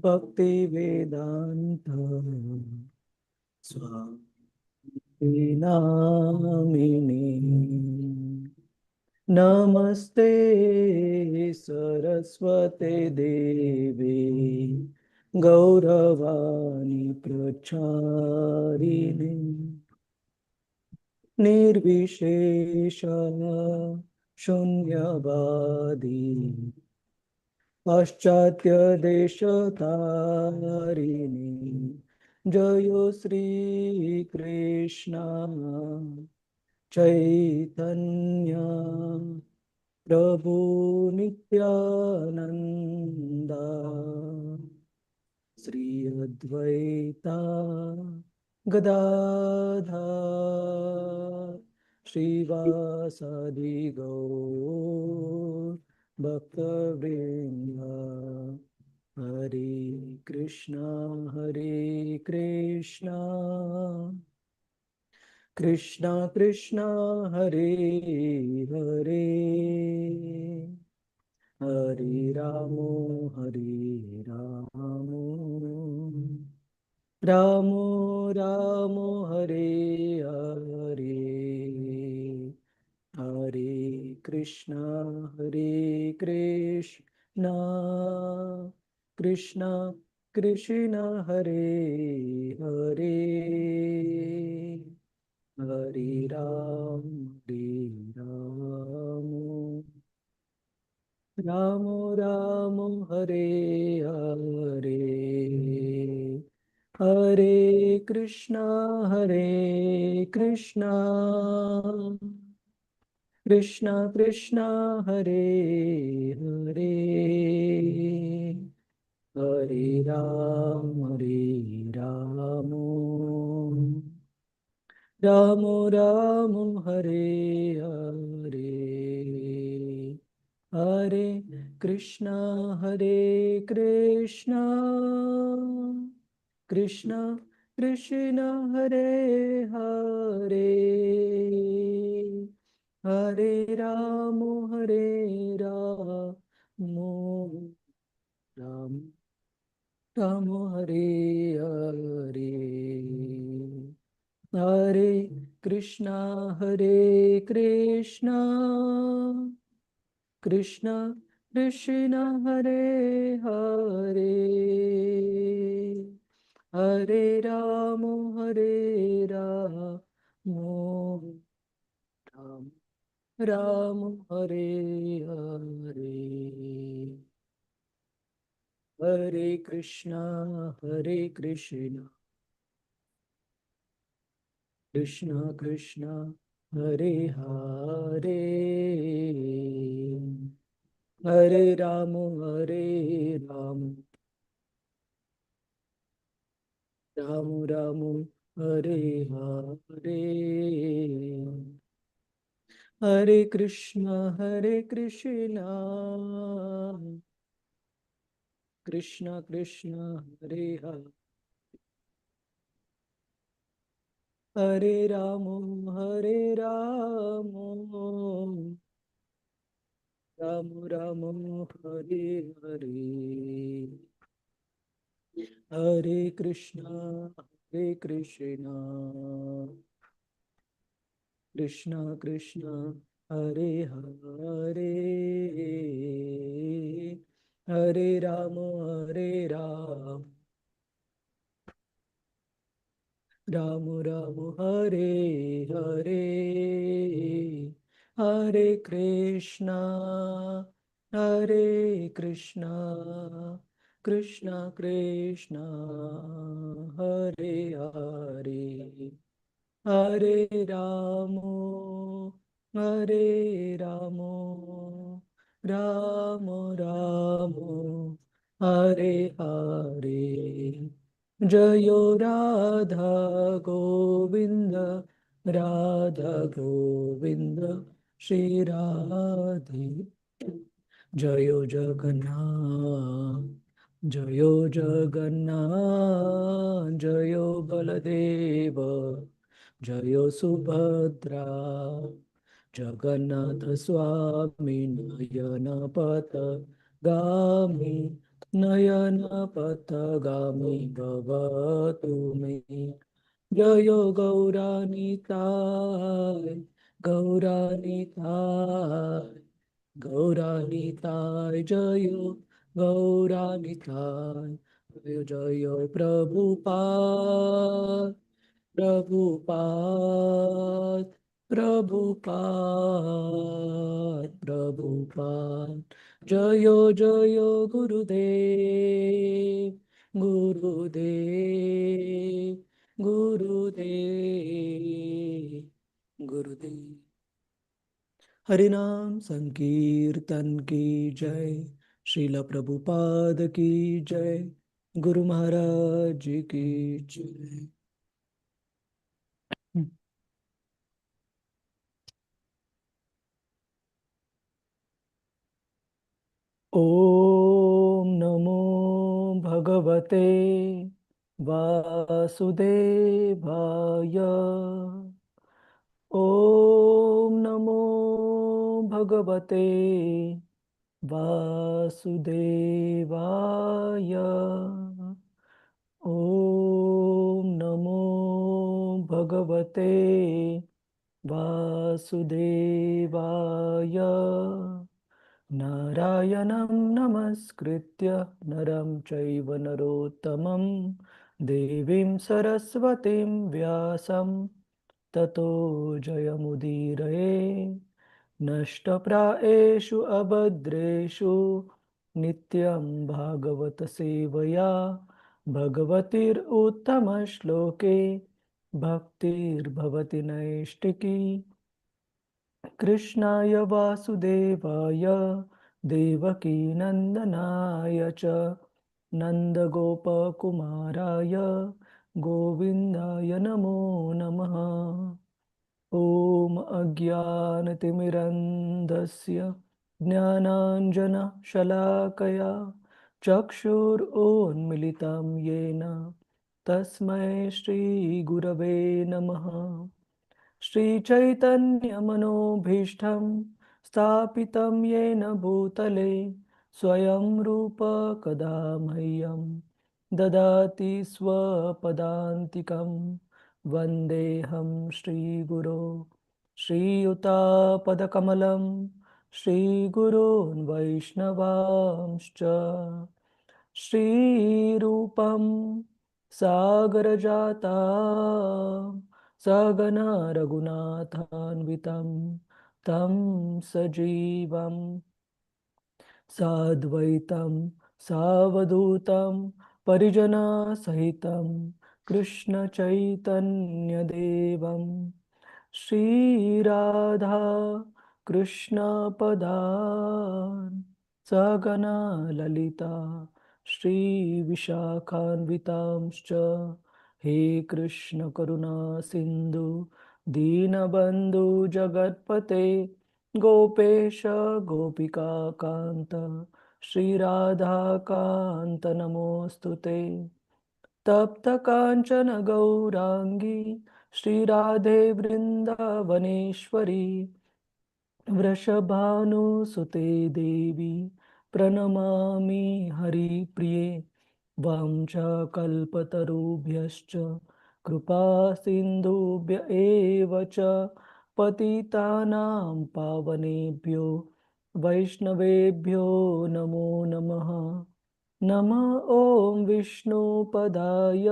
Bhakti Vedanta Swami Namini Namaste Saraswate Devi Gauravani Pracharini Nirvishesha Shunyavadi Paschatya Deshatarini Jayo Sri Krishna Chaitanya Prabhu Nityananda Sri Advaita Gadadhar Srivasadi Gaur Bhaktavrinda Hare Krishna Krishna Krishna Hare Hare Hare Ramo Ramo Ramo Hare Hare Hare Krishna Krishna Krishna Hare Hare Hare Ramo Ramo Ramo Hare Hare Hare Krishna Krishna Krishna Hare Hare Hare Ramo Ramo Ramo Hare Hare Hare Krishna Krishna Krishna Hare Hare Hare Ramo Ram Ramo Hare Hare Hare Krishna Krishna Krishna Hare Hare Hare Ramo Ram Ram Hare Hare Hare Krishna Krishna Krishna Hare Hare Hare Ramo Ramo Ramo Hare Hare Hare Krishna Krishna Krishna Hare Hare Hare Ramo Ramo Ramo Hare Hare Hare Krishna Krishna Krishna Hare Hare Hare Ramo Ramo Ramo Hare Hare Hare Krishna Krishna Krishna Hare Hare Hare Ramo Ramo Ramo Hare Hare Jayo Radha Govinda Shri Radhe Jayo Jagannath Jayo Baladeva Jayo Subhadra Jagannath Swami Nayanapata Gami नयन पथगामी भवतु मे। जय गौरानिताय गौरानिताय गौरानिताय जय गौरानिताय जय जय प्रभुपाद प्रभुपाद प्रभुपाद प्रभुपाद जय जय गुरुदेव गुरुदेव गुरुदेव गुरुदेव। हरिनाम संकीर्तन की जय। श्रील प्रभुपाद की जय। गुरु महाराज जी की जय। ओम नमो भगवते वासुदेवाय। ओम नमो भगवते वासुदेवाय। ओम नमो भगवते वासुदेवाय। नारायणं नमस्कृत्य नरं चैव नरोत्तमं देवीं सरस्वतीं व्यासं ततो जयमुदीरये। नष्टप्रायेषु अभद्रेषु नित्यं भागवत सेवया भगवतीरुत्तमश्लोके भक्तिर्भवति नैष्टिकी। कृष्णाय वासुदेवाय देवकीनन्दनाय च नन्दगोपकुमाराय गोविन्दाय नमो नमः। ॐ अज्ञानतिमिरन्धस्य ज्ञानाञ्जनशलाकया चक्षुरुन्मिलितं येन तस्मै श्रीगुरवे नमः। श्रीचैतन्यमनोभीष्टं स्थापितं येन भूतले स्वयं रूप कदा मह्यं ददाति स्वपदान्तिकं। वन्देऽहं श्रीगुरो श्रीयुतापदकमलं श्रीगुरोन् वैष्णवांश्च। श्रीरूपं सागरजाता सगना रघुनाथान्वितं तं सजीवं साद्वैतं सावधूतं परिजनसहितं कृष्णचैतन्यदेवं श्रीराधा कृष्णपदान् सगना ललिता श्रीविशाखान्वितांश्च। हे कृष्ण करुणा सिंधु दीनबंधु जगतपते गोपेश गोपिका कांत श्री राधा कांत नमोस्तुते। तप्त कांचन गौरांगी श्री राधे वृंदावनेश्वरी वृषभानुसुते देवी प्रणमामि हरिप्रिये। वाञ्छाकल्पतरुभ्यश्च कृपा सिन्धुभ्य एव च पतितानां पावनेभ्यो वैष्णवेभ्यो नमो नमः। नमः ॐ विष्णुपदाय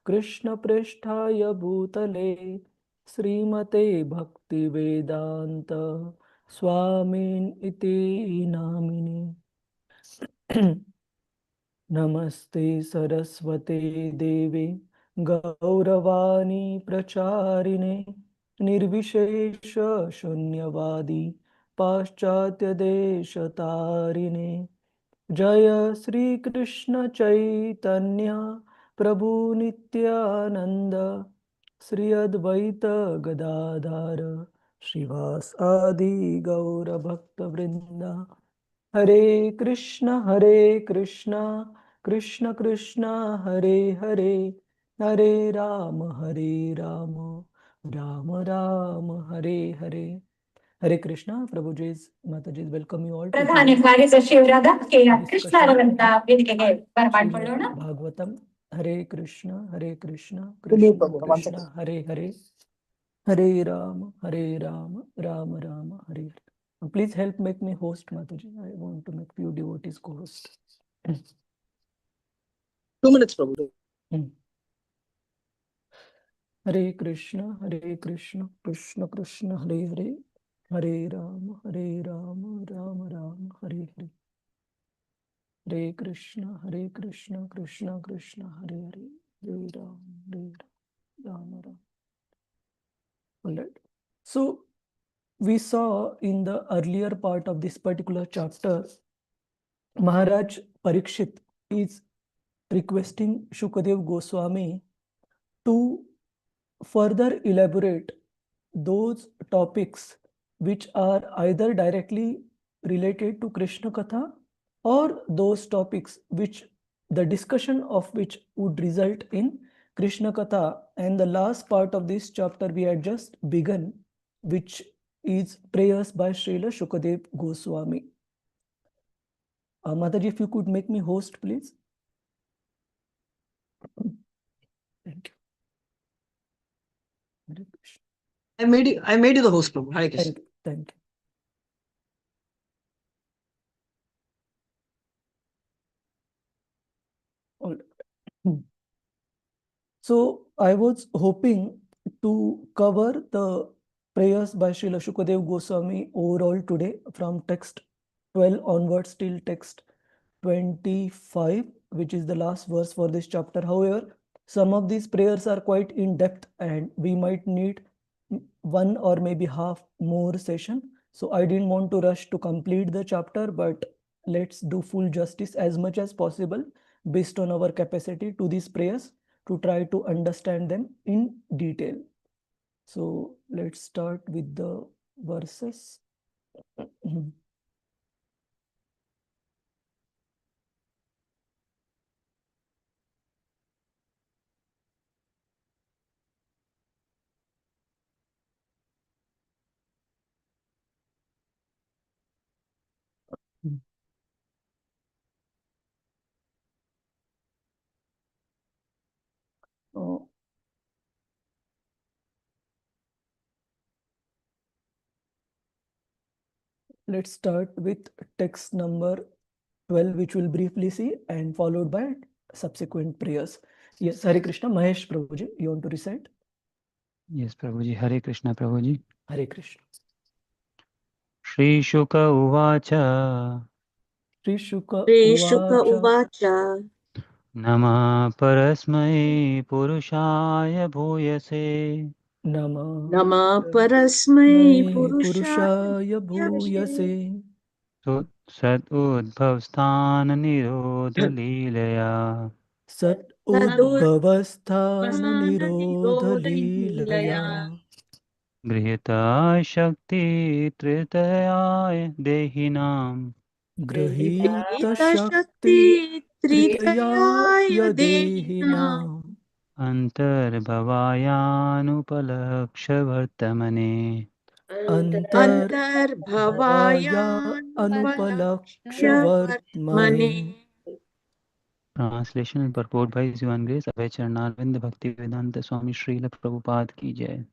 कृष्णपृष्ठाय भूतले श्रीमते भक्तिवेदान्त स्वामिन् इति नामिने। नमस्ते सरस्वते देवे गौरवाणी प्रचारिणे निर्विशेष शून्यवादी पाश्चात्य देशतारिणे। जय श्री कृष्ण चैतन्य प्रभु नित्यानंद श्री अद्वैत गदाधर श्रीवास आदि गौर भक्त वृंदा। हरे Krishna Krishna Krishna Hare Hare Hare Ram Ram Ram Hare Hare. Hare Krishna, Prabhuji's, Mataji's, welcome you all to ಪ್ರಧಾನ today's ಕಾರ್ಯದರ್ಶಿ ಅವರಾದ KR ಕೃಷ್ಣ discussion ಅವರಂತ ವೇದಿಕೆಗೆ Srimad ಬರಮಾಡಿಕೊಳ್ಳೋಣ. Bhagavatam. Hare Krishna, Prabhu, Krishna one Krishna, second. Hare Hare, Hare Rama, Rama Rama, Hare Hare. Please help make me host, Mataji. I want to make few devotees co-host. 2 minutes, Prabhu. Hare Krishna, Krishna Krishna, Hare Hare, Hare Rama, Rama Rama, Hare Hare. Hare Krishna, Krishna Krishna, Hare Hare, Hare Rama, Rama. All right. So we saw in the earlier part of this particular chapter, Maharaj Parikshit is requesting Shukadev Goswami to further elaborate those topics which are either directly related to Krishna Katha or those topics which the discussion of which would result in Krishna Katha. And the last part of this chapter we had just begun, which is prayers by Srila Shukadev Goswami. Mataji, if you could make me host, please. Thank you. Hare Krishna. I made you the host, Prabhu. Hare Krishna. Thank you. All right. So I was hoping to cover the prayers by Srila Shukadev Goswami overall today from text 12 onwards till text 25, which is the last verse for this chapter. However, some of these prayers are quite in depth and we might need one or maybe half more session. So I didn't want to rush to complete the chapter, but let's do full justice as much as possible based on our capacity to these prayers to try to understand them in detail. So let's start with the verses. Let's start with text number 12, which we'll briefly see, and followed by subsequent prayers. Yes, Hare Krishna. Mahesh Prabhuji, you want to recite? Yes, Prabhuji. Hare Krishna, Prabhuji. Hare Krishna. Shri Shuka Uvacha. Shri Shuka Uvacha. Nama Parasmai Purushaya Bhuyase. Nama Parasmai Purushaya Bhuyase. Sat Udbhavsthan Nirodha Leelaya. Sat Udbhavasthan Nirodha Leelaya. Grihita Shakti Tritaya Dehinam. Grahita Shakti Tritaya Dehinam. Antarbhavayanupalaksha Vartamane. Antarbhavaya Anupalaksha Vartmane. Translation and purport by His Divine Grace Abhay Charanarvind Bhakti Vedanta Swami Srila Prabhupada Ki Jai.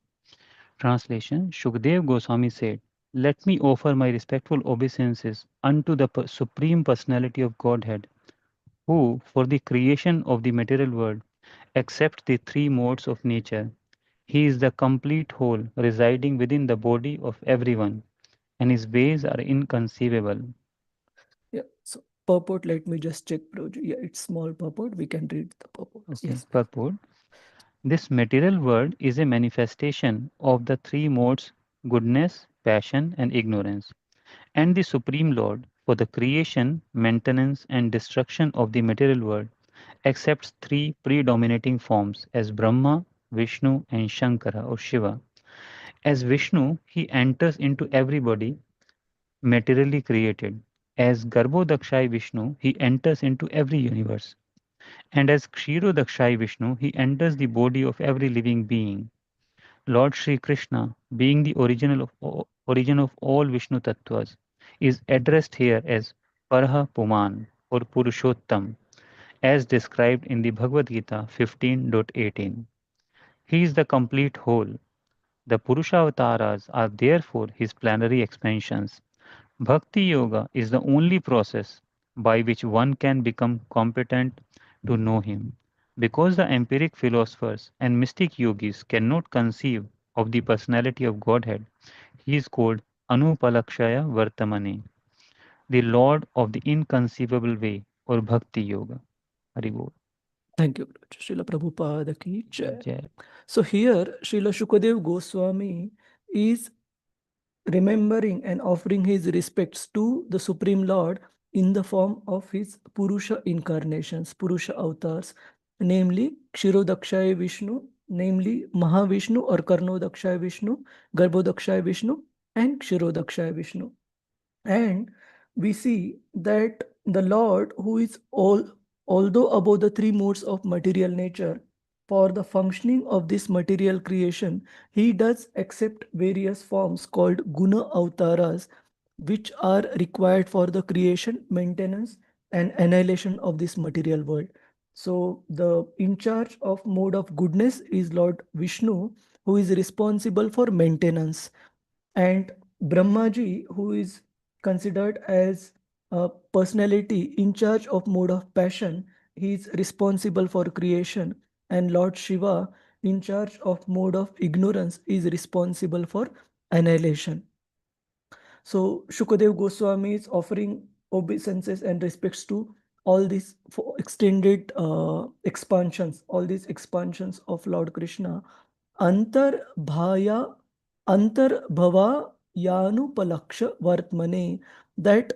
Translation. Shukdev Goswami said, "Let me offer my respectful obeisances unto the Supreme Personality of Godhead, who, for the creation of the material world, accepts the three modes of nature. He is the complete whole, residing within the body of everyone, and his ways are inconceivable." Yeah, so purport, let me just check, Prabhuji. Yeah, it's small purport. We can read the purport. Okay, yes. Purport. This material world is a manifestation of the three modes: goodness, passion, and ignorance. And the Supreme Lord, for the creation, maintenance, and destruction of the material world, accepts three predominating forms as Brahma, Vishnu, and Shankara or Shiva. As Vishnu, he enters into everybody materially created. As Garbhodakshai Vishnu, he enters into every universe. And as Kshirodakshai Vishnu, he enters the body of every living being. Lord Sri Krishna, being the origin of all Vishnu Tattvas, is addressed here as Paraha Puman or Purushottam, as described in the Bhagavad Gita 15.18. He is the complete whole. The Purusha avatars are therefore his plenary expansions. Bhakti Yoga is the only process by which one can become competent to know him. Because the empiric philosophers and mystic yogis cannot conceive of the personality of Godhead, he is called Anupalakshaya Vartamane, the Lord of the inconceivable way, or Bhakti Yoga. Hari Bol. Thank you, Srila Prabhupada ki jai. Jai. So here, Srila Shukadev Goswami is remembering and offering his respects to the Supreme Lord in the form of his Purusha incarnations, Purusha avatars, namely Kshirodakshaya Vishnu, namely Mahavishnu or Karnodakshaya Vishnu, Garbhodakshaya Vishnu, and Kshirodakshaya Vishnu. And we see that the Lord, who is although above the three modes of material nature, for the functioning of this material creation, he does accept various forms called guna avtaras, which are required for the creation, maintenance, and annihilation of this material world. So the in charge of mode of goodness is Lord Vishnu, who is responsible for maintenance. And Brahmaji, who is considered as a personality in charge of mode of passion, he is responsible for creation. And Lord Shiva, in charge of mode of ignorance, is responsible for annihilation. So Shukadev Goswami is offering obeisances and respects to all these extended expansions, all these expansions of Lord Krishna. Antar Bhaya, Antar Bhava Yanupalaksha Vartmane, that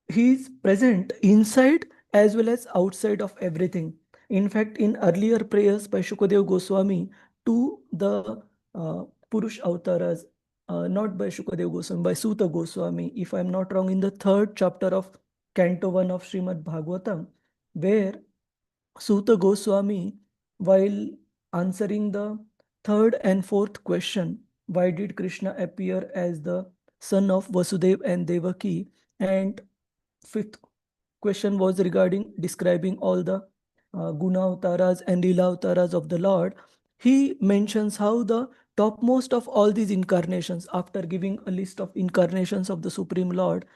he is present inside as well as outside of everything. In fact, in earlier prayers by Shukadev Goswami to the Purush Avtaras, not by Shukadev Goswami, by Suta Goswami, if I'm not wrong, in the third chapter of Canto 1 of Srimad Bhagavatam, where Suta Goswami, while answering the third and fourth question, why did Krishna appear as the son of Vasudev and Devaki, and fifth question was regarding describing all the guna avtaras and lila avtaras of the Lord. He mentions how the topmost of all these incarnations, after giving a list of incarnations of the Supreme Lord,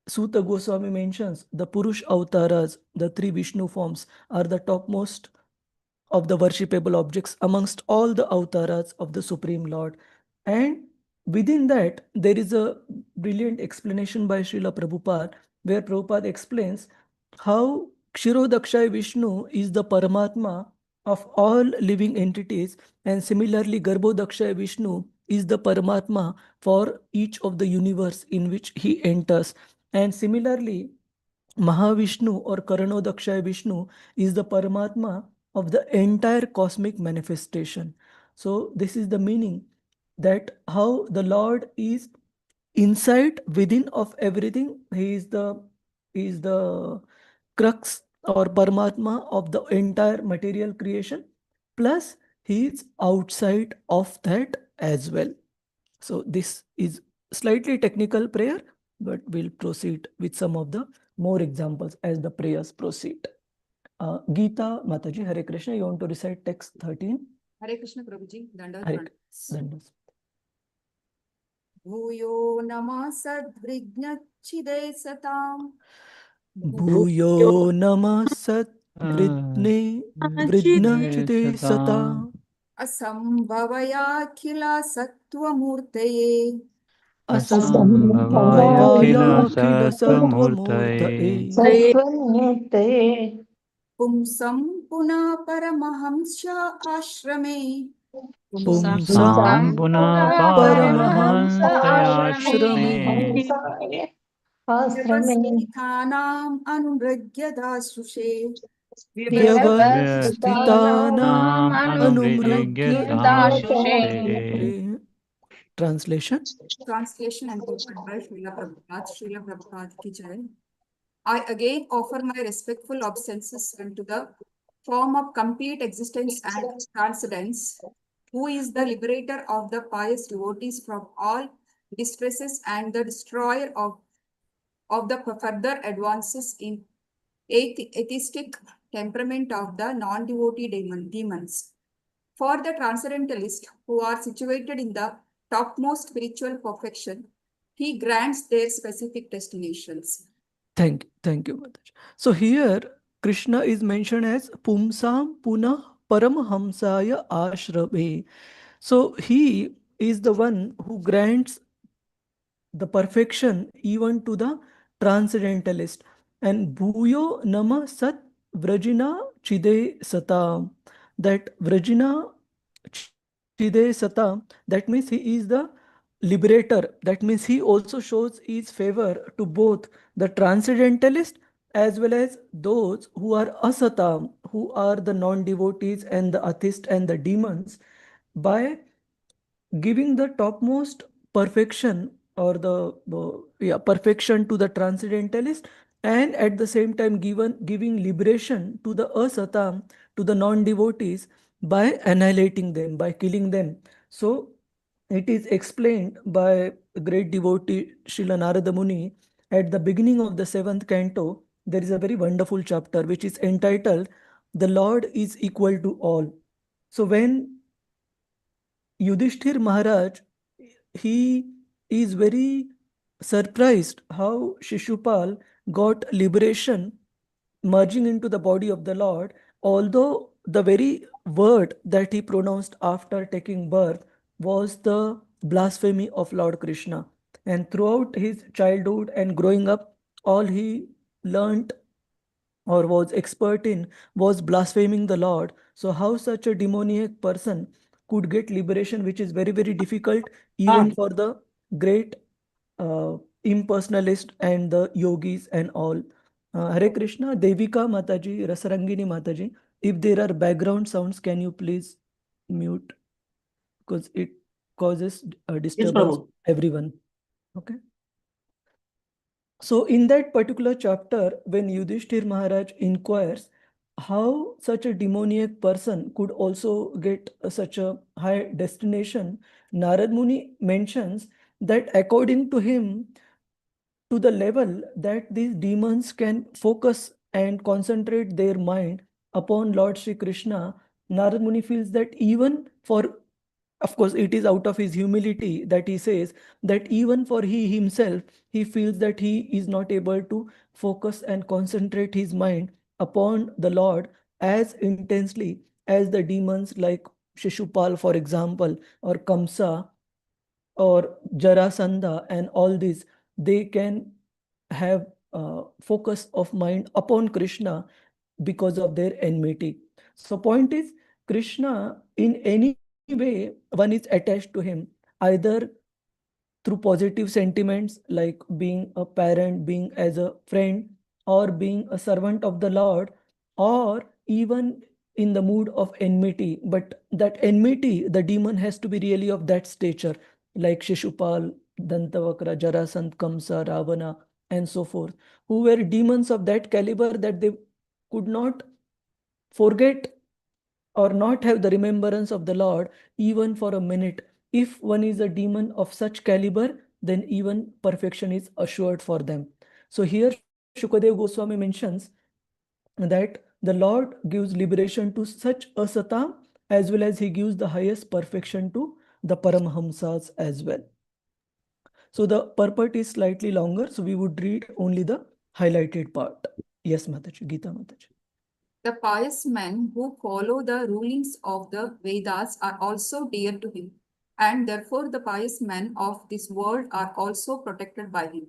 Suta Goswami mentions the Purush avtaras, the three Vishnu forms, are the topmost of the worshipable objects amongst all the avtaras of the Supreme Lord. And within that, there is a brilliant explanation by Srila Prabhupada, where Prabhupada explains how Kshirodakshaya Vishnu is the Paramatma of all living entities, and similarly Garbhodakshaya Vishnu is the Paramatma for each of the universe in which he enters. And similarly, Mahavishnu or Karanodakshaya Vishnu is the Paramatma of the entire cosmic manifestation. So this is the meaning, that how the Lord is inside within of everything. He is the crux or Paramatma of the entire material creation, plus he is outside of that as well. So this is slightly technical prayer, but we'll proceed with some of the more examples as the prayers proceed. Gita Mataji, Hare Krishna, you want to recite text 13? Hare Krishna Prabhuji, Dandavat Hare Pranam. Dandas. Bhuyo Nama Sadvrignachide Satam. Bhuyo Nama Sat Vridne Vridnachite Sata Asambhavaya Sattvamurtaye. Asambhavaya Khila Sattvamurtaye. Sattva Pumsam Puna Paramahamsya Ashrame. Pumsam Puna Paramahamsayashrame Paramahansayashrame. Vyavastithanam Anuragya Vyavasthitanam Vyavasthitanam Anumrugya Anuvrigyadashe. Translation. Translation and purport by Srila Prabhupada. Srila Prabhupada ki jai. I again offer my respectful obeisances unto the form of complete existence and transcendence, who is the liberator of the pious devotees from all distresses, and the destroyer of the further advances in atheistic temperament of the non-devotee demons. For the transcendentalists who are situated in the topmost spiritual perfection, he grants their specific destinations. Thank you, Mataji. So here, Krishna is mentioned as Pumsam Punah Paramhamsaya Ashrabe. So he is the one who grants the perfection even to the transcendentalist. And Bhuyo Nama Sat Vrajina Chide Sata. That Vrajina Chide Sata, that means he is the liberator. That means he also shows his favor to both the transcendentalist as well as those who are asata, who are the non-devotees and the atheist and the demons, by giving the topmost perfection or the perfection to the transcendentalist, and at the same time giving liberation to the asata, to the non-devotees, by annihilating them, by killing them. So it is explained by the great devotee Srila Narada Muni at the beginning of the 7th canto. There is a very wonderful chapter which is entitled "The Lord is Equal to All." So when Yudhishthir Maharaj, he is very surprised how Shishupal got liberation merging into the body of the Lord, although the very word that he pronounced after taking birth was the blasphemy of Lord Krishna. And throughout his childhood and growing up, all he learnt or was expert in was blaspheming the Lord. So how such a demoniac person could get liberation, which is very, very difficult even for the great impersonalist and the yogis and all. Hare Krishna, Devika Mataji, Rasarangini Mataji, if there are background sounds, can you please mute? Because it causes a disturbance to Prabhu. everyone. Okay. So in that particular chapter, when Yudhishthir Maharaj inquires how such a demoniac person could also get such a high destination, Narad Muni mentions that according to him, to the level that these demons can focus and concentrate their mind upon Lord Shri Krishna, Narad Muni feels that even for, of course, it is out of his humility that he says that even for he himself, he feels that he is not able to focus and concentrate his mind upon the Lord as intensely as the demons like Shishupal, for example, or Kamsa or Jarasandha and all these, they can have focus of mind upon Krishna because of their enmity. So point is, Krishna in any way one is attached to him, either through positive sentiments like being a parent, being as a friend, or being a servant of the Lord, or even in the mood of enmity. But that enmity, the demon has to be really of that stature, like Shishupal, Dantavakra, Jarasandh, Kamsa, Ravana, and so forth, who were demons of that caliber that they could not forget or not have the remembrance of the Lord even for a minute. If one is a demon of such caliber, then even perfection is assured for them. So here Shukadev Goswami mentions that the Lord gives liberation to such a sata, as well as he gives the highest perfection to the Paramhamsas as well. So the purport is slightly longer, so we would read only the highlighted part. Yes, Mataji, Gita Mataji. The pious men who follow the rulings of the Vedas are also dear to him, and therefore the pious men of this world are also protected by him.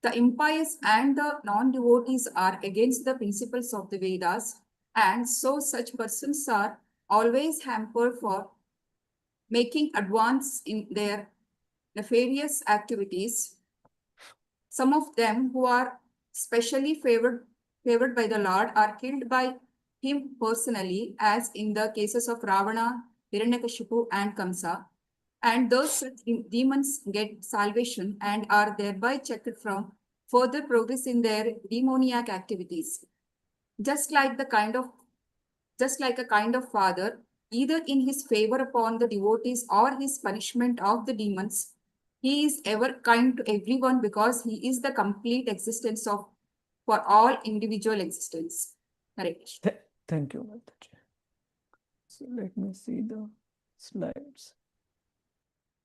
The impious and the non-devotees are against the principles of the Vedas, and so such persons are always hampered for making advance in their nefarious activities. Some of them who are specially favored by the Lord are killed by him personally, as in the cases of Ravana, Hiranyakashipu, and Kamsa. And those such demons get salvation and are thereby checked from further progress in their demoniac activities. Just like a kind of father, either in his favor upon the devotees or his punishment of the demons, He is ever kind to everyone because he is the complete existence of for all individual existence. Hare Krishna. Thank you, Mataji. So let me see the slides.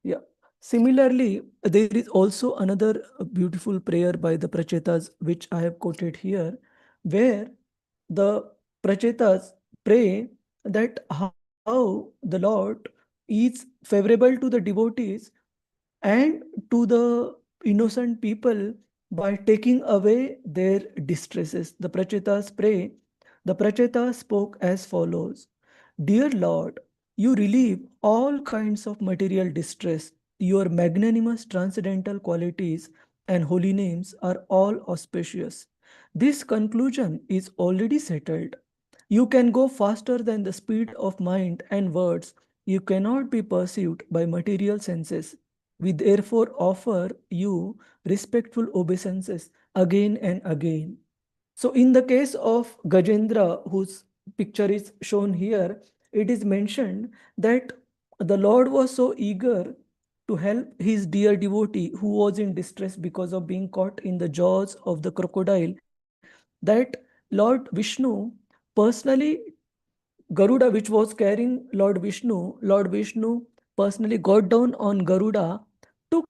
Yeah. Similarly, there is also another beautiful prayer by the Prachetas, which I have quoted here, where the Prachetas pray that how the Lord is favorable to the devotees and to the innocent people by taking away their distresses. The Prachetas pray, the Prachetas spoke as follows: Dear Lord, you relieve all kinds of material distress. Your magnanimous transcendental qualities and holy names are all auspicious. This conclusion is already settled. You can go faster than the speed of mind and words. You cannot be perceived by material senses. We therefore offer you respectful obeisances again and again. So in the case of Gajendra, whose picture is shown here, it is mentioned that the Lord was so eager to help his dear devotee who was in distress because of being caught in the jaws of the crocodile, that Lord Vishnu personally, Garuda, which was carrying Lord Vishnu personally got down on Garuda, took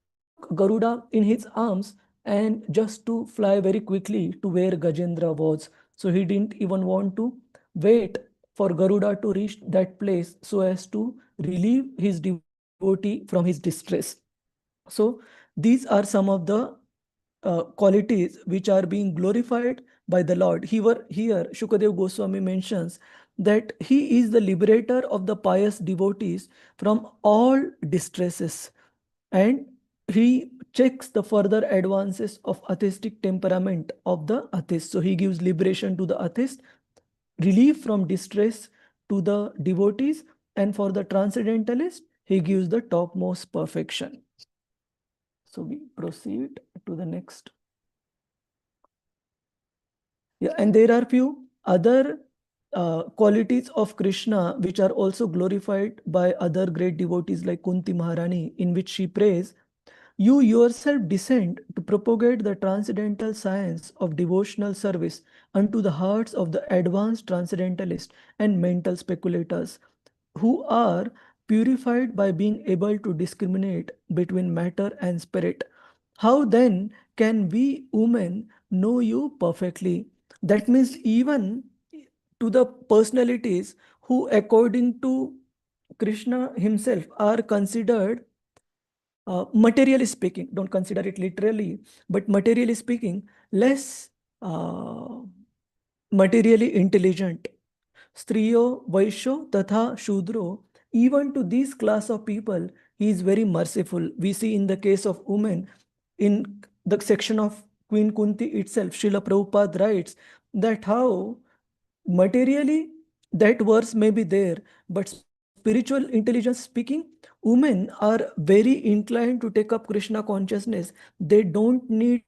Garuda in his arms, and just to fly very quickly to where Gajendra was. So he didn't even want to wait for Garuda to reach that place so as to relieve his devotee from his distress. So these are some of the qualities which are being glorified by the Lord. Here Shukadev Goswami mentions that he is the liberator of the pious devotees from all distresses, and he checks the further advances of atheistic temperament of the atheist. So he gives liberation to the atheist, relief from distress to the devotees, and for the transcendentalist, he gives the topmost perfection. So we proceed to the next. Yeah, and there are few other qualities of Krishna which are also glorified by other great devotees like Kunti Maharani, in which she prays, you yourself descend to propagate the transcendental science of devotional service unto the hearts of the advanced transcendentalists and mental speculators, who are purified by being able to discriminate between matter and spirit. How then can we women know you perfectly? That means even to the personalities who, according to Krishna himself, are considered materially speaking, don't consider it literally, but materially speaking, less uh, materially intelligent. Striyo, Vaishyo, Tatha, Shudro, even to this class of people, he is very merciful. We see in the case of women, in the section of Queen Kunti itself, Srila Prabhupada writes that how materially that verse may be there, but spiritual intelligence speaking, women are very inclined to take up Krishna consciousness. They don't need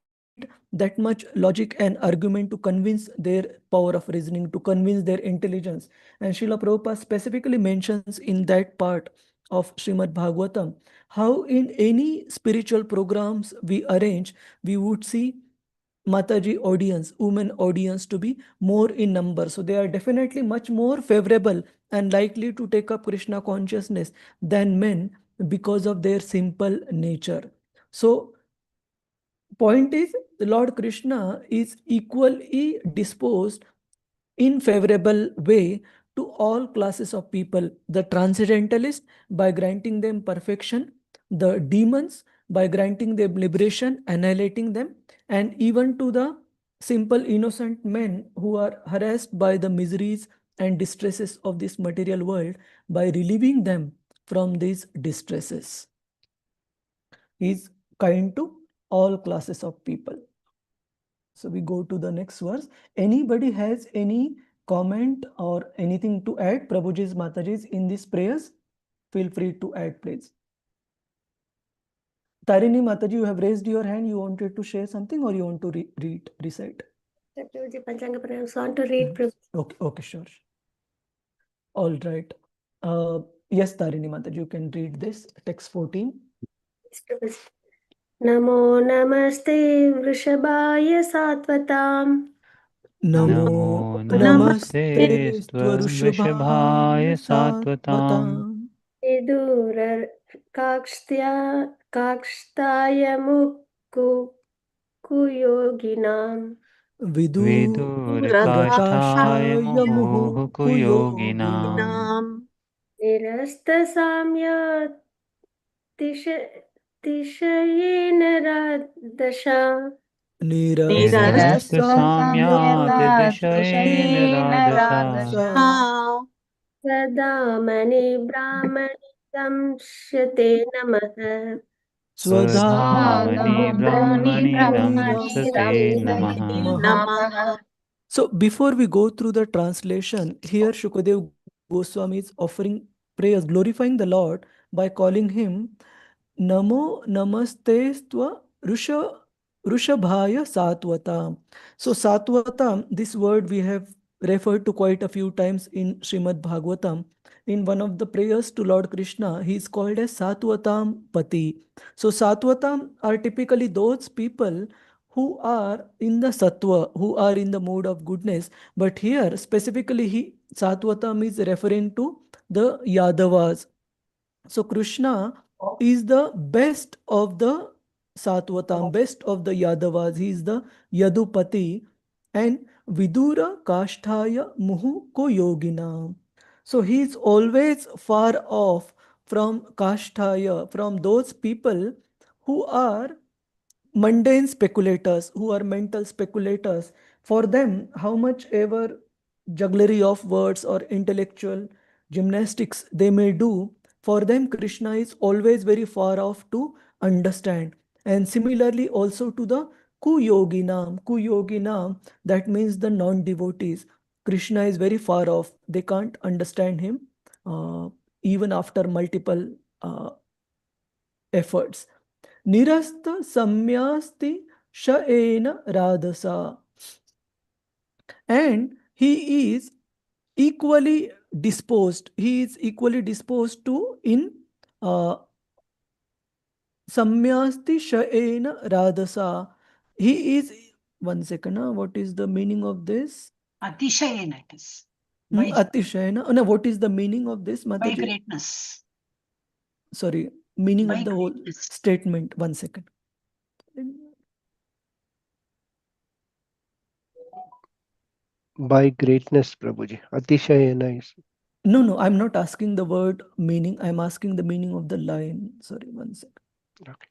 that much logic and argument to convince their power of reasoning, to convince their intelligence. And Srila Prabhupada specifically mentions in that part of Srimad Bhagavatam how in any spiritual programs we arrange, we would see Mataji audience, women audience to be more in number. So they are definitely much more favorable and likely to take up Krishna consciousness than men because of their simple nature. So point is, the Lord Krishna is equally disposed in favorable way to all classes of people. The transcendentalists by granting them perfection, the demons by granting them liberation, annihilating them, and even to the simple innocent men who are harassed by the miseries and distresses of this material world by relieving them from these distresses. He is kind to all classes of people. So we go to the next verse. Anybody has any comment or anything to add, Prabhuji's, Mataji's, in these prayers? Feel free to add, please. Tarini Mataji, you have raised your hand. You wanted to share something or you want to recite? Panchanga prayers on to read. Okay, sure. All right. Yes, Tarini Mataji, you can read this, text 14. नमो नमस्ते वृषभाय सात्वताम् नमो Namo नमस्ते namaste stvam वृषभाय vrishabhaya satvatam. सात्वताम् विदुरकाक्ष्त्या काक्ष्ताय मुक्कु कुयोगिनाम् Vidurakaष्ठाय विदुरकाष्ठाय मुहुः मुहुः yoginam. निरस्तसाम्या तिशयेन दशा Nirastu निरस्तसाम्यक samyat dishayena radasa. सदामणि ब्राह्मणि संश्यते नमः Swadhamani brahmani Swadhamani ramsate Namaha. So before we go through the translation, here Shukadev Goswami is offering prayers, glorifying the Lord by calling him Namo Namaste Stva Rushabhaya Satvata. So Satvata, this word we have referred to quite a few times in Srimad Bhagavatam. In one of the prayers to Lord Krishna, he is called as Satvatam Pati. So Satvatam are typically those people who are in the sattva, who are in the mood of goodness. But here specifically Satvatam is referring to the Yadavas. So Krishna is the best of the Satvatam, best of the Yadavas. He is the Yadupati and Vidura Kasthaya Muhu Ko Yogina. So he is always far off from Kasthaya, from those people who are mundane speculators, who are mental speculators. For them, how much ever jugglery of words or intellectual gymnastics they may do, for them Krishna is always very far off to understand. And similarly also to the Kuyoginam, that means the non-devotees. Krishna is very far off. They can't understand him even after multiple efforts. Nirasta samyasti shaena radhasa. And he is equally disposed. He is equally disposed to in samyasti shaena radhasa. He is, one second, what is the meaning of this? Atishayena it is. Atishayana. No, what is the meaning of this, By Mataji? greatness. Sorry, meaning By of the whole greatness. statement. One second. By greatness, Prabhuji. Atishayana is. No, I'm not asking the word meaning. I'm asking the meaning of the line. Sorry, one second. Okay.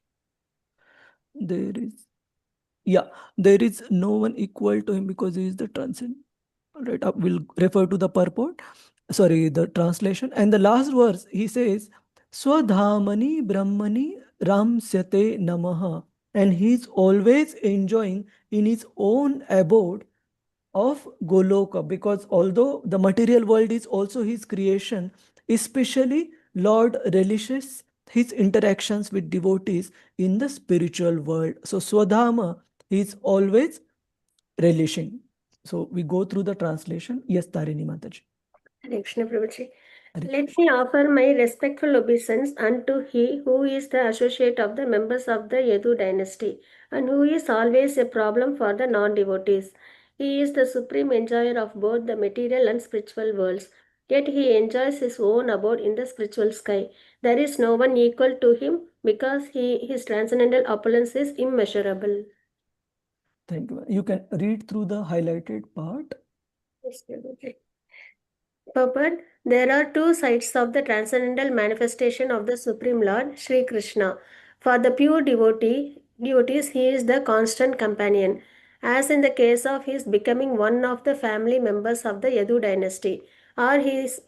There is no one equal to him because he is the transcendent. Right, we'll refer to the purport. Sorry, the translation. And the last verse, he says, Swadhamani Brahmani Ramsyate Namaha. And he's always enjoying in his own abode of Goloka, because although the material world is also his creation, especially Lord relishes his interactions with devotees in the spiritual world. So Swadhama, he is always relishing. So we go through the translation. Yes, Tarini Mataji. Hare Krishna Prabhuji. Hare Let me offer my respectful obeisance unto he who is the associate of the members of the Yadu dynasty and who is always a problem for the non-devotees. He is the supreme enjoyer of both the material and spiritual worlds. Yet he enjoys his own abode in the spiritual sky. There is no one equal to him because his transcendental opulence is immeasurable. Thank you. You can read through the highlighted part. Yes, Prabhuji. Purport. There are two sides of the transcendental manifestation of the Supreme Lord, Sri Krishna. For the pure devotees, he is the constant companion, as in the case of his becoming one of the family members of the Yadu dynasty, or he is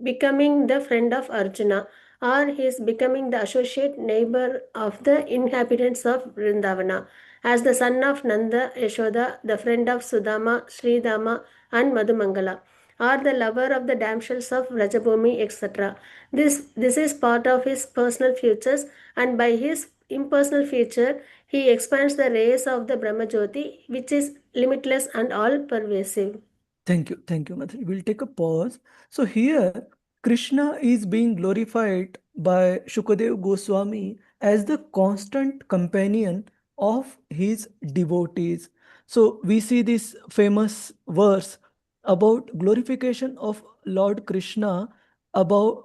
becoming the friend of Arjuna, or he is becoming the associate neighbor of the inhabitants of Vrindavana, as the son of Nanda, Yashoda, the friend of Sudama, Sridama, and Madhumangala, or the lover of the damsels of Rajabhumi, etc. This is part of his personal features, and by his impersonal feature, he expands the rays of the Brahmajyoti, which is limitless and all pervasive. Thank you, Mataji. We'll take a pause. So here, Krishna is being glorified by Shukadev Goswami as the constant companion of his devotees. So we see this famous verse about glorification of Lord Krishna about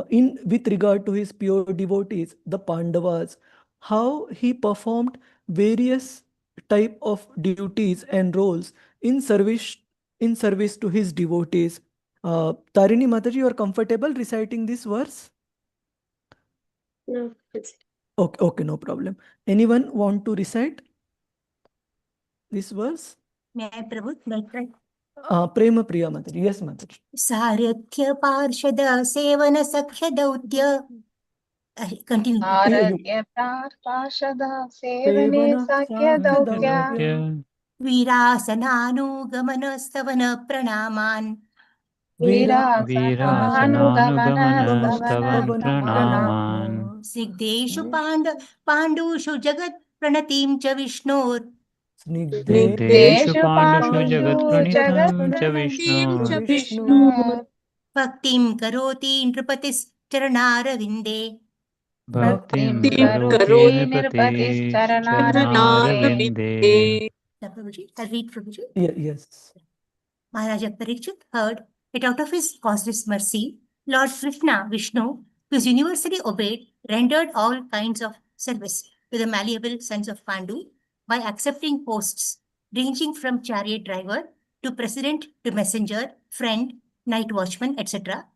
in with regard to his pure devotees, the Pandavas, how he performed various type of duties and roles in service to his devotees. Tarini Mataji, you are comfortable reciting this verse? No, it's Okay, okay, no problem. Anyone want to recite this verse? May I, Prabhu? May I try? Prema Priya Mataji. Yes, Mataji. सारथ्य पार्षद seven सख्य दौत्य continue. आरत्य पार्षद सेवने Sevana साख्य Sakhya दौत्य Dautya. वीरासनानुगमन स्तवन प्रणामान् वीरासनानुगमन स्तवन Stavan प्रणामान् Pranama. सिद्धेषु पाण्डुषु जगत् प्रणतिं च विष्णोर् Snigdhe देशु पाण्डुषु Pandu जगत्प्रणितं च Jagat Vishnu Vishnu. भक्तिं करोति नृपतिश्चरणारविन्दे भक्तिं Bhakti करोति karoti नृपतिश्चरणारविन्दे Prabhuji, I'll read Prabhuji. Yes. Maharaja Parikshit heard that out of his causeless mercy, Lord Krishna, Vishnu, who is universally obeyed, rendered all kinds of service to the malleable sons of Pandu by accepting posts ranging from chariot driver to president to messenger, friend, night watchman, etc.,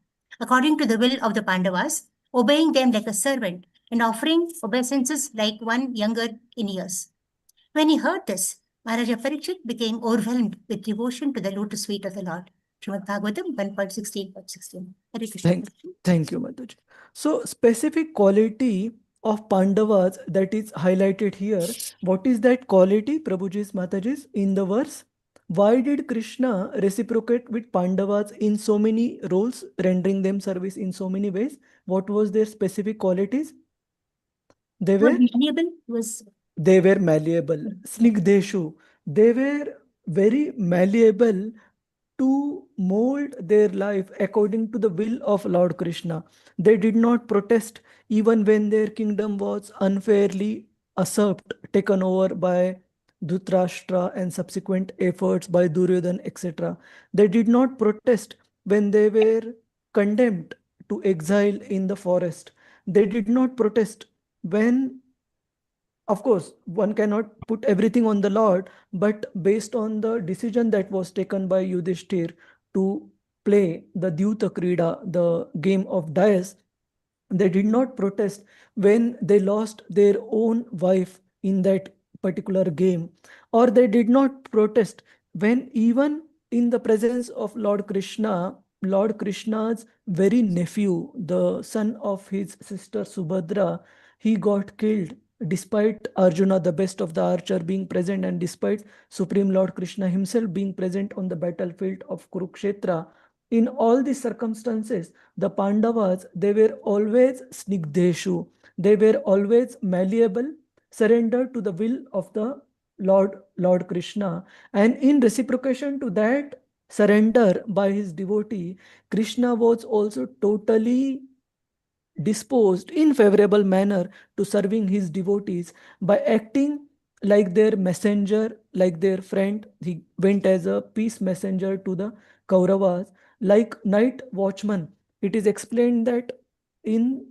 according to the will of the Pandavas, obeying them like a servant and offering obeisances like one younger in years. When he heard this, Maharaja Parikshit became overwhelmed with devotion to the lotus feet of the Lord. Srimad Bhagavatam 1.16.16. Hare Krishna. Thank you, Mataji. So, specific quality of Pandavas that is highlighted here. What is that quality, Prabhuji's, Mataji's, in the verse? Why did Krishna reciprocate with Pandavas in so many roles, rendering them service in so many ways? What was their specific qualities? They were malleable. Snigdeshu. They were very malleable to mold their life according to the will of Lord Krishna. They did not protest even when their kingdom was unfairly usurped, taken over by Dhritarashtra and subsequent efforts by Duryodhana, etc. They did not protest when they were condemned to exile in the forest. They did not protest when, of course, one cannot put everything on the Lord, but based on the decision that was taken by Yudhishthir to play the Dyuta Krida, the game of dice, they did not protest when they lost their own wife in that particular game, or they did not protest when even in the presence of Lord Krishna, Lord Krishna's very nephew, the son of his sister Subhadra, he got killed despite Arjuna, the best of the archer, being present, and despite Supreme Lord Krishna himself being present on the battlefield of Kurukshetra. In all these circumstances, the Pandavas, they were always snigdeshu. They were always malleable, surrendered to the will of the Lord Krishna. And in reciprocation to that surrender by his devotee, Krishna was also totally disposed in favorable manner to serving his devotees by acting like their messenger, like their friend. He went as a peace messenger to the Kauravas, like night watchman. It is explained that in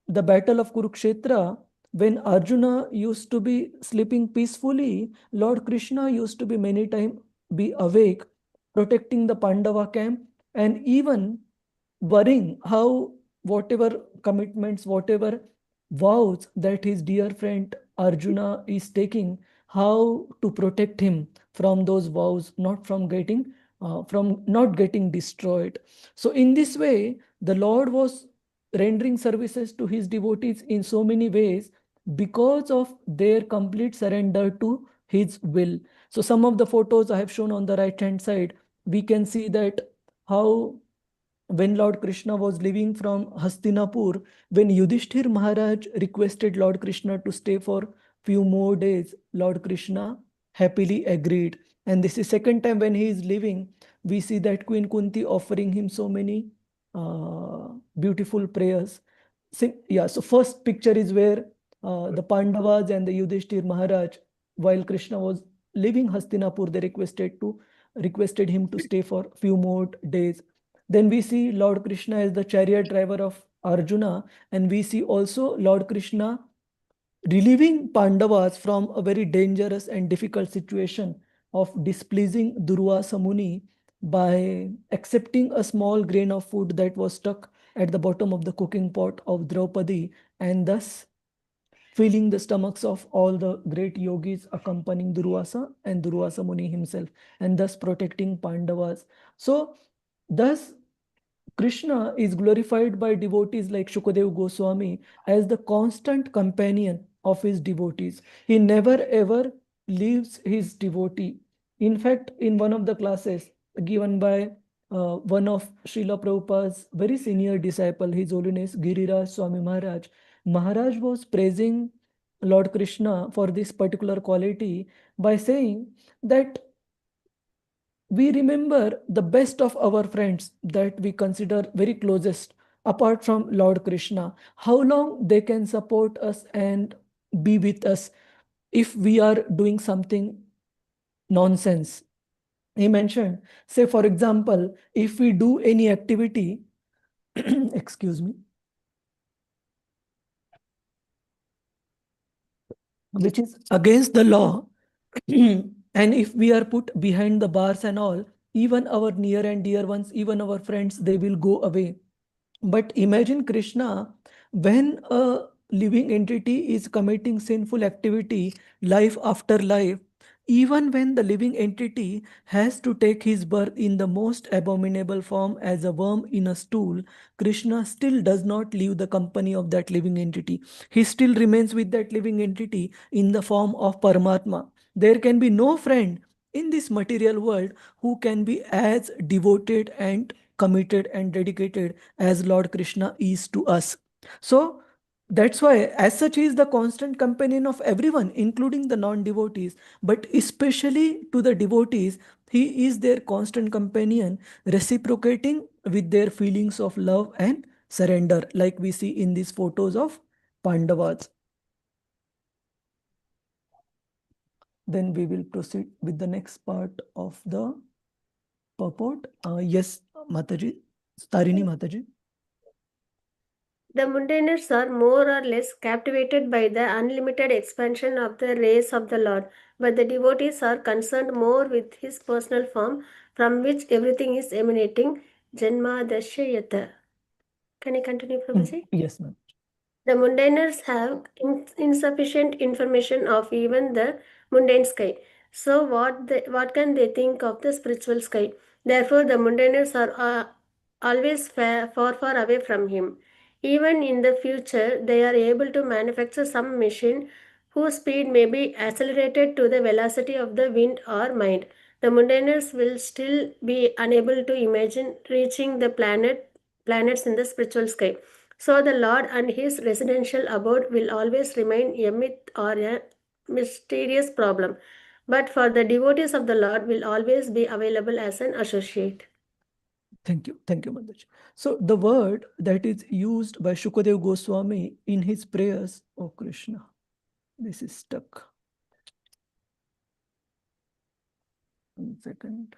the battle of Kurukshetra, when Arjuna used to be sleeping peacefully, Lord Krishna used to be many times be awake, protecting the Pandava camp, and even worrying how whatever commitments, whatever vows that his dear friend Arjuna is taking, how to protect him from those vows, not from not getting destroyed. So in this way, the Lord was rendering services to his devotees in so many ways because of their complete surrender to his will. So some of the photos I have shown on the right hand side, we can see that how when Lord Krishna was leaving from Hastinapur, when Yudhishthir Maharaj requested Lord Krishna to stay for few more days, Lord Krishna happily agreed. And this is second time when he is leaving, we see that Queen Kunti offering him so many beautiful prayers. So first picture is where the Pandavas and the Yudhishthir Maharaj, while Krishna was leaving Hastinapur, they requested him to stay for few more days. Then we see Lord Krishna as the chariot driver of Arjuna, and we see also Lord Krishna relieving Pandavas from a very dangerous and difficult situation of displeasing Durvasa Muni by accepting a small grain of food that was stuck at the bottom of the cooking pot of Draupadi, and thus filling the stomachs of all the great yogis accompanying Durvasa and Durvasa Muni himself, and thus protecting Pandavas. So thus Krishna is glorified by devotees like Shukadev Goswami as the constant companion of his devotees. He never ever leaves his devotee. In fact, in one of the classes given by one of Srila Prabhupada's very senior disciple, His Holiness Giriraj Swami Maharaj, Maharaj was praising Lord Krishna for this particular quality by saying that we remember the best of our friends that we consider very closest apart from Lord Krishna, how long they can support us and be with us if we are doing something nonsense. He mentioned, say for example, if we do any activity, excuse me, which is against the law, and if we are put behind the bars and all, even our near and dear ones, even our friends, they will go away. But imagine Krishna, when a living entity is committing sinful activity, life after life, even when the living entity has to take his birth in the most abominable form as a worm in a stool, Krishna still does not leave the company of that living entity. He still remains with that living entity in the form of Paramatma. There can be no friend in this material world who can be as devoted and committed and dedicated as Lord Krishna is to us. So that's why, as such, he is the constant companion of everyone, including the non-devotees, but especially to the devotees, he is their constant companion, reciprocating with their feelings of love and surrender, like we see in these photos of Pandavas. Then we will proceed with the next part of the purport. Yes, Mataji, Tarini Mataji. The mundaners are more or less captivated by the unlimited expansion of the rays of the Lord, but the devotees are concerned more with his personal form from which everything is emanating. Janma Dashayata. Can I continue, Prabhuji? Yes, ma'am. The mundaners have insufficient information of even the mundane sky. So what can they think of the spiritual sky? Therefore, the mundaners are always far away from him. Even in the future, they are able to manufacture some machine whose speed may be accelerated to the velocity of the wind or mind. The mundaners will still be unable to imagine reaching the planets in the spiritual sky. So the Lord and his residential abode will always remain a myth or a mysterious problem. But for the devotees of the Lord will always be available as an associate. Thank you, Mataji. So the word that is used by Shukadev Goswami in his prayers, oh Krishna, this is stuck. 1 second.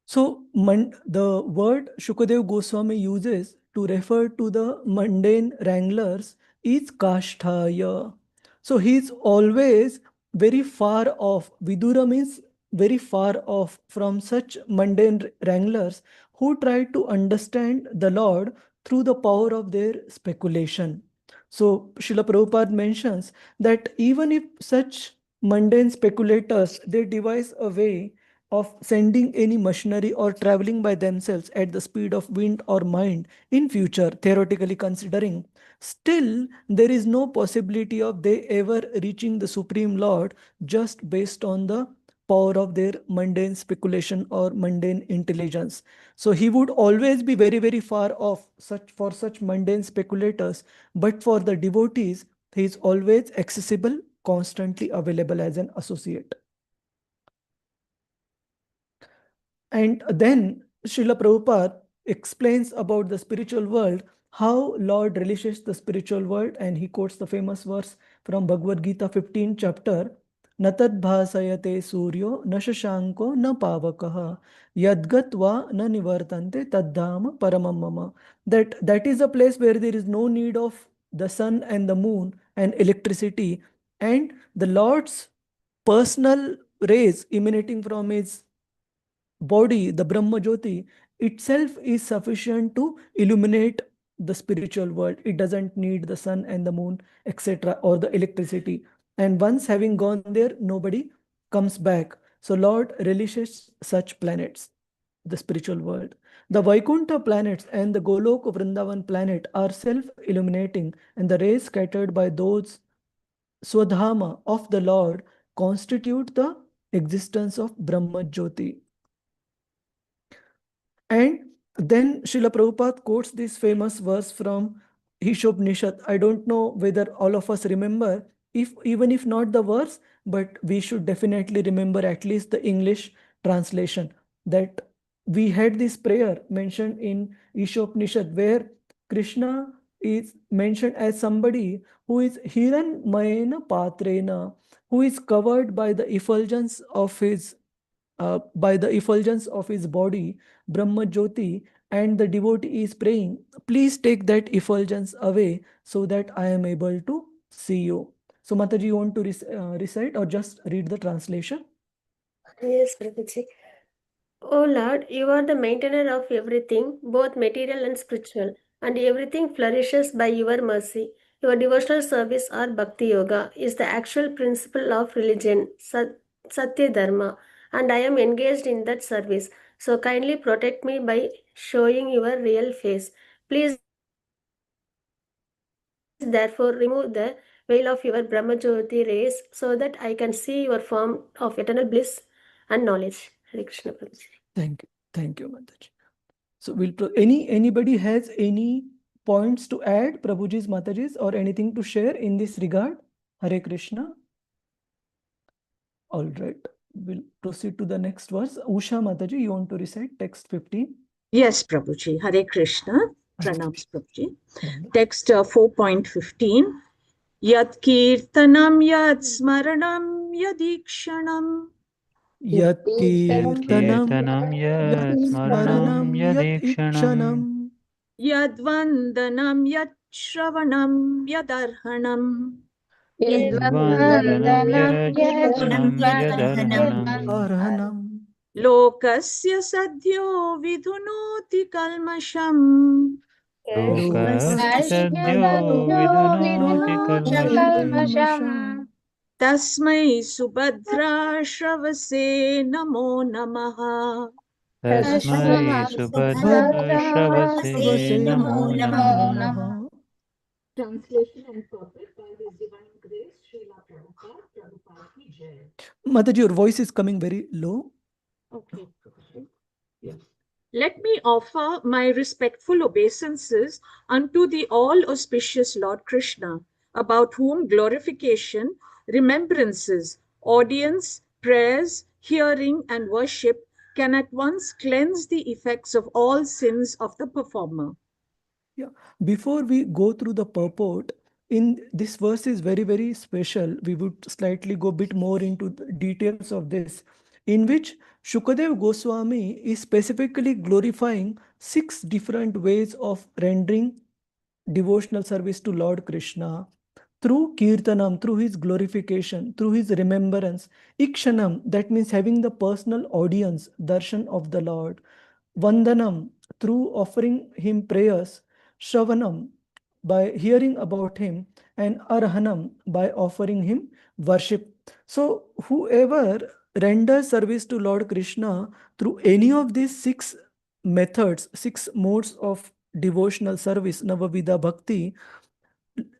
So the word Shukadev Goswami uses to refer to the mundane wranglers is kashtaya. So he is always very far off. Vidura means very far off from such mundane wranglers who try to understand the Lord through the power of their speculation. So Srila Prabhupada mentions that even if such mundane speculators, they devise a way of sending any machinery or traveling by themselves at the speed of wind or mind in future, theoretically considering, still there is no possibility of they ever reaching the Supreme Lord just based on the power of their mundane speculation or mundane intelligence. So he would always be very, very far off for such mundane speculators, but for the devotees, he is always accessible, constantly available as an associate. And then Srila Prabhupada explains about the spiritual world, how Lord relishes the spiritual world, and he quotes the famous verse from Bhagavad Gita 15 chapter, Natad bhasayate suryo na shashanko na pavakaha yadgatva na nivartante taddhama paramam mama. That is a place where there is no need of the sun and the moon and electricity, and the Lord's personal rays emanating from his body, the Brahma Jyoti itself is sufficient to illuminate the spiritual world. It doesn't need the sun and the moon, etc., or the electricity. And once having gone there, nobody comes back. So Lord relishes such planets, the spiritual world. The Vaikuntha planets and the Golok Vrindavan planet are self-illuminating, and the rays scattered by those Swadhama of the Lord constitute the existence of Brahma Jyoti. And then Srila Prabhupada quotes this famous verse from Ishopnishad. I don't know whether all of us remember, even if not the verse, but we should definitely remember at least the English translation, that we had this prayer mentioned in Ishopnishad where Krishna is mentioned as somebody who is Hiran Mayena Patrena, who is covered by the effulgence of his body, Brahma Jyoti, and the devotee is praying, please take that effulgence away so that I am able to see you. So Mataji, you want to recite or just read the translation? Yes, Prabhuji. O Lord, you are the maintainer of everything, both material and spiritual, and everything flourishes by your mercy. Your devotional service or Bhakti Yoga is the actual principle of religion, Satya Dharma, and I am engaged in that service. So kindly protect me by showing your real face. Please, therefore, remove the veil of your Brahma Jyoti rays so that I can see your form of eternal bliss and knowledge. Hare Krishna Prabhuji. Thank you, Mataji. So anybody has any points to add, Prabhuji's, Mataji's, or anything to share in this regard? Hare Krishna. All right, we'll proceed to the next verse. Usha Mataji, you want to recite text 15? Yes, Prabhuji. Hare Krishna. Pranams, Prabhuji. Text 4.15. Yat kirtanam yat smaranam yadikshanam. Yat kirtanam Kirtanam yat yat smaranam smaranam yat yadikshanam. ikshanam. Yad vandanam yat shravanam yadarhanam. Yadvandanam yadarshanam yadarhanam. Arhanam. Lokasya sadhyo vidhunoti kalmasham. Lokassadyo vidunoti kalmasham. Tasmai subhadra shravase namo namaha. Tasmai subhadra shravase namo namaha. Translation and purport by His Divine Grace, Srila Prabhupada, Prabhupada ki Jai. Mataji, your voice is coming very low. Okay. Yes. Let me offer my respectful obeisances unto the all-auspicious Lord Krishna, about whom glorification, remembrances, audience, prayers, hearing, and worship can at once cleanse the effects of all sins of the performer. Yeah. Before we go through the purport, in this verse is very, very special. We would slightly go a bit more into the details of this, in which Shukadev Goswami is specifically glorifying 6 different ways of rendering devotional service to Lord Krishna through Kirtanam, through his glorification, through his remembrance. Ikshanam, that means having the personal audience, darshan of the Lord. Vandanam, through offering him prayers. Shravanam, by hearing about him. And Arhanam, by offering him worship. So whoever renders service to Lord Krishna through any of these 6 methods, 6 modes of devotional service, Navavida Bhakti,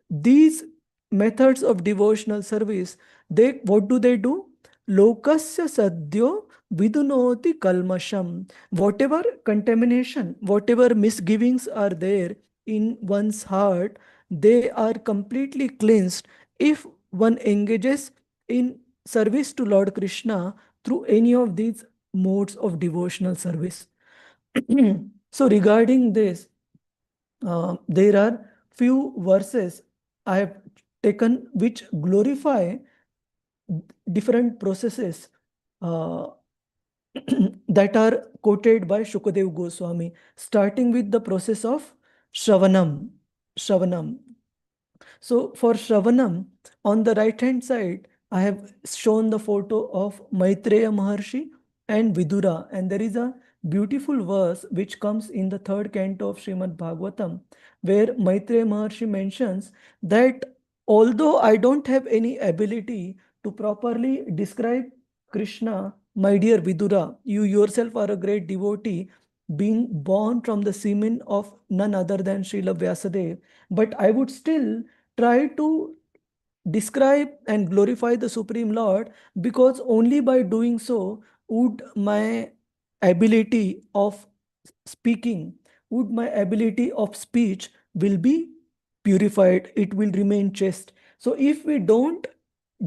these methods of devotional service, what do? Lokasya sadhyo vidunoti kalmasham. Whatever contamination, whatever misgivings are there in one's heart, they are completely cleansed if one engages in service to Lord Krishna through any of these modes of devotional service. So regarding this, there are few verses I have taken which glorify different processes that are quoted by Shukadev Goswami, starting with the process of Shravanam. Shravanam. So for Shravanam, on the right hand side, I have shown the photo of Maitreya Maharshi and Vidura, and there is a beautiful verse which comes in the third canto of Srimad Bhagavatam, where Maitreya Maharshi mentions that although I don't have any ability to properly describe Krishna, my dear Vidura, you yourself are a great devotee, being born from the semen of none other than Srila Vyasadeva, but I would still try to describe and glorify the Supreme Lord, because only by doing so would my ability of speaking, would my ability of speech will be purified, it will remain chaste. So if we don't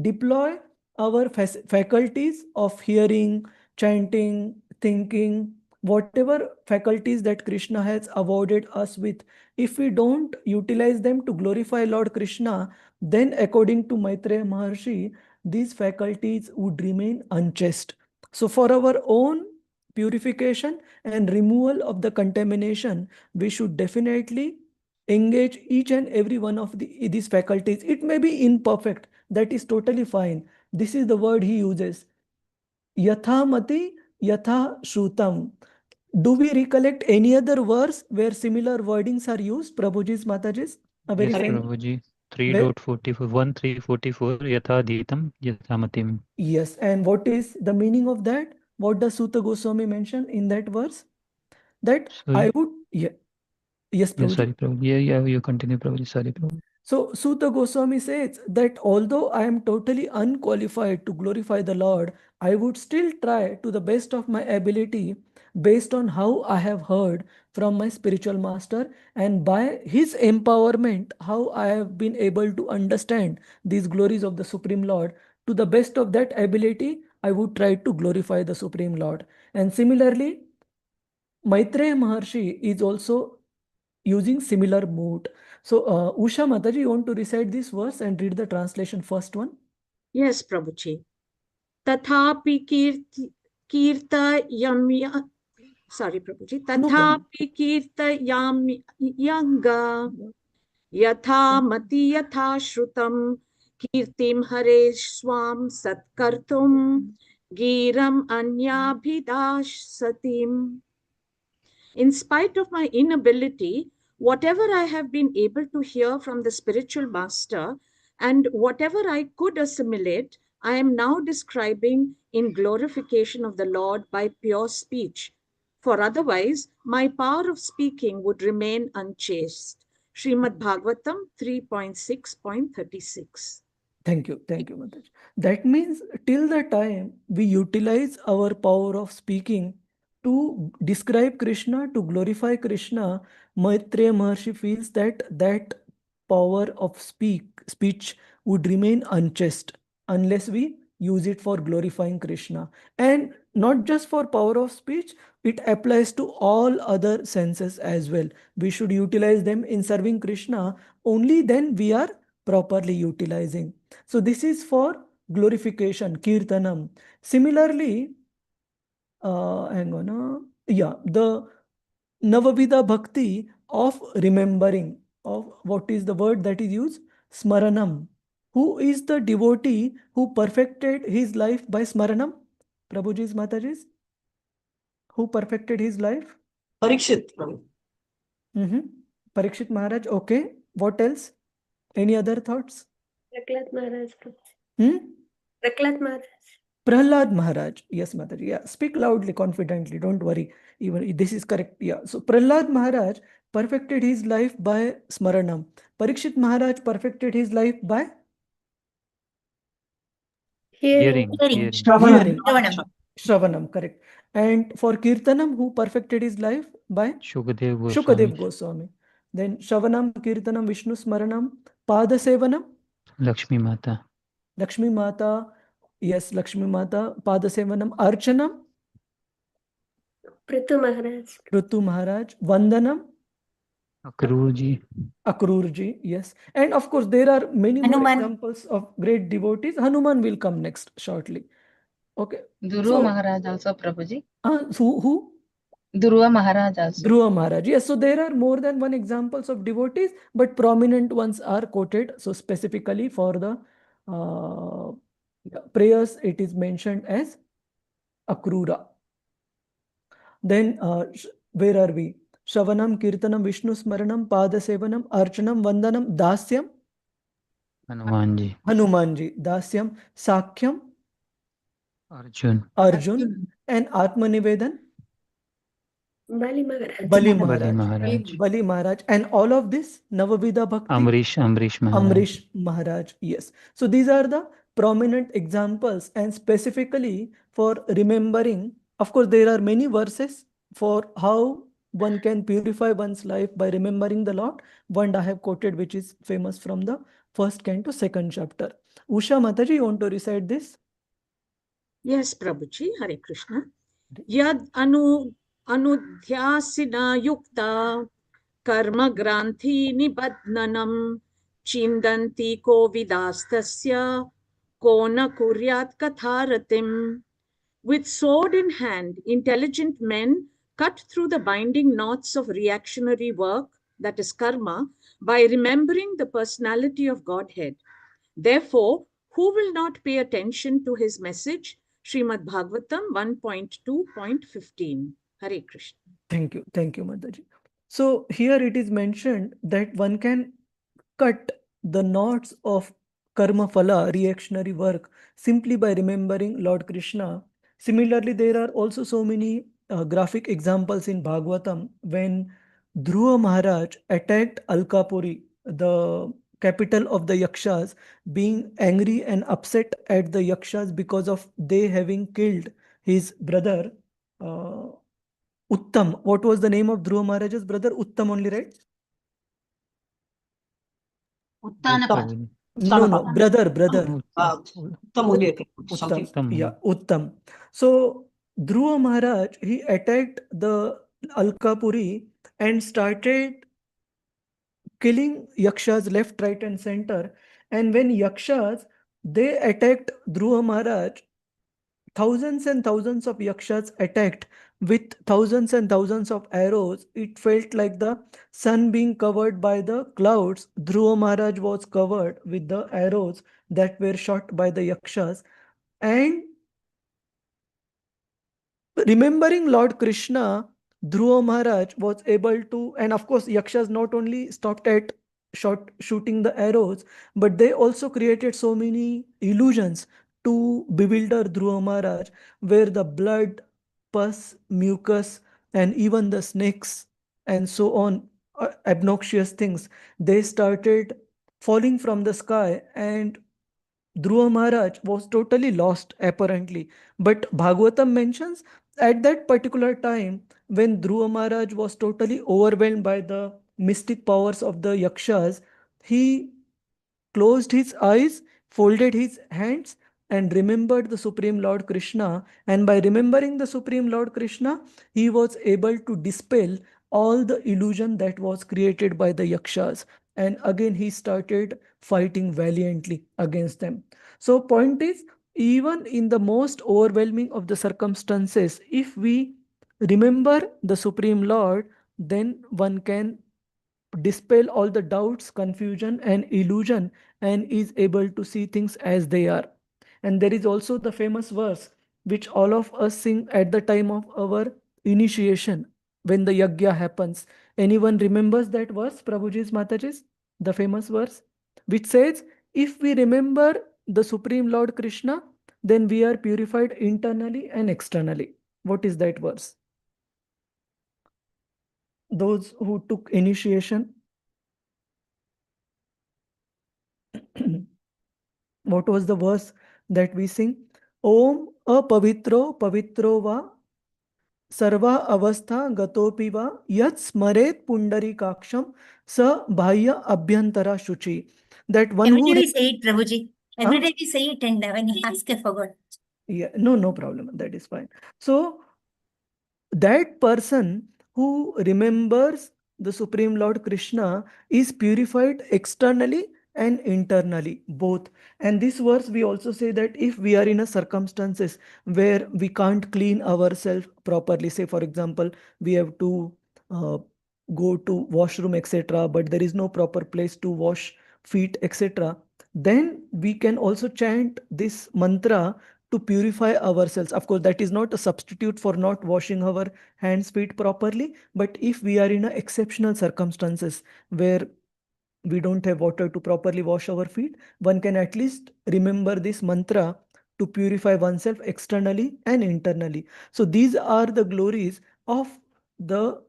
deploy our faculties of hearing, chanting, thinking, whatever faculties that Krishna has awarded us with, if we don't utilize them to glorify Lord Krishna, then according to Maitreya Maharshi, these faculties would remain unchaste. So for our own purification and removal of the contamination, we should definitely engage each and every one of these faculties. It may be imperfect, that is totally fine. This is the word he uses. Yatha mati, yatha shrutam. Do we recollect any other verse where similar wordings are used, Prabhuji's, Mataji's? A very Yes, fine. Prabhuji. Where, 3.44, 1344, Yatha Dhitam, Yathamatim. yes, and what is the meaning of that? What does Sutta Goswami mention in that verse? That So, I would, yeah, yes, yeah, Prabhuji. sorry, Prabhuji. Yeah, you continue, Prabhuji. Sorry, Prabhuji. So Sutta Goswami says that although I am totally unqualified to glorify the Lord, I would still try to the best of my ability based on how I have heard from my spiritual master, and by his empowerment, how I have been able to understand these glories of the Supreme Lord. To the best of that ability, I would try to glorify the Supreme Lord. And similarly, Maitreya Maharshi is also using similar mood. So, Usha Mataji, you want to recite this verse and read the translation first one? Yes, Prabhuji. Tathapi kirtayamya, sorry, Prabhuji. No problem. Tathapi kirtayamyanga yatha mati yatha shrutam kirtim hare swam satkartum giram anyabhidash satim. In spite of my inability, whatever I have been able to hear from the spiritual master and whatever I could assimilate, I am now describing in glorification of the Lord by pure speech. For otherwise, my power of speaking would remain unchaste. Srimad Bhagavatam 3.6.36. Thank you, Mataji. That means till the time we utilize our power of speaking to describe Krishna, to glorify Krishna, Maitreya Maharshi feels that that power of speech would remain unchaste unless we use it for glorifying Krishna. And not just for power of speech, it applies to all other senses as well. We should utilize them in serving Krishna. Only then we are properly utilizing. So this is for glorification, kirtanam. Similarly, hang on, the Navavida Bhakti of remembering, of what is the word that is used? Smaranam. Who is the devotee who perfected his life by Smaranam? Prabhuji's, Mataji's? Who perfected his life? Parikshit. Parikshit Maharaj, okay. What else? Any other thoughts? Prahlad Maharaj. Hmm? Prahlad Maharaj. Prahlad Maharaj. Yes, Mataji. Yeah. Speak loudly, confidently. Don't worry. Even this is correct. Yeah. So Prahlad Maharaj perfected his life by Smaranam. Parikshit Maharaj perfected his life by Hearing. Hearing. Hearing. Shravanam. Shravanam, correct. And for Kirtanam, who perfected his life? By Shukadev Goswami. Shukadev Goswami. Then Shravanam, Kirtanam, Vishnu Smaranam, Padasevanam, Lakshmi Mata. Lakshmi Mata, yes, Lakshmi Mata, Padasevanam, Archanam, Prithu Maharaj. Prithu Maharaj, Vandanam, Akrurji. Akrurji, yes. And of course, there are many more Hanuman. examples of great devotees. Hanuman will come next shortly. Okay. Dhruva Maharaj also, Prabhuji. Who? Dhruva Maharaj also. Dhruva Maharaj. Yes, so there are more than one examples of devotees, but prominent ones are quoted. So specifically for the prayers, it is mentioned as Akrura. Then where are we? Shravanam, Kirtanam, Vishnu Smaranam, Padasevanam, Archanam, Vandanam, Dasyam, Hanumanji. Hanumanji, Dasyam, Sakhyam, Arjun, and Atmanivedan, Bali Maharaj. Bali Bali Maharaj. Maharaj. Bali Maharaj. And all of this, Navavida Bhakti, Amrish Maharaj. Amrish Maharaj, yes. So these are the prominent examples, and specifically for remembering, of course, there are many verses for how one can purify one's life by remembering the Lord. One I have quoted, which is famous from the first canto, second chapter. Usha Mataji, you want to recite this? Yes, Prabhuji, Hare Krishna. Yad anudhyasina yukta karma granthi nibadnanam chindanti ko vidastasya kona kuryat katharatim. With sword in hand, intelligent men cut through the binding knots of reactionary work, that is karma, by remembering the personality of Godhead. Therefore, who will not pay attention to his message? Srimad Bhagavatam 1.2.15. Hare Krishna. Thank you, Mataji. So here it is mentioned that one can cut the knots of karma phala, reactionary work, simply by remembering Lord Krishna. Similarly, there are also so many graphic examples in Bhagavatam when Dhruva Maharaj attacked Alkapuri, the capital of the Yakshas, being angry and upset at the Yakshas because of they having killed his brother Uttam. What was the name of Dhruva Maharaj's brother? Uttam only, right? Uttanapad. No, brother. Uttam only, I think. Something. Uttam, yeah, Uttam. So Dhruva Maharaj, he attacked the Alkapuri and started killing Yakshas left, right, and center. And when Yakshas, they attacked Dhruva Maharaj, thousands and thousands of Yakshas attacked with thousands and thousands of arrows. It felt like the sun being covered by the clouds. Dhruva Maharaj was covered with the arrows that were shot by the Yakshas. And remembering Lord Krishna, Dhruva Maharaj was able to, and of course, Yakshas not only stopped at shooting the arrows, but they also created so many illusions to bewilder Dhruva Maharaj, where the blood, pus, mucus, and even the snakes and so on, obnoxious things, they started falling from the sky, and Dhruva Maharaj was totally lost apparently. But Bhagavatam mentions at that particular time when Dhruva Maharaj was totally overwhelmed by the mystic powers of the Yakshas, he closed his eyes, folded his hands, and remembered the Supreme Lord Krishna. And by remembering the Supreme Lord Krishna, he was able to dispel all the illusion that was created by the Yakshas. And again, he started fighting valiantly against them. So point is, even in the most overwhelming of the circumstances, if we remember the Supreme Lord, then one can dispel all the doubts, confusion, and illusion, and is able to see things as they are. And there is also the famous verse which all of us sing at the time of our initiation when the yagya happens. Anyone remembers that verse, Prabhuji's, Mataji's? The famous verse which says, if we remember the Supreme Lord Krishna, then we are purified internally and externally. What is that verse? Those who took initiation. What was the verse that we sing Om apavitro pavitro va sarva avastha gatopi va yat smaret pundarikaksham sa bhaya abhyantara shuchi. That one Every who day we say it, Prabhuji. Every Huh? day we say it, and when you ask, I forgot. Yeah, no problem. That is fine. So that person who remembers the Supreme Lord Krishna is purified externally and internally, both. And this verse, we also say that if we are in a circumstances where we can't clean ourselves properly, say for example, we have to go to washroom, etc., but there is no proper place to wash feet, etc., then we can also chant this mantra to purify ourselves. Of course, that is not a substitute for not washing our hands, feet properly. But if we are in a exceptional circumstances where we don't have water to properly wash our feet, one can at least remember this mantra to purify oneself externally and internally. So these are the glories of the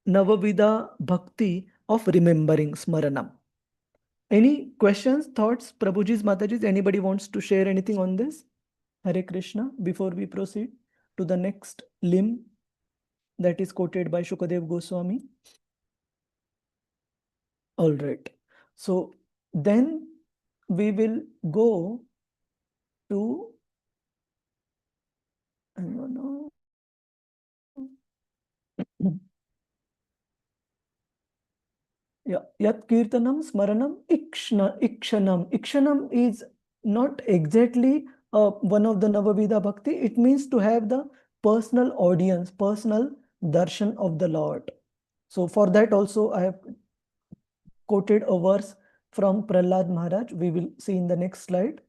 Navavida Bhakti of remembering Smaranam. Any questions, thoughts, Prabhuji's, Mataji's? Anybody wants to share anything on this? Hare Krishna. Before we proceed to the next limb that is quoted by Shukadev Goswami. All right. So then we will go to Yat Kirtanam Smaranam Ikshanam. Ikshanam is not exactly one of the Navavida Bhakti. It means to have the personal audience, personal darshan of the Lord. So for that also I have quoted a verse from Prahlad Maharaj. We will see in the next slide.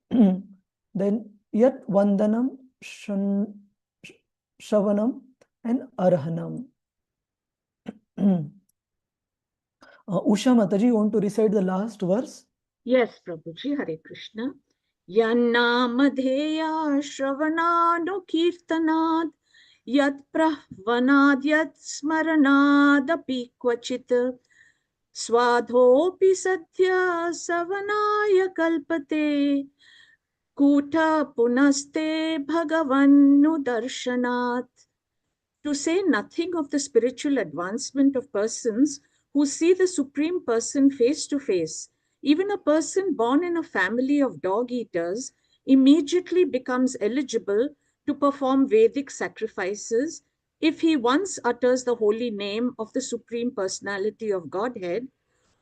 Then Yat Vandanam Shavanam and Arhanam. Usha Mataji, you want to recite the last verse? Yes, Prabhuji, Hare Krishna. Yannamadheya Shravanano Kirtanad Yat Prahvanad Yat Smaranadapi Kvachit Swadhopi Satya Savanaya Kalpate Kuta Punaste Bhagavannu Darshanat. To say nothing of the spiritual advancement of persons who see the Supreme Person face to face, even a person born in a family of dog eaters immediately becomes eligible to perform Vedic sacrifices if he once utters the holy name of the Supreme Personality of Godhead,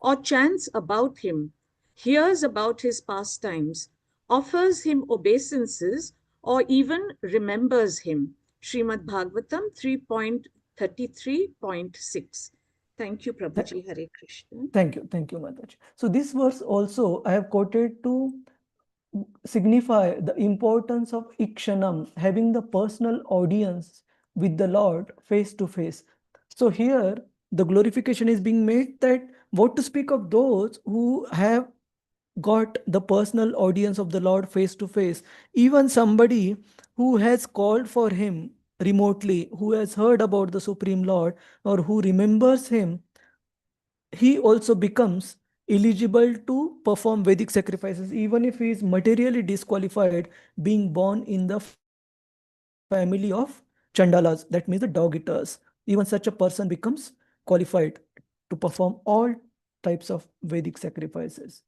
or chants about him, hears about his pastimes, offers him obeisances, or even remembers him. Srimad Bhagavatam 3.33.6. Thank you, Prabhuji. Hare Krishna. Thank you, Mataji. So this verse also I have quoted to signify the importance of Ikshanam, having the personal audience with the Lord face to face. So here the glorification is being made that what to speak of those who have got the personal audience of the Lord face to face. Even somebody who has called for him remotely, who has heard about the Supreme Lord or who remembers him, he also becomes eligible to perform Vedic sacrifices, even if he is materially disqualified, being born in the family of Chandalas, that means the dog eaters. Even such a person becomes qualified to perform all types of Vedic sacrifices.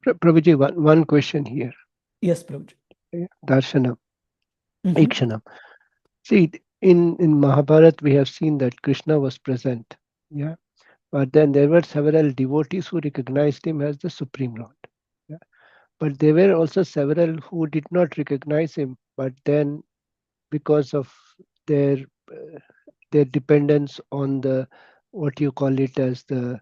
Prabhuji, one question here. Yes, Prabhuji. Darshanam, Ikshanam. See, in Mahabharata, we have seen that Krishna was present. Yeah. But then there were several devotees who recognized him as the Supreme Lord. Yeah. But there were also several who did not recognize him, but then because of their dependence on the, what you call it as the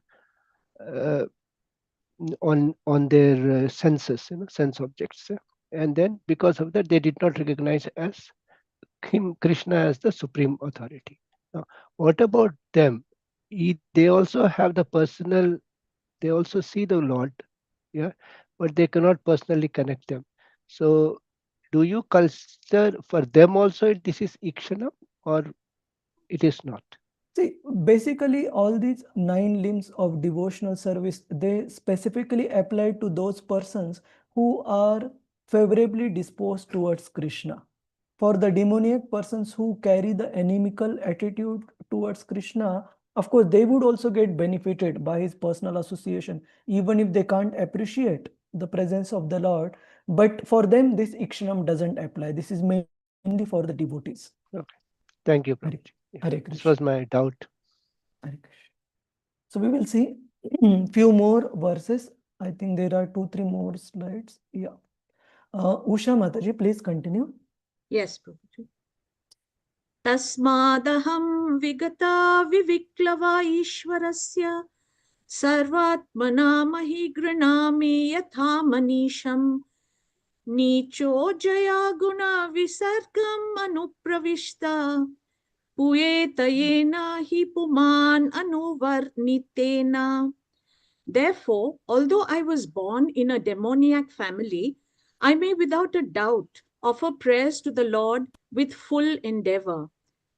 on their senses, sense objects, and then because of that they did not recognize as him, Krishna, as the supreme authority. Now, what about them? They also have the personal, they also see the Lord, yeah, but they cannot personally connect them. So do you consider for them also this is Ikshana, or it is not? See, basically all these 9 limbs of devotional service, they specifically apply to those persons who are favorably disposed towards Krishna. For the demoniac persons who carry the inimical attitude towards Krishna, of course, they would also get benefited by his personal association, even if they can't appreciate the presence of the Lord. But for them, this ikshanam doesn't apply. This is mainly for the devotees. Okay. Thank you, Hare, Prabhuji. Yeah, Hare this Krishna. was my doubt. Hare Krishna. So we will see few more verses. I think there are 2-3 more slides. Yeah. Usha Mataji, please continue. Yes, Prabhuji. Tasmadaham vigata viviklava ishwarasya sarvatmana mahi granami yatha manisham nicho jaya guna visargam anupravishta puyetayena hi puman anuvarnitena. Therefore, although I was born in a demoniac family, I may without a doubt offer prayers to the Lord with full endeavor,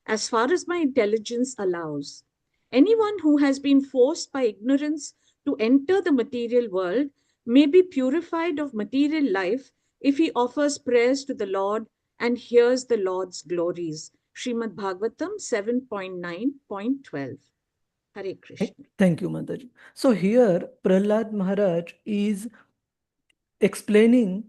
as far as my intelligence allows. Anyone who has been forced by ignorance to enter the material world may be purified of material life if he offers prayers to the Lord and hears the Lord's glories. Srimad Bhagavatam 7.9.12. Hare Krishna. Thank you, Mataji. So here, Prahlad Maharaj is explaining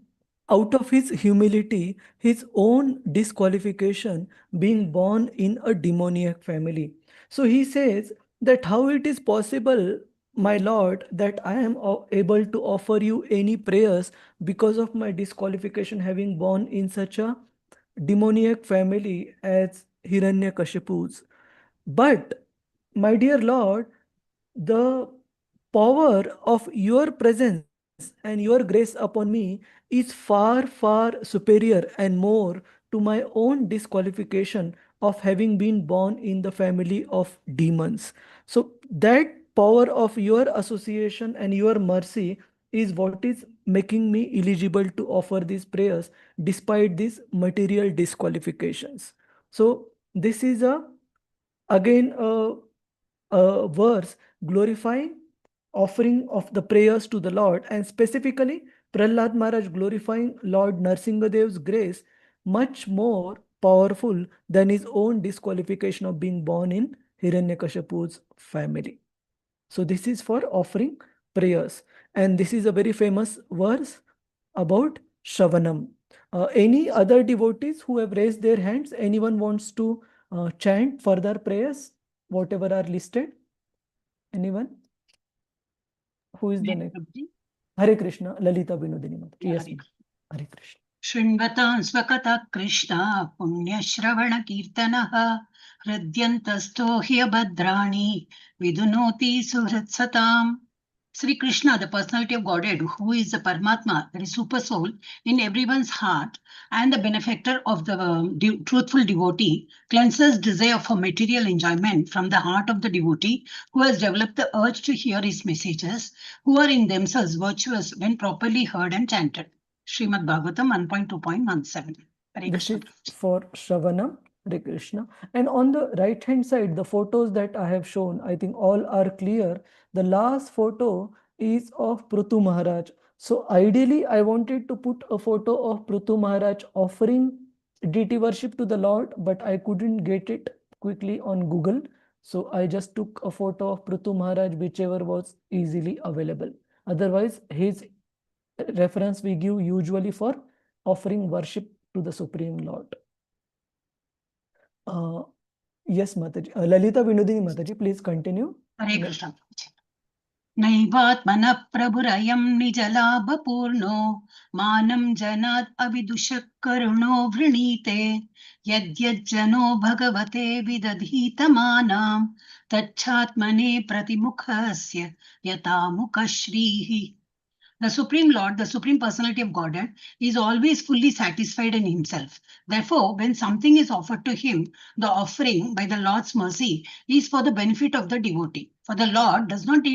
out of his humility, his own disqualification being born in a demoniac family. So he says that how it is possible, my Lord, that I am able to offer you any prayers because of my disqualification having born in such a demoniac family as Hiranyakashipu's. But, my dear Lord, the power of your presence and your grace upon me is far, far superior and more to my own disqualification of having been born in the family of demons. So, that power of your association and your mercy is what is making me eligible to offer these prayers despite these material disqualifications. So, this is again a verse glorifying offering of the prayers to the Lord, and specifically Prahlad Maharaj glorifying Lord Narsingadev's grace much more powerful than his own disqualification of being born in Hiranyakashipu's family. So this is for offering prayers, and this is a very famous verse about Shravanam. Any other devotees who have raised their hands? Anyone wants to chant further prayers, whatever are listed? Anyone? Who is the next? Hare Krishna, Lalita Binodini Mataji. Yes, Hare Krishna. शृण्वतां स्वकथा Krishna पुण्यश्रवणकीर्तनः हृद्यन्तस्थो ह्यभद्राणि विदुनोति सुहृत्सताम्. Sri Krishna, the personality of Godhead, who is the Paramatma, that is super soul in everyone's heart, and the benefactor of the truthful devotee, cleanses desire for material enjoyment from the heart of the devotee who has developed the urge to hear his messages, who are in themselves virtuous when properly heard and chanted. Srimad Bhagavatam 1.2.17. This is for Shravanam, Hare Krishna. And on the right hand side, the photos that I have shown, I think all are clear. The last photo is of Prithu Maharaj. So ideally, I wanted to put a photo of Prithu Maharaj offering deity worship to the Lord, but I couldn't get it quickly on Google. So I just took a photo of Prithu Maharaj, whichever was easily available. Otherwise, his reference we give usually for offering worship to the Supreme Lord. Yes, Mataji. Lalita Vinodini Mataji, please continue. Hare Krishna. नैवात्मनः प्रभुरयं निजलाभपूर्णो मानं जनात् अविदुषः करुणो वृणीते यद्यज्जनो भगवते विदधीतमानां तच्छात्मने प्रतिमुखस्य यथा मुखश्रीः. The Supreme Lord, the Supreme Personality of Godhead, is always fully satisfied in himself. Therefore, when something is offered to him, the offering by the Lord's mercy is for the benefit of the devotee. For the Lord does not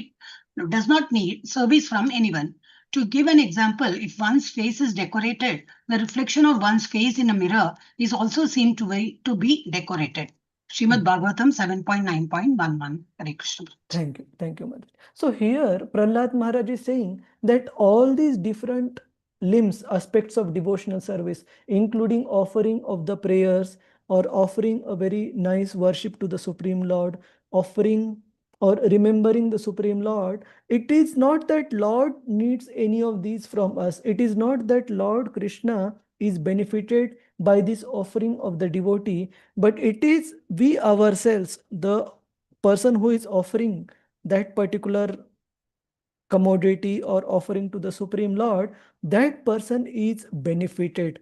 need service from anyone. To give an example, if one's face is decorated, the reflection of one's face in a mirror is also seen to be decorated. Srimad Bhagavatam 7.9.11. Hare Krishna. Thank you, Mother. So here Prahlad Maharaj is saying that all these different limbs, aspects of devotional service, including offering of the prayers or offering a very nice worship to the Supreme Lord, offering or remembering the Supreme Lord, it is not that Lord needs any of these from us. It is not that Lord Krishna is benefited by this offering of the devotee, but it is we ourselves, the person who is offering that particular commodity or offering to the Supreme Lord, that person is benefited.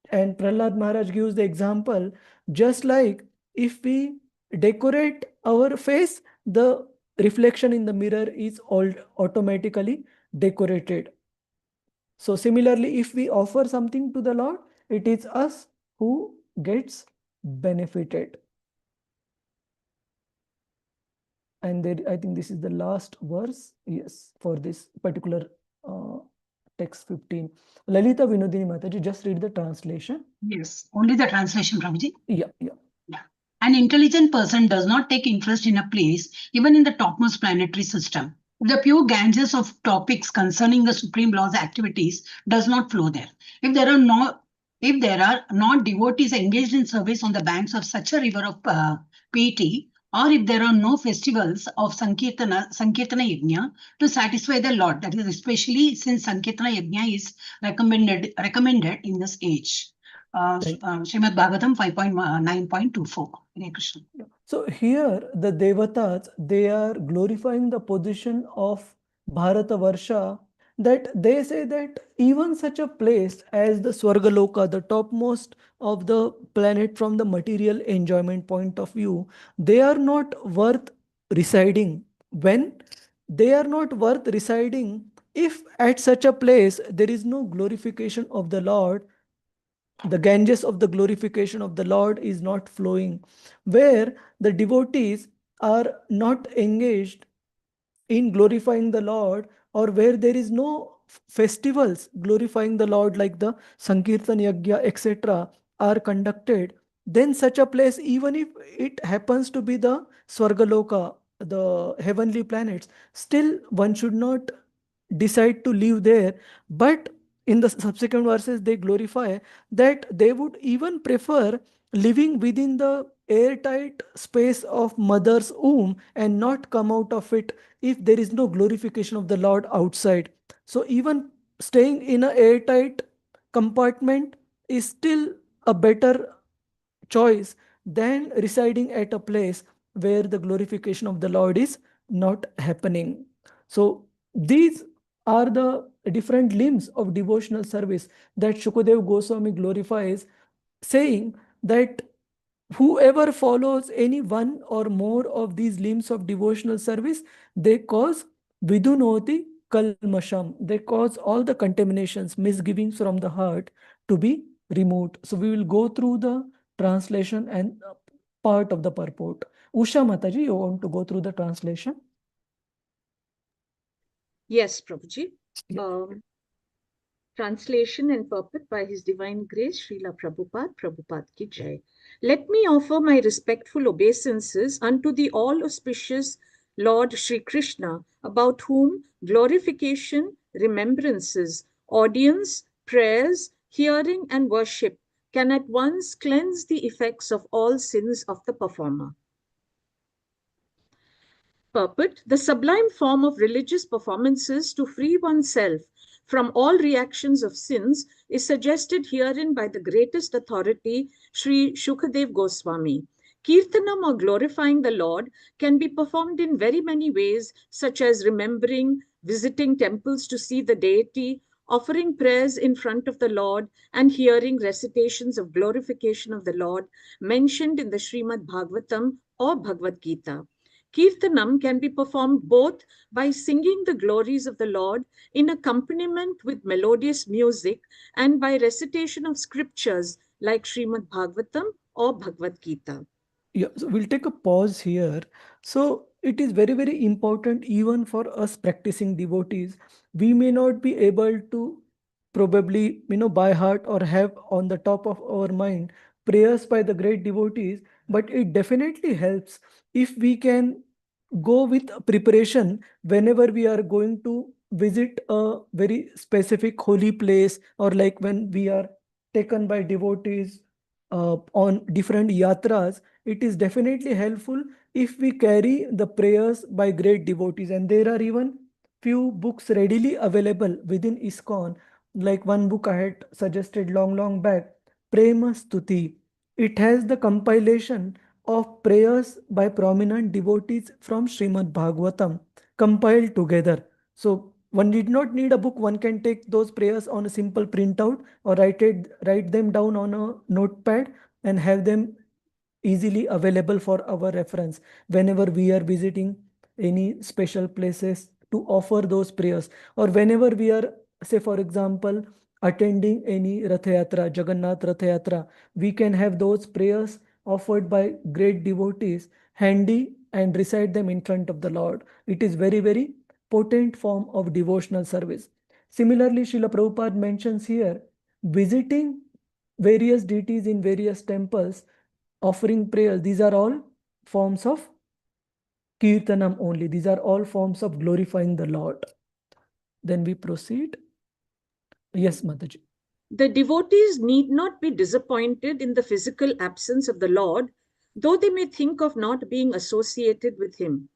And Prahlad Maharaj gives the example, just like if we decorate our face, the reflection in the mirror is all automatically decorated. So similarly, if we offer something to the Lord, it is us who gets benefited. And there, I think this is the last verse, yes, for this particular text 15. Lalita Vinodini Mataji, just read the translation. Yes, only the translation, Prabhuji. Yeah. An intelligent person does not take interest in a place, even in the topmost planetary system. The pure Ganges of topics concerning the Supreme Lord's activities does not flow there. If there are not devotees engaged in service on the banks of such a river of piety, or if there are no festivals of Sankirtana Yajna to satisfy the Lord, that is especially since Sankirtana Yajna is recommended in this age. Srimad Bhagavatam 5.9.24. Hare Krishna. So here the Devatas, they are glorifying the position of Bharatavarsha, that they say that even such a place as the Swargaloka, the topmost of the planet from the material enjoyment point of view, they are not worth residing. When they are not worth residing, if at such a place there is no glorification of the Lord, the Ganges of the glorification of the Lord is not flowing, where the devotees are not engaged in glorifying the Lord, or where there is no festivals glorifying the Lord like the Sankirtan Yajna, etc. are conducted, then such a place, even if it happens to be the Swargaloka, the heavenly planets, still one should not decide to live there. But in the subsequent verses, they glorify that they would even prefer living within the airtight space of mother's womb and not come out of it if there is no glorification of the Lord outside. So even staying in an airtight compartment is still a better choice than residing at a place where the glorification of the Lord is not happening. So these are the different limbs of devotional service that Shukadev Goswami glorifies, saying that whoever follows any one or more of these limbs of devotional service, they cause vidunoti kalmasham. They cause all the contaminations, misgivings from the heart to be removed. So we will go through the translation and part of the purport. Usha Mataji, you want to go through the translation? Yes, Prabhuji. Yeah. Translation and purport by His Divine Grace, Srila Prabhupada, Prabhupada Ki Jai. Let me offer my respectful obeisances unto the all-auspicious Lord Sri Krishna, about whom glorification, remembrances, audience, prayers, hearing and worship can at once cleanse the effects of all sins of the performer. Purport: the sublime form of religious performances to free oneself from all reactions of sins is suggested herein by the greatest authority, Sri Shukadev Goswami. Kirtanam, or glorifying the Lord, can be performed in very many ways, such as remembering, visiting temples to see the deity, offering prayers in front of the Lord, and hearing recitations of glorification of the Lord mentioned in the Srimad Bhagavatam or Bhagavad Gita. Kirtanam can be performed both by singing the glories of the Lord in accompaniment with melodious music and by recitation of scriptures like Srimad Bhagavatam or Bhagavad Gita. Yeah, so we'll take a pause here. So it is very, very important even for us practicing devotees. We may not be able to probably, by heart or have on the top of our mind prayers by the great devotees, but it definitely helps if we can go with preparation whenever we are going to visit a very specific holy place, or like when we are taken by devotees on different yatras. It is definitely helpful if we carry the prayers by great devotees, and there are even few books readily available within ISKCON. Like one book I had suggested long back, Prema Stuti. It has the compilation of prayers by prominent devotees from Srimad Bhagavatam compiled together. So one did not need a book. One can take those prayers on a simple printout, or write them down on a notepad and have them easily available for our reference whenever we are visiting any special places to offer those prayers, or whenever we are, say for example, attending any Rath Yatra, Jagannath Rath Yatra, we can have those prayers offered by great devotees handy and recite them in front of the Lord. It is very potent form of devotional service. Similarly, Srila Prabhupada mentions here visiting various deities in various temples, offering prayers. These are all forms of kirtanam only. These are all forms of glorifying the Lord. Then we proceed. Yes, Mataji. The devotees need not be disappointed in the physical absence of the Lord, though they may think of not being associated with him.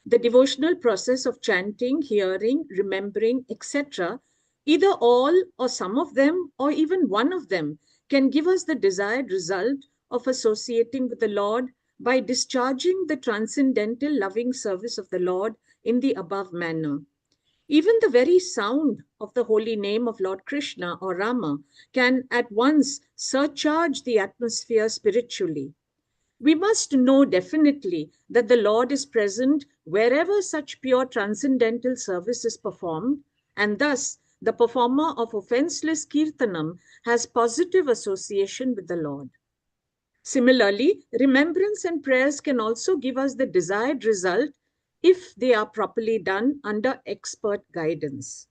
The devotional process of chanting, hearing, remembering, etc., either all or some of them, or even one of them, can give us the desired result of associating with the Lord by discharging the transcendental loving service of the Lord in the above manner. Even the very sound of the holy name of Lord Krishna or Rama can at once surcharge the atmosphere spiritually. We must know definitely that the Lord is present wherever such pure transcendental service is performed, and thus the performer of offenseless kirtanam has positive association with the Lord. Similarly, remembrance and prayers can also give us the desired result if they are properly done under expert guidance.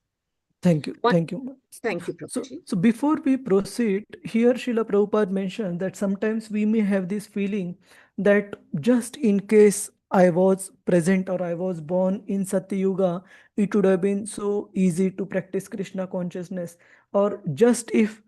Thank you. Thank you. Thank you, Prabhuji. So before we proceed, here Srila Prabhupada mentioned that sometimes we may have this feeling that just in case I was present or I was born in Satya Yuga, it would have been so easy to practice Krishna consciousness. Or just if,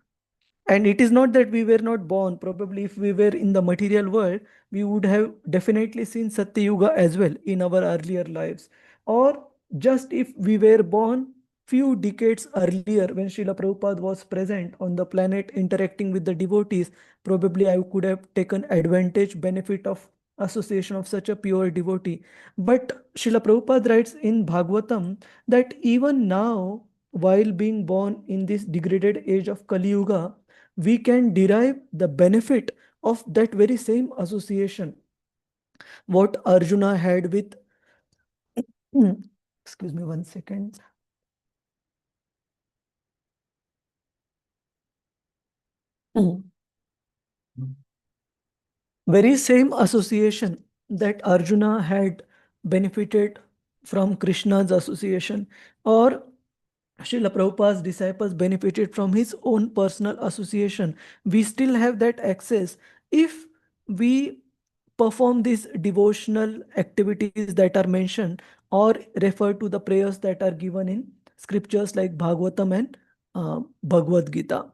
and it is not that we were not born, probably if we were in the material world, we would have definitely seen Satya Yuga as well in our earlier lives. Or just if we were born few decades earlier when Srila Prabhupada was present on the planet interacting with the devotees, probably I could have taken advantage, benefit of association of such a pure devotee. But Srila Prabhupada writes in Bhagavatam that even now, while being born in this degraded age of Kali Yuga, we can derive the benefit of that very same association. What Arjuna had with, excuse me 1 second. Very same association that Arjuna had benefited from Krishna's association, or Srila Prabhupada's disciples benefited from his own personal association. We still have that access if we perform these devotional activities that are mentioned or refer to the prayers that are given in scriptures like Bhagavatam and Bhagavad Gita.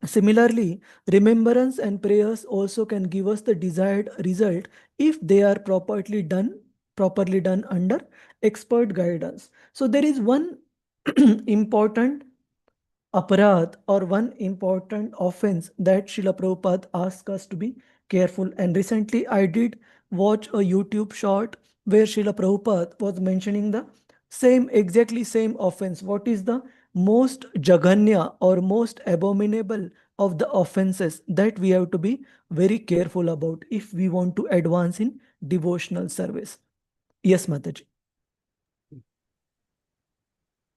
Similarly, remembrance and prayers also can give us the desired result if they are properly done under expert guidance. So there is one important aparadh or one important offense that Srila Prabhupada asks us to be careful. And recently I did watch a YouTube short where Srila Prabhupada was mentioning the exactly same offense. What is the most jaganya or most abominable of the offenses that we have to be very careful about if we want to advance in devotional service? Yes, Mataji.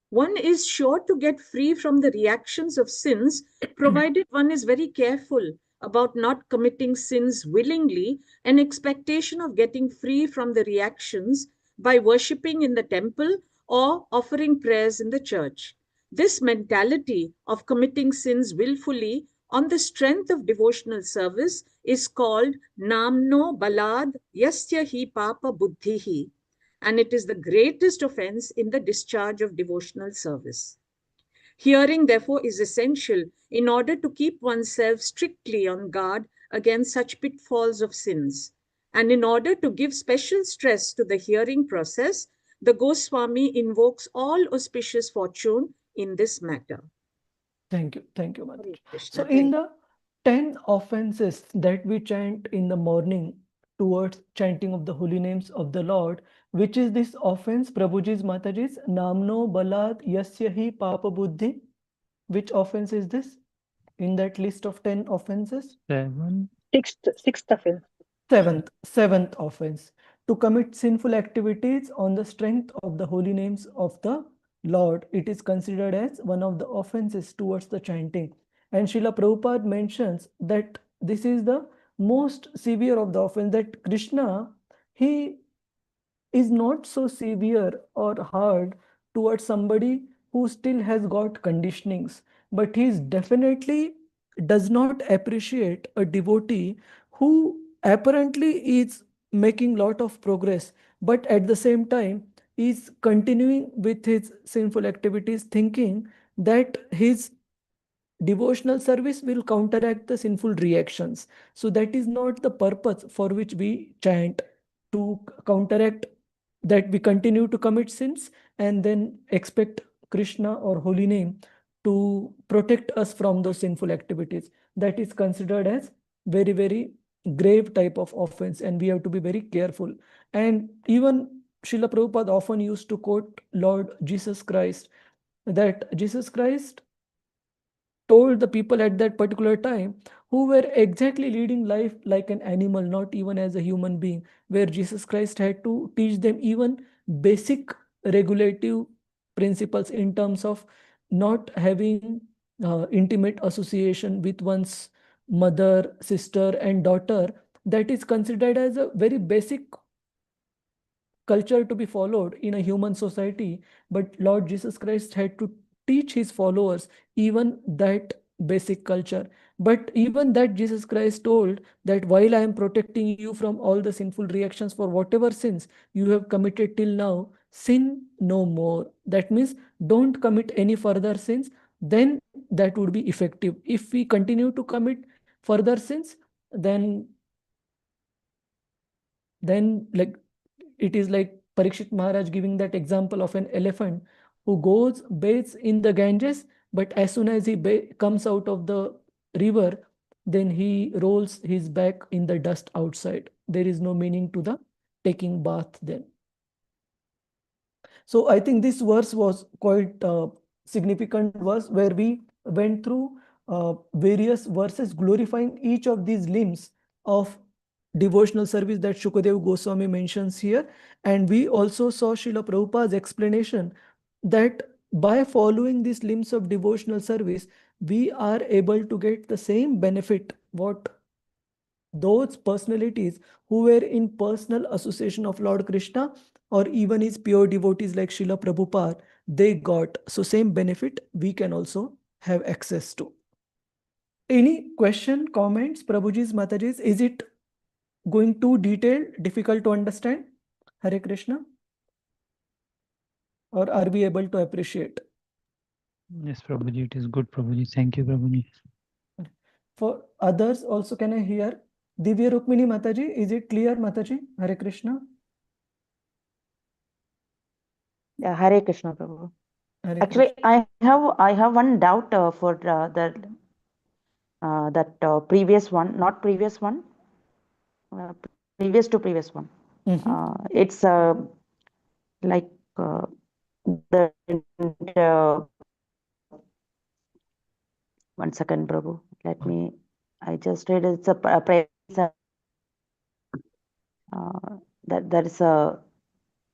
One is sure to get free from the reactions of sins, provided one is very careful about not committing sins willingly, an expectation of getting free from the reactions by worshipping in the temple or offering prayers in the church. This mentality of committing sins willfully on the strength of devotional service is called Namno Balad Yasya Hi Papa Buddhihi, and it is the greatest offense in the discharge of devotional service. Hearing, therefore, is essential in order to keep oneself strictly on guard against such pitfalls of sins. And in order to give special stress to the hearing process, the Goswami invokes all auspicious fortune in this matter. Thank you, Mataji. Krishna. So in the 10 offenses that we chant in the morning towards chanting of the holy names of the Lord, which is this offense, Prabhuji's, Mataji's, Namno Balad Yasya Hi Papa Buddhi? Which offense is this in that list of 10 offenses? 7. Sixth offense. Seventh offense, to commit sinful activities on the strength of the holy names of the Lord. It is considered as one of the offenses towards the chanting. And Srila Prabhupada mentions that this is the most severe of the offense, that Krishna, he is not so severe or hard towards somebody who still has got conditionings, but he definitely does not appreciate a devotee who apparently is making lot of progress, but at the same time is continuing with his sinful activities, thinking that his devotional service will counteract the sinful reactions. So that is not the purpose for which we chant, to counteract that we continue to commit sins and then expect Krishna or holy name to protect us from those sinful activities. That is considered as very, very grave type of offense, and we have to be very careful. And even Srila Prabhupada often used to quote Lord Jesus Christ, that Jesus Christ told the people at that particular time who were exactly leading life like an animal, not even as a human being, where Jesus Christ had to teach them even basic regulative principles in terms of not having intimate association with one's mother, sister, and daughter. That is considered as a very basic culture to be followed in a human society, but Lord Jesus Christ had to teach his followers even that basic culture. But even that Jesus Christ told that while I am protecting you from all the sinful reactions for whatever sins you have committed till now, sin no more. That means don't commit any further sins, then that would be effective. If we continue to commit further sins, then like it is like Parikshit Maharaj giving that example of an elephant who goes, bathes in the Ganges, but as soon as he comes out of the river, then he rolls his back in the dust outside. There is no meaning to the taking bath then. So I think this verse was quite significant verse, where we went through various verses glorifying each of these limbs of devotional service that Shukadev Goswami mentions here. And we also saw Srila Prabhupada's explanation that by following these limbs of devotional service, we are able to get the same benefit what those personalities who were in personal association of Lord Krishna, or even his pure devotees like Srila Prabhupada, they got. So same benefit we can also have access to. Any question, comments, Prabhuji's, Mataji's? Is it going too detailed, difficult to understand? Hare Krishna? Or are we able to appreciate? Yes, Prabhuji, it is good, Prabhuji. Thank you, Prabhuji. For others also, can I hear? Divya Rukmini Mataji, is it clear, Mataji? Hare Krishna? Yeah, Hare Krishna, Prabhu. Hare Actually, Krishna. I have one doubt for that previous one, not previous one, previous to previous one. It's like the one second, Prabhu. Let me. I just read it's a prayer. That is a,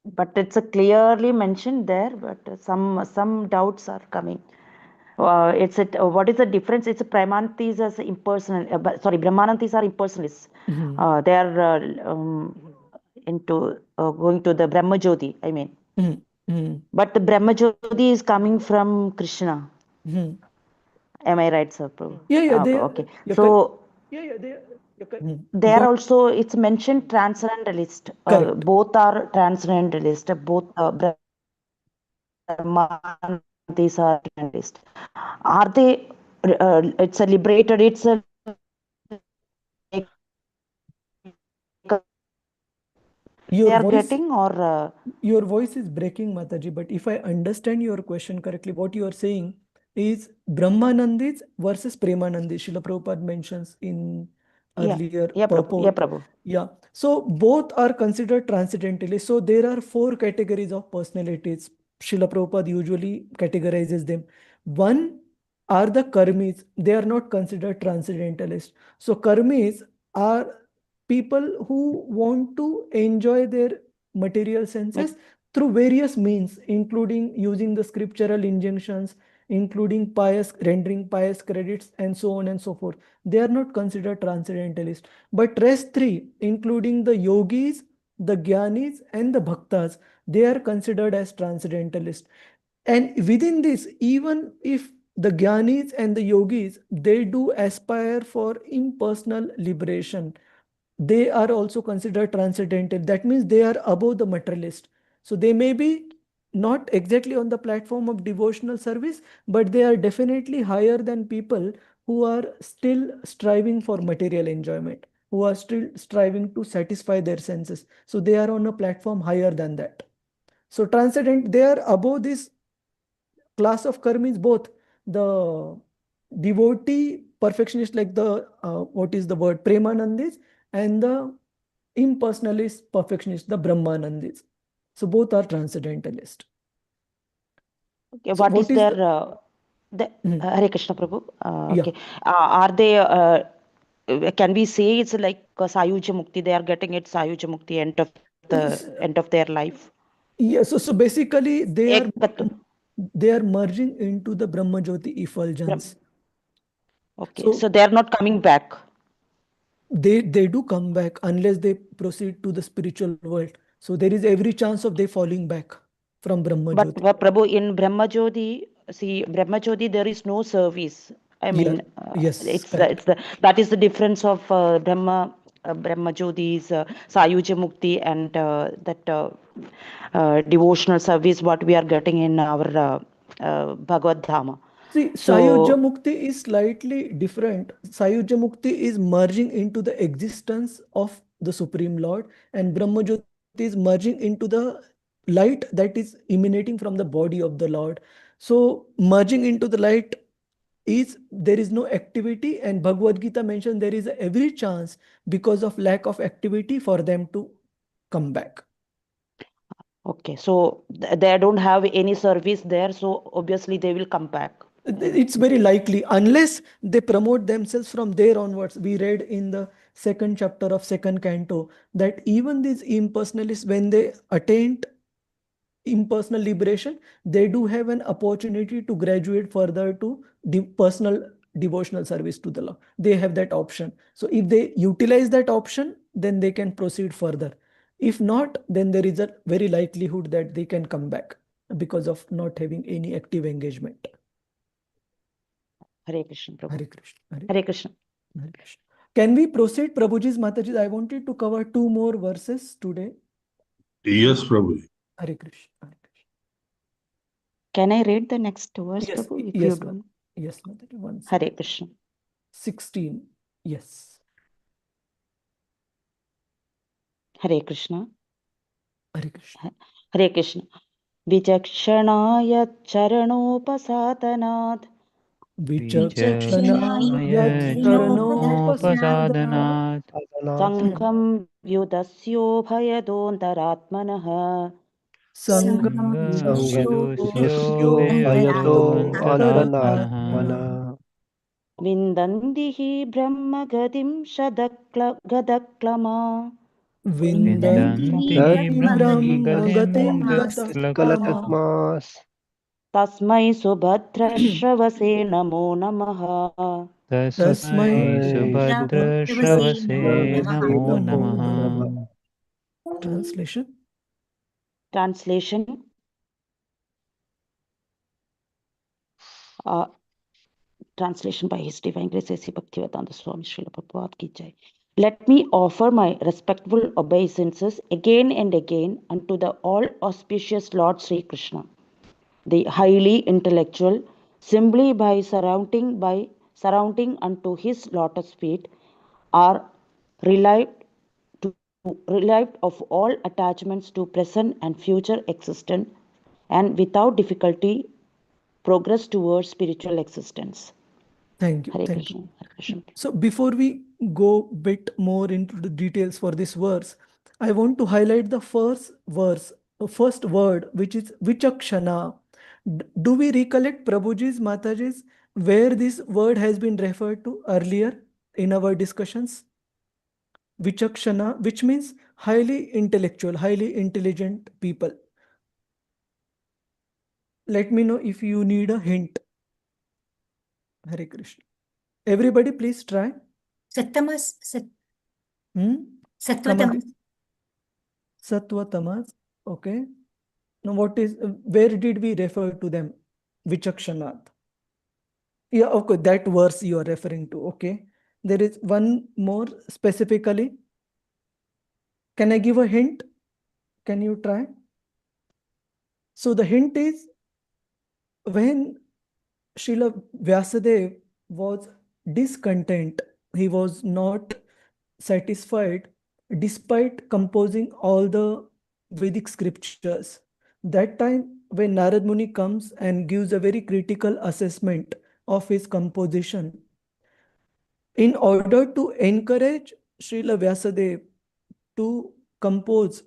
but it's a clearly mentioned there. But some doubts are coming. It's what is the difference? It's a Brahmanantis as impersonal. Sorry, Brahmanantis are impersonalists. They are into going to the Brahma Jyoti. I mean, but the Brahma Jyoti is coming from Krishna. Am I right, sir, Prabhu? Yeah, they Okay. you're So they Go are on. also, it's mentioned transcendentalist. Correct. Both are transcendentalist. Both Brahma and these are transcendentalist. Are they? It's a liberated. It's a Your they are voice, getting or your voice is breaking, Mataji, but if I understand your question correctly, what you are saying is Brahmanandis versus Premanandis. Srila Prabhupada mentions in earlier yeah, Prabhu. Yeah, purport. Prabhu. Yeah. So both are considered transcendentalists. So there are 4 categories of personalities. Srila Prabhupada usually categorizes them. One are the karmis. They are not considered transcendentalists. So karmis are people who want to enjoy their material senses through various means, including using the scriptural injunctions, including rendering pious credits, and so on and so forth. They are not considered transcendentalist. But rest 3, including the yogis, the jnanis, and the bhaktas, they are considered as transcendentalist. And within this, even if the jnanis and the yogis, they do aspire for impersonal liberation, they are also considered transcendental. That means they are above the materialist. So they may be not exactly on the platform of devotional service, but they are definitely higher than people who are still striving for material enjoyment, who are still striving to satisfy their senses. So they are on a platform higher than that. So transcendent, they are above this class of karmis, both the devotee perfectionist, like the what is the word, premanandis, and the impersonalist perfectionist, the brahmanandis. So both are transcendentalist. Okay, So what is is their the Hare Krishna, Prabhu? Yeah. Okay, are they? Can we say it's like Sayuja Mukti? They are getting it Sayuja Mukti end of their life. Yeah, so basically they are merging into the Brahma Jyoti effulgence. Okay, so they are not coming back. They do come back unless they proceed to the spiritual world. So there is every chance of they falling back from Brahma But Jyoti. Prabhu, in Brahma Jyoti, see, Brahma Jyoti, there is no service. I mean, yes, that is the difference of Brahma Jyoti's Sayuja Mukti and that devotional service what we are getting in our Bhagavad Dhama. See, Sayuja Mukti is slightly different. Sayuja Mukti is merging into the existence of the Supreme Lord, and Brahma Jyoti is merging into the light that is emanating from the body of the Lord. So merging into the light is, there is no activity, and Bhagavad Gita mentions there is every chance because of lack of activity for them to come back. Okay, so they don't have any service there, so obviously they will come back. It's very likely, unless they promote themselves from there onwards. We read in the 2nd chapter of 2nd canto that even these impersonalists, when they attained impersonal liberation, they do have an opportunity to graduate further to personal devotional service to the Lord. They have that option. So if they utilize that option, then they can proceed further. If not, then there is a very likelihood that they can come back because of not having any active engagement. Hare Krishna, Prabhu. Hare Krishna. Hare Krishna. Hare Krishna. Can we proceed, Prabhuji's Mataji? I wanted to cover 2 more verses today. Yes, Prabhu. Hare Krishna. Hare Krishna. Can I read the next verse, Yes, Prabhu? If yes, you don't. Yes, Mataji. One Hare second. Krishna. 16. Yes. Hare Krishna. Hare Krishna. Hare Krishna. Vichakshanaaya charanopasatanath. Vichakshanaaya charanopasatanath. Sangham vyudasyo bhayadontaratmanah. Sangham Vindandihi brahma gadim gadaklama. Vindanti brahma gatim gataklama. Tasmai subhadra shravase namo namaha. Tasmai Subhadra Shravase Namo Namaha. Translation. translation by His Divine Grace A.C. Bhaktivedanta Swami Srila Prabhupada Ki Jai. Let me offer my respectful obeisances again and again unto the all auspicious Lord Sri Krishna, the highly intellectual, simply by surrounding unto his lotus feet, are relieved of all attachments to present and future existence, and without difficulty progress towards spiritual existence. Thank you. Hare Thank Krishna, you. Hare Krishna. So before we go bit more into the details for this verse, I want to highlight the first verse, the first word, which is Vichakshana. Do we recollect Prabhuji's, Mataji's, where this word has been referred to earlier in our discussions? Vichakshana, which means highly intellectual, highly intelligent people. Let me know if you need a hint. Hare Krishna. Everybody, please try. Sattvamas. Samadhi. Sattva-tamas. Okay. Now, where did we refer to them? Vichakshanat. Yeah, okay, that verse you are referring to. Okay. There is one more specifically. Can I give a hint? Can you try? So the hint is when Srila Vyasadeva was discontent, he was not satisfied despite composing all the Vedic scriptures. That time when Narad Muni comes and gives a very critical assessment of his composition, in order to encourage Srila Vyasadeva to compose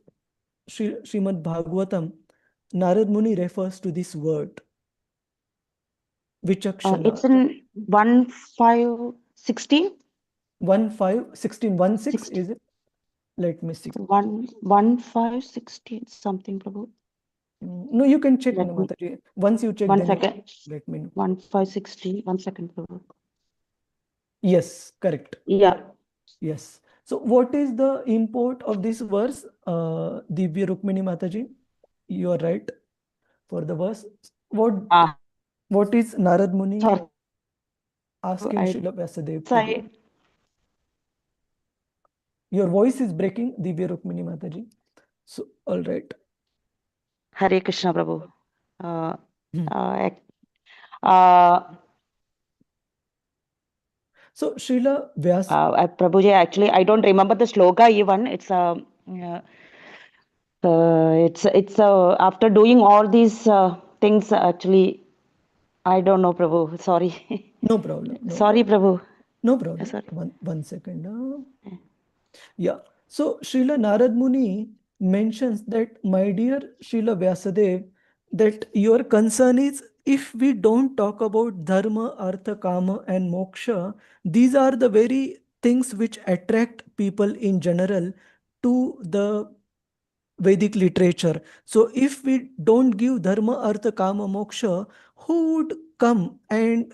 Srimad Bhagavatam, Narad Muni refers to this word, Vichakshana. It's in 1516. 1516 is it? Let me see. 1516 something, Prabhu. No, you can check, Mataji. Once you check, One then second. let me know. 1516. 1 second, Prabhu. Yes, correct. Yeah. Yes. So what is the import of this verse, Divya Rukmini Mataji? You are right for the verse. What is Narad Muni asking Srila Vyasadeva to do? Your voice is breaking, Divya Rukmini Mataji. So, all right. Hare Krishna, Prabhu. So Srila Vyas. Prabhuji, actually, I don't remember the sloka even. It's after doing all these things, actually, I don't know, Prabhu. Sorry. No problem. No Sorry, problem. Prabhu. No problem. Sorry. One second. Yeah. So Srila Narad Muni mentions that, my dear Srila Vyasadeva, that your concern is if we don't talk about dharma, artha, kama and moksha, these are the very things which attract people in general to the Vedic literature. So if we don't give dharma, artha, kama, moksha, who would come and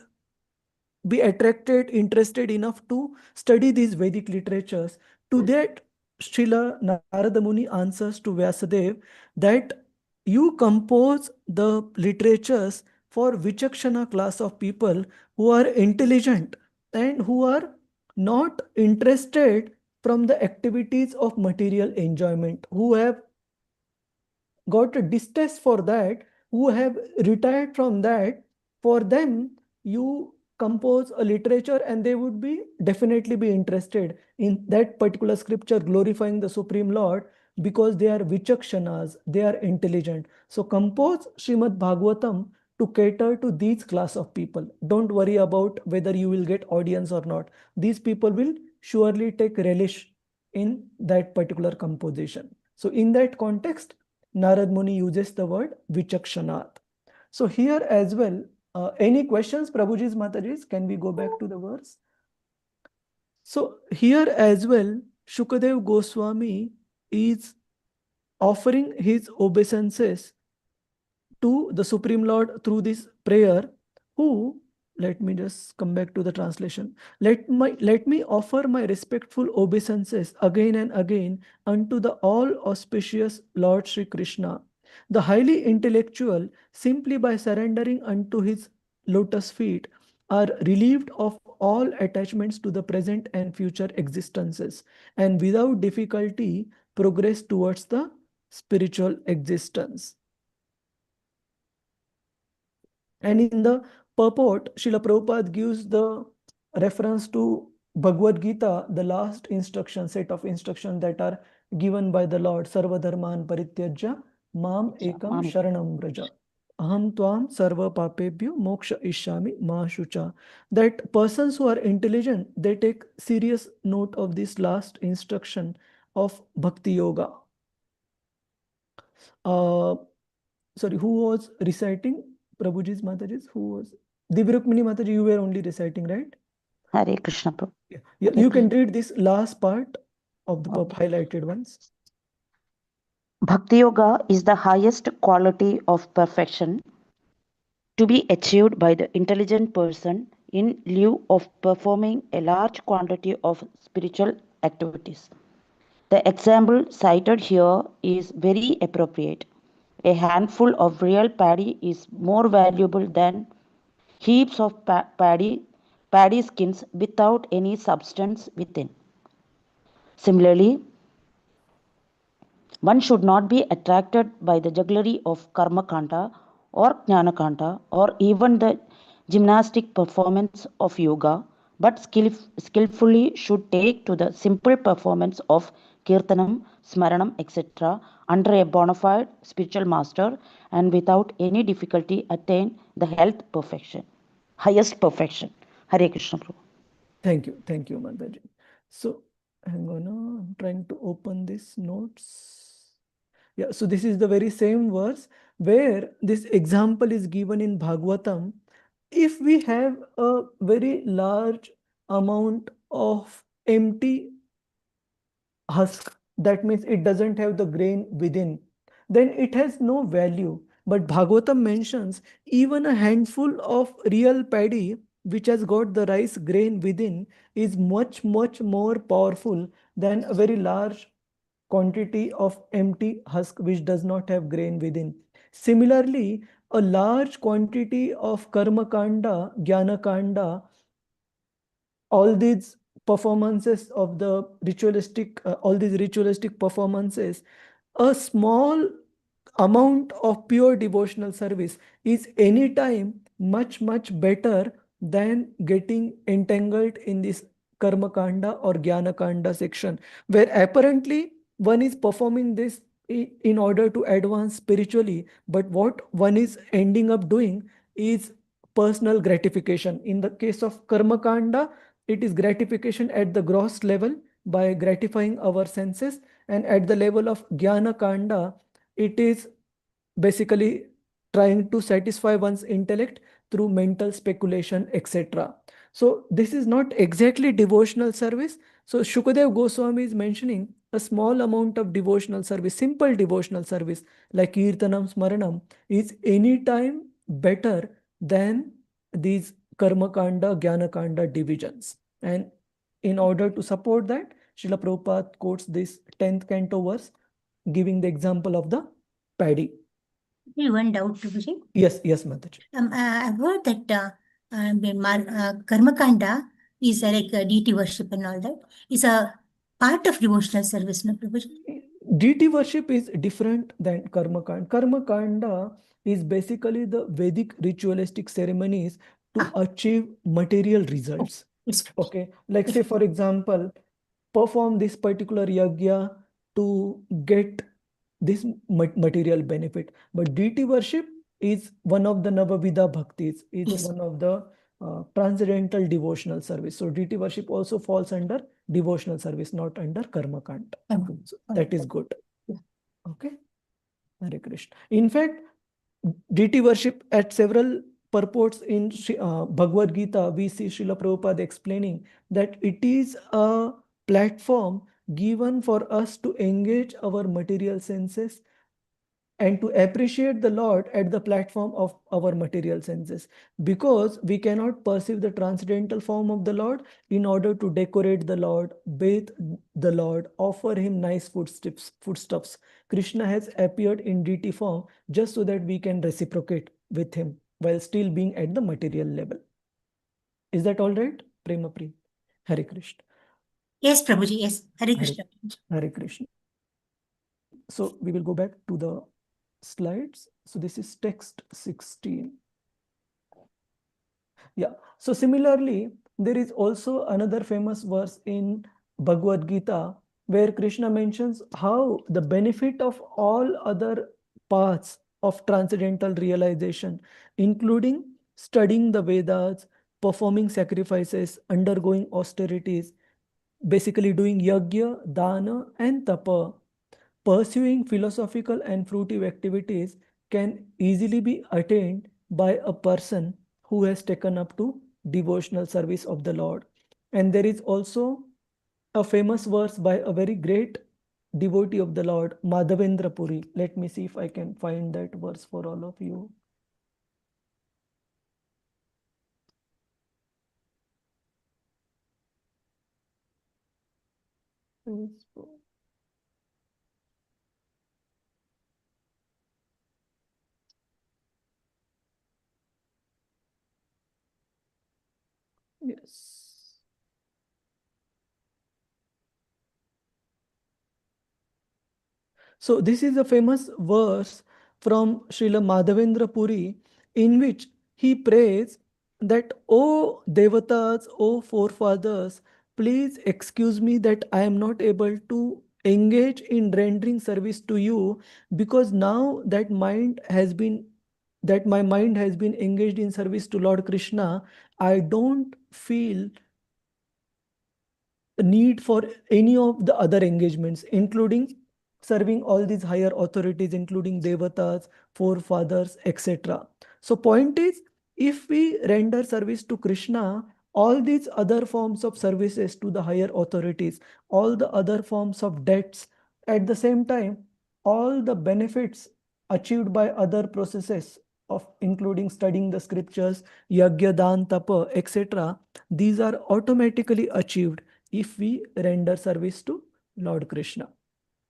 be attracted, interested enough to study these Vedic literatures? To that, Srila Narada Muni answers to Vyasadeva that you compose the literatures for Vichakshana class of people who are intelligent and who are not interested from the activities of material enjoyment, who have got a distaste for that, who have retired from that. For them, you compose a literature and they would be definitely be interested in that particular scripture glorifying the Supreme Lord, because they are vichakshanas, they are intelligent. So compose Srimad Bhagavatam to cater to these class of people. Don't worry about whether you will get audience or not. These people will surely take relish in that particular composition. So in that context, Narad Muni uses the word Vichakshanat. So here as well, any questions, Prabhuji's, Mataji's? Can we go back to the verse? So here as well, Shukadev Goswami is offering his obeisances to the Supreme Lord through this prayer, who, let me just come back to the translation. Let me offer my respectful obeisances again and again unto the all auspicious Lord Sri Krishna, the highly intellectual, simply by surrendering unto his lotus feet, are relieved of all attachments to the present and future existences, and without difficulty progress towards the spiritual existence. And in the purport, Srila Prabhupada gives the reference to Bhagavad Gita, the last instruction, set of instructions that are given by the Lord, Sarva Dharman Parityajya, Mam Ekam Sharanam Vraja. Aham Tvam Sarva Papebhyo Moksha Ishyami Ma Shucha. That persons who are intelligent, they take serious note of this last instruction of Bhakti Yoga. Sorry, who was reciting? Prabhuji's Mataji's, who was? Divrukmini Mataji, you were only reciting, right? Hare Krishna Prabhu. Yeah. You can read this last part of the highlighted ones. Bhakti Yoga is the highest quality of perfection to be achieved by the intelligent person in lieu of performing a large quantity of spiritual activities. The example cited here is very appropriate. A handful of real paddy is more valuable than heaps of paddy skins without any substance within. Similarly, one should not be attracted by the jugglery of karma kanta or jnana kanta or even the gymnastic performance of yoga, but skillfully should take to the simple performance of kirtanam, smaranam, etc. under a bona fide spiritual master and without any difficulty attain the highest perfection. Hare Krishna Prabhu. Thank you, Mataji. So I'm trying to open these notes. Yeah, so this is the very same verse where this example is given in Bhagavatam. If we have a very large amount of empty husk, that means it doesn't have the grain within, then it has no value. But Bhagavatam mentions even a handful of real paddy which has got the rice grain within is much more powerful than a very large quantity of empty husk which does not have grain within. Similarly, a large quantity of karma kanda, jnana kanda, all these performances of the ritualistic, all these ritualistic performances, a small amount of pure devotional service is anytime much better than getting entangled in this karma kanda or jnana kanda section, where apparently one is performing this in order to advance spiritually, but what one is ending up doing is personal gratification. In the case of karma kanda, it is gratification at the gross level by gratifying our senses, and at the level of jnana kanda, it is basically trying to satisfy one's intellect through mental speculation, etc. So this is not exactly devotional service. So Shukadev Goswami is mentioning a small amount of devotional service, simple devotional service like Kirtanam, Smaranam is anytime better than these Karma Kanda, Jnana Kanda divisions. And in order to support that, Srila Prabhupada quotes this 10th canto verse, giving the example of the paddy. One doubt, Prabhuji. Yes, Mataji. I've heard that Karma Kanda is like deity worship and all that. It's a part of devotional service, no, Prabhuji? Deity worship is different than Karma Kanda. Karma Kanda is basically the Vedic ritualistic ceremonies to achieve material results. Okay, like say for example, perform this particular yajna to get this material benefit. But deity worship is one of the Navavida Bhaktis, is one of the transcendental devotional service. So deity worship also falls under devotional service, not under Karma Kanda. So that is good. Okay. Hare Krishna. In fact, deity worship at several purports in Bhagavad Gita, we see Srila Prabhupada explaining that it is a platform given for us to engage our material senses and to appreciate the Lord at the platform of our material senses, because we cannot perceive the transcendental form of the Lord. In order to decorate the Lord, bathe the Lord, offer him nice foodstuffs, Krishna has appeared in deity form just so that we can reciprocate with him while still being at the material level. Is that all right? Prema Pri. Hare Krishna. Yes, Prabhuji, yes. Hare Krishna. Hare Krishna. So we will go back to the slides. So this is text 16. Yeah. So similarly, there is also another famous verse in Bhagavad Gita where Krishna mentions how the benefit of all other paths of transcendental realization, including studying the Vedas, performing sacrifices, undergoing austerities, basically doing yajna, dana, and tapa, pursuing philosophical and fruitive activities can easily be attained by a person who has taken up to devotional service of the Lord. And there is also a famous verse by a very great devotee of the Lord, Madhavendra Puri. Let me see if I can find that verse for all of you. Yes. So this is a famous verse from Srila Madhavendra Puri in which he prays that, "O Devatas, O forefathers, please excuse me that I am not able to engage in rendering service to you, because now that my mind has been engaged in service to Lord Krishna, I don't feel need for any of the other engagements, including serving all these higher authorities, including devatas, forefathers, etc." So point is, if we render service to Krishna, all these other forms of services to the higher authorities, all the other forms of debts, at the same time, all the benefits achieved by other processes of including studying the scriptures, yajna, dan, tapa, etc., these are automatically achieved if we render service to Lord Krishna.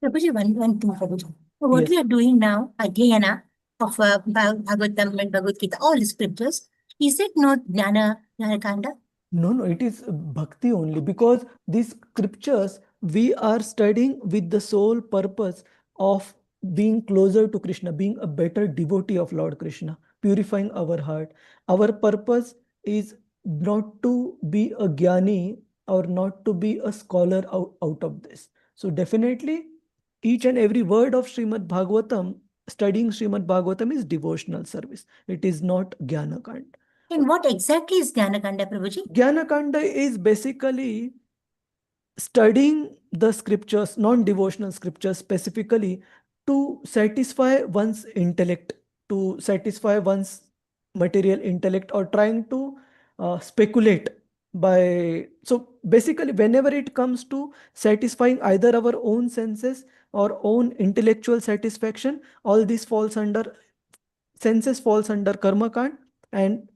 Prabhuji, one thing, Prabhuji. So what Yes. we are doing now, Adhyayana of Bhagavatam and Bhagavad Gita, all the scriptures, is it not Jnana Kanda? No, it is bhakti only, because these scriptures we are studying with the sole purpose of being closer to Krishna, being a better devotee of Lord Krishna, purifying our heart. Our purpose is not to be a jnani or not to be a scholar out of this. So definitely each and every word of Srimad Bhagavatam, studying Srimad Bhagavatam is devotional service. It is not Jnana Kanda. And what exactly is Jnana Kanda, Prabhuji? Jnana Kanda is basically studying the scriptures, non-devotional scriptures specifically, to satisfy one's intellect, to satisfy one's material intellect, or trying to speculate by. So basically, whenever it comes to satisfying either our own senses or own intellectual satisfaction, all this falls under, senses falls under karma kand and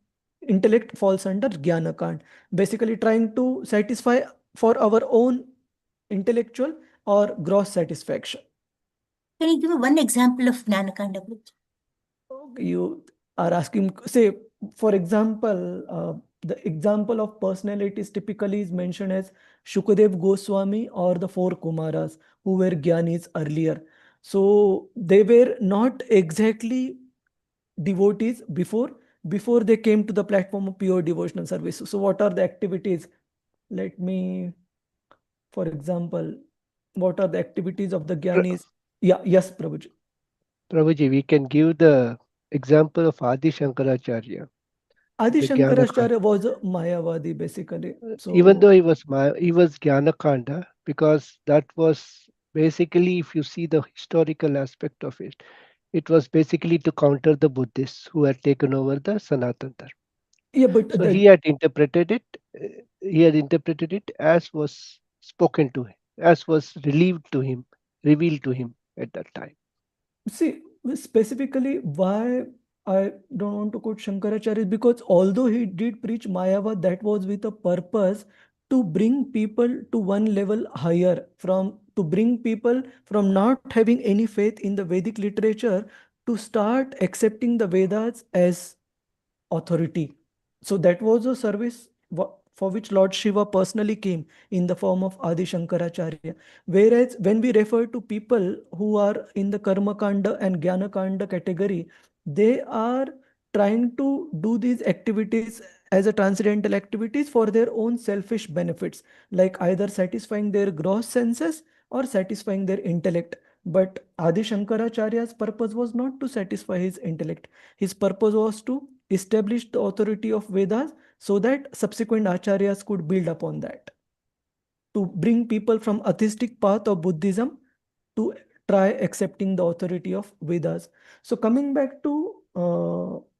intellect falls under jnana kand. Basically trying to satisfy for our own intellectual or gross satisfaction. Can you give me one example of Jnana Kanda, please? You are asking, say, for example, the example of personalities typically is mentioned as Shukadev Goswami or the four Kumaras who were Gyanis earlier. So they were not exactly devotees before they came to the platform of pure devotional service. So what are the activities? Let me, for example, what are the activities of the Gyanis? Yeah, yes, Prabhuji. Prabhuji, we can give the example of Adi Shankaracharya. Adi the Jnana Shankaracharya was a Mayavadi basically. So Even though he was Jnana Kanda, because that was basically, if you see the historical aspect of it, it was basically to counter the Buddhists who had taken over the Sanatana Dharma. yeah, but So he had interpreted it as was spoken to him, as was revealed to him at that time. see, specifically why I don't want to quote Shankaracharya is because although he did preach Mayavad, that was with a purpose to bring people to one level higher, to bring people from not having any faith in the Vedic literature to start accepting the Vedas as authority. So that was a service for which Lord Shiva personally came in the form of Adi Shankaracharya. Whereas when we refer to people who are in the Karma Kanda and Jnana Kanda category, they are trying to do these activities as a transcendental activities for their own selfish benefits, like either satisfying their gross senses or satisfying their intellect. But Adi Shankaracharya's purpose was not to satisfy his intellect. His purpose was to establish the authority of Vedas so that subsequent acharyas could build upon that, to bring people from atheistic path of Buddhism to try accepting the authority of Vedas. So coming back to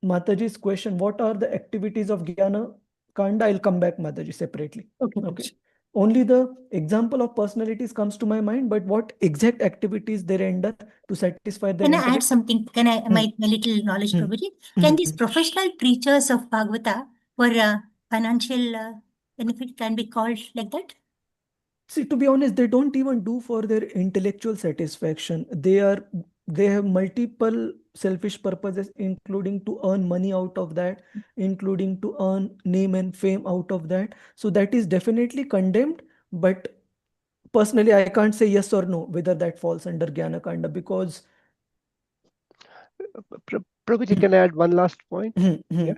Mataji's question, what are the activities of Jnana Kanda? I'll come back, Mataji, separately. Okay. Only the example of personalities comes to my mind, but what exact activities they render to satisfy their Can I add intellect? something? Can I, my little knowledge, Prabhuji? Can these professional preachers of Bhagavata for financial benefit can be called like that? See, to be honest, they don't even do for their intellectual satisfaction. They have multiple selfish purposes, including to earn money out of that, including to earn name and fame out of that. So that is definitely condemned. But personally, I can't say yes or no whether that falls under Jnana Kanda, because Prabhuji, can I add one last point? Yeah.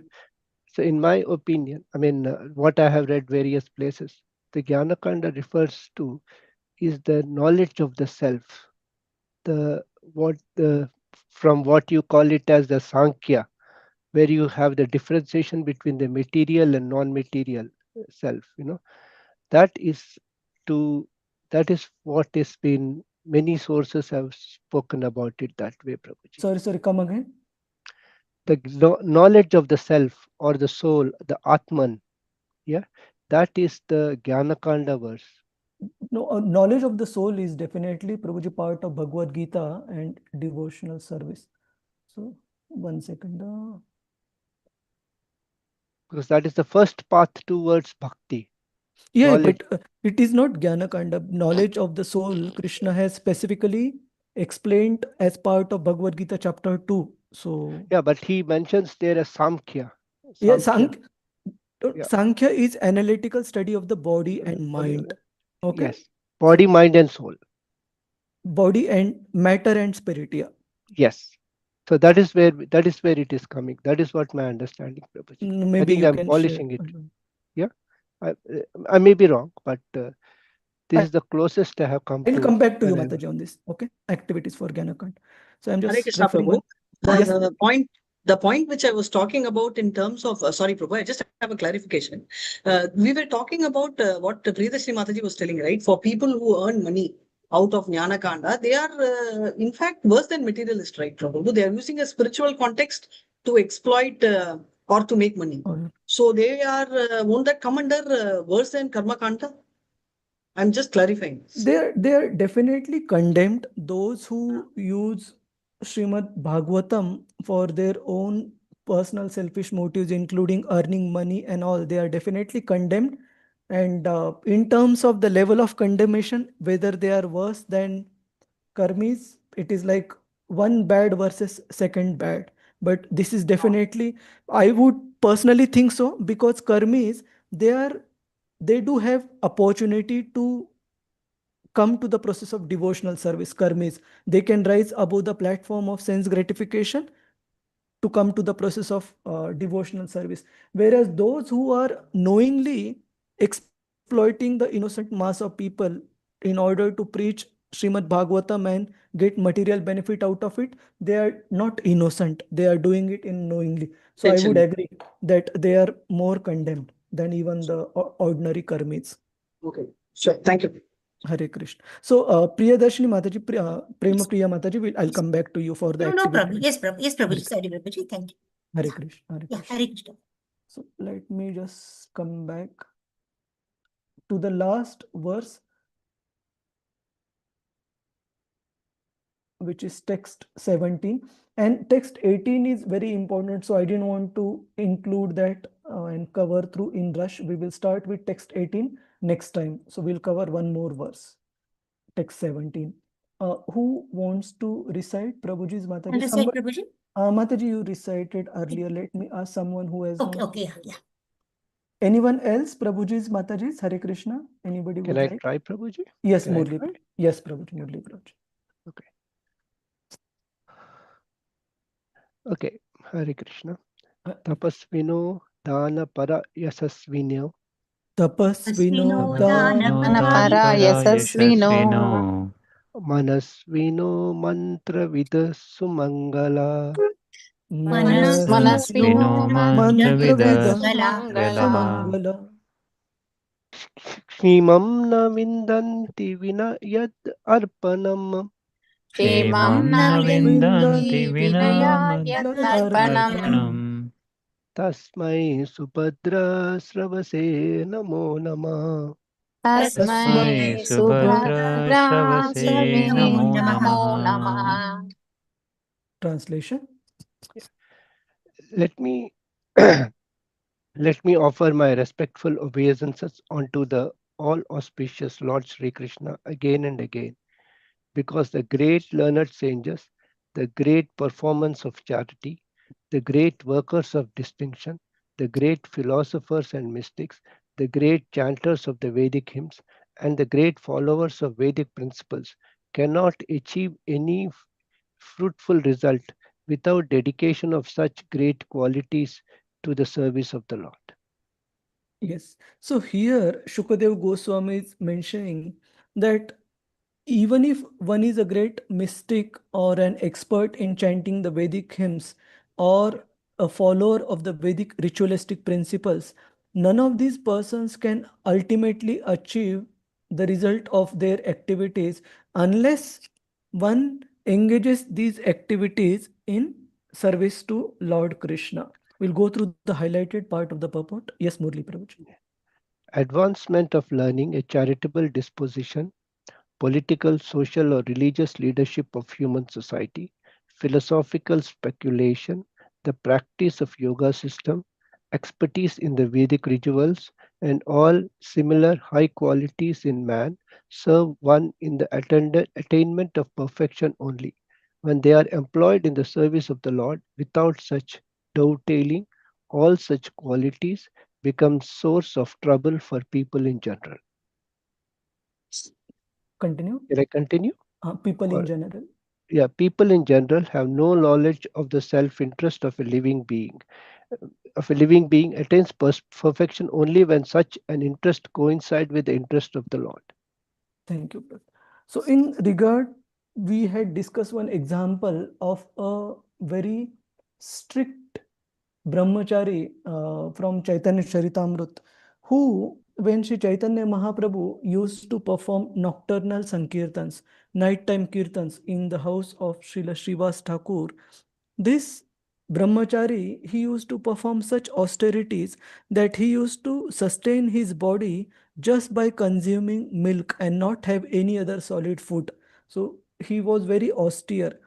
So in my opinion, I mean, what I have read various places, the Jnana Kanda refers to is the knowledge of the self, from what you call it as the Sankhya, where you have the differentiation between the material and non-material self. That is what has been, many sources have spoken about it that way, Prabhuji. Sorry, come again. The knowledge of the self or the soul, the Atman, yeah, that is the Jnana Kanda verse. No, knowledge of the soul is definitely, Prabhuji, part of Bhagavad Gita and devotional service. So, 1 second. Because that is the first path towards bhakti. Yeah, knowledge. but it is not Jnana Kanda. Knowledge of the soul, Krishna has specifically explained as part of Bhagavad Gita chapter 2. So, yeah, but he mentions there a Samkhya. yeah, Yeah. Sankhya is analytical study of the body and mind. Okay. Yes, body, mind, and soul. Body and matter and spirit. Yeah. Yes. So that is where it is coming. That is what my understanding, Prabhuji. Maybe I think you I'm can polishing share. it. Yeah, I may be wrong, but this is the closest I have come to. I'll come back to you, Mataji, on this. Okay, activities for Jnana Kanda. So I'm Hare just Krishna, referring Prabhu. one. The point which I was talking about in terms of, sorry, Prabhu, I just have a clarification. We were talking about what Priyadashri Mataji was telling, right? For people who earn money out of Jnana Kanda, they are in fact worse than materialist, right, Prabhu? They are using a spiritual context to exploit or to make money. So they are, won't that come under worse than Karma Kanda? I'm just clarifying. They are definitely condemned. Those who use Srimad Bhagavatam for their own personal selfish motives, including earning money and all, they are definitely condemned. And in terms of the level of condemnation, whether they are worse than karmis, it is like one bad versus second bad. But this is definitely, I would personally think so, because karmis, they do have opportunity to come to the process of devotional service. Karmis, they can rise above the platform of sense gratification to come to the process of devotional service. Whereas those who are knowingly exploiting the innocent mass of people in order to preach Srimad Bhagavatam and get material benefit out of it, they are not innocent. They are doing it in knowingly. So I would agree that they are more condemned than even the ordinary karmis. Okay, sure. Thank you. Hare Krishna. So, Priyadarshini Mataji, Prema Priya Mataji, I'll come back to you for the activity. No problem. Yes, Prabhu. Yes, Prabhuji. Sorry, Prabhuji. Thank you. Hare Krishna. Hare Yeah, Krishna. Hare Krishna. So, let me just come back to the last verse, which is text 17. And text 18 is very important, so I didn't want to include that and cover through in rush. We will start with text 18 next time. So, we'll cover one more verse, text 17. Who wants to recite? Prabhuji's Mataji. I'll recite, Prabhuji. Mataji, you recited earlier. Let me ask someone who has Okay, not. okay, yeah. Anyone else? Prabhuji's, Mataji's, Hare Krishna. Anybody Can would I like? try, Prabhuji? Yes, Can I Murli. try? Yes, Prabhuji. Murli Prabhuji. Okay. Okay. Hare Krishna. Tapasvino dana para yasasvino Tapasvino Tasvino dana Anapara yasasvino manasvino mantra vida sumangala manasvino Mantravida sumangala Sumangala. Kshimam na vindanti vina yad arpanam Kshemam na na vindanti vindanti vinaya Yad yadarpanam vinayarpanam. tasmai subhadra sravase namo namah. Tasmai Subhadra Shravase Subhadrasvine Namo Namo Namaha. Namaha. Translation. Let me let me offer my respectful obeisances unto the all auspicious Lord Sri Krishna again and again, because the great learned sages, the great performance of charity, the great workers of distinction, the great philosophers and mystics, the great chanters of the Vedic hymns, and the great followers of Vedic principles cannot achieve any fruitful result without dedication of such great qualities to the service of the Lord. Yes. So here Shukadev Goswami is mentioning that even if one is a great mystic or an expert in chanting the Vedic hymns or a follower of the Vedic ritualistic principles, none of these persons can ultimately achieve the result of their activities unless one engages these activities in service to Lord Krishna. We'll go through the highlighted part of the purport. Yes, Murli Prabhuji. Advancement of learning, a charitable disposition, political, social, or religious leadership of human society, philosophical speculation, the practice of yoga system, expertise in the Vedic rituals, and all similar high qualities in man serve one in the attainment of perfection only. When they are employed in the service of the Lord without such dovetailing, all such qualities become source of trouble for people in general. Continue. Can I continue? People Or in general. yeah, people in general have no knowledge of the self-interest of a living being. Of a living being attains perfection only when such an interest coincides with the interest of the Lord. Thank you, Brother. So in regard, we had discussed one example of a very strict brahmachari from Chaitanya Charitamrut, who, when Sri Chaitanya Mahaprabhu used to perform nocturnal sankirtans, nighttime kirtans in the house of Srila Srivas Thakur, this brahmachari, he used to perform such austerities that he used to sustain his body just by consuming milk and not have any other solid food. So he was very austere.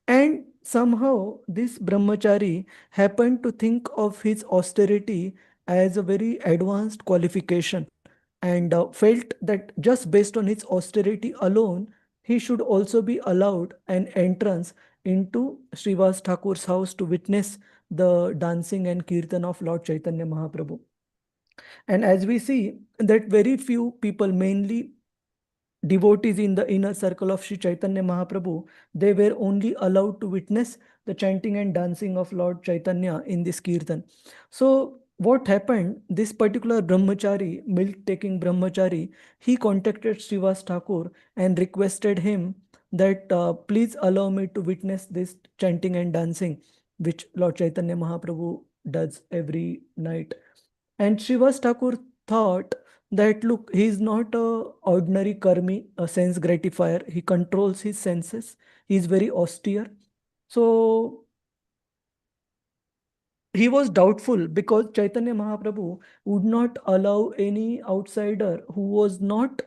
And somehow this brahmachari happened to think of his austerity as a very advanced qualification and felt that just based on his austerity alone, he should also be allowed an entrance into Srivas Thakur's house to witness the dancing and kirtan of Lord Chaitanya Mahaprabhu. And as we see that very few people, mainly devotees in the inner circle of Sri Chaitanya Mahaprabhu, they were only allowed to witness the chanting and dancing of Lord Chaitanya in this kirtan. So what happened, this particular brahmachari, milk-taking brahmachari, he contacted Srivas Thakur and requested him that please allow me to witness this chanting and dancing, which Lord Chaitanya Mahaprabhu does every night. And Srivas Thakur thought that look, he is not a ordinary karmi, a sense gratifier. He controls his senses. He is very austere. So he was doubtful because Chaitanya Mahaprabhu would not allow any outsider who was not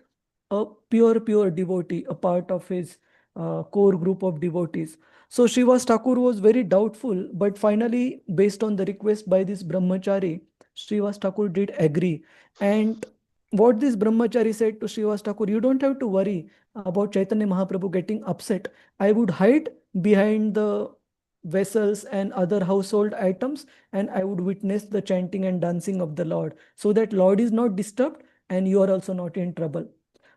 a pure devotee, a part of his core group of devotees. So Srivas Thakur was very doubtful, but finally, based on the request by this brahmachari, Srivas Thakur did agree. And what this brahmachari said to Srivas Thakur, you don't have to worry about Chaitanya Mahaprabhu getting upset. I would hide behind vessels and other household items, and I would witness the chanting and dancing of the Lord, so that Lord is not disturbed and you are also not in trouble.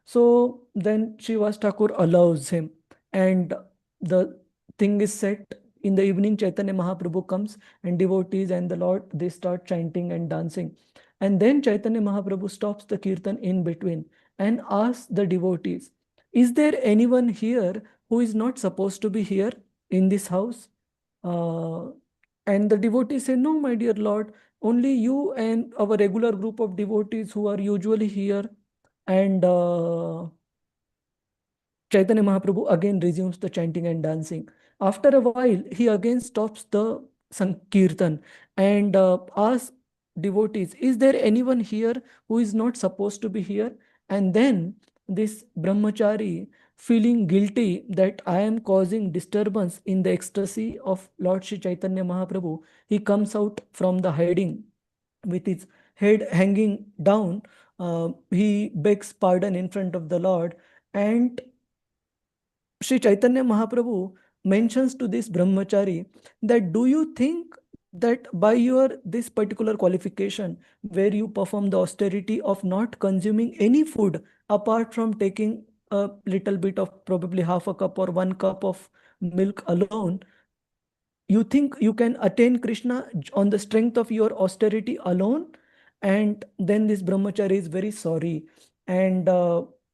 So then Srivas Thakur allows him, and the thing is set. In the evening, Chaitanya Mahaprabhu comes, and devotees and the Lord, they start chanting and dancing. And then Chaitanya Mahaprabhu stops the kirtan in between and asks the devotees, is there anyone here who is not supposed to be here in this house? And the devotees say, no, my dear Lord, only you and our regular group of devotees who are usually here. And Chaitanya Mahaprabhu again resumes the chanting and dancing. After a while, he again stops the Sankirtan and asks devotees, is there anyone here who is not supposed to be here? And then this brahmachari, feeling guilty that I am causing disturbance in the ecstasy of Lord Shri Chaitanya Mahaprabhu, he comes out from the hiding with his head hanging down. He begs pardon in front of the Lord, and Sri Chaitanya Mahaprabhu mentions to this brahmachari that, do you think that by your this particular qualification, where you perform the austerity of not consuming any food apart from taking a little bit of probably half a cup or 1 cup of milk alone, you think you can attain Krishna on the strength of your austerity alone? And then this brahmachari is very sorry. And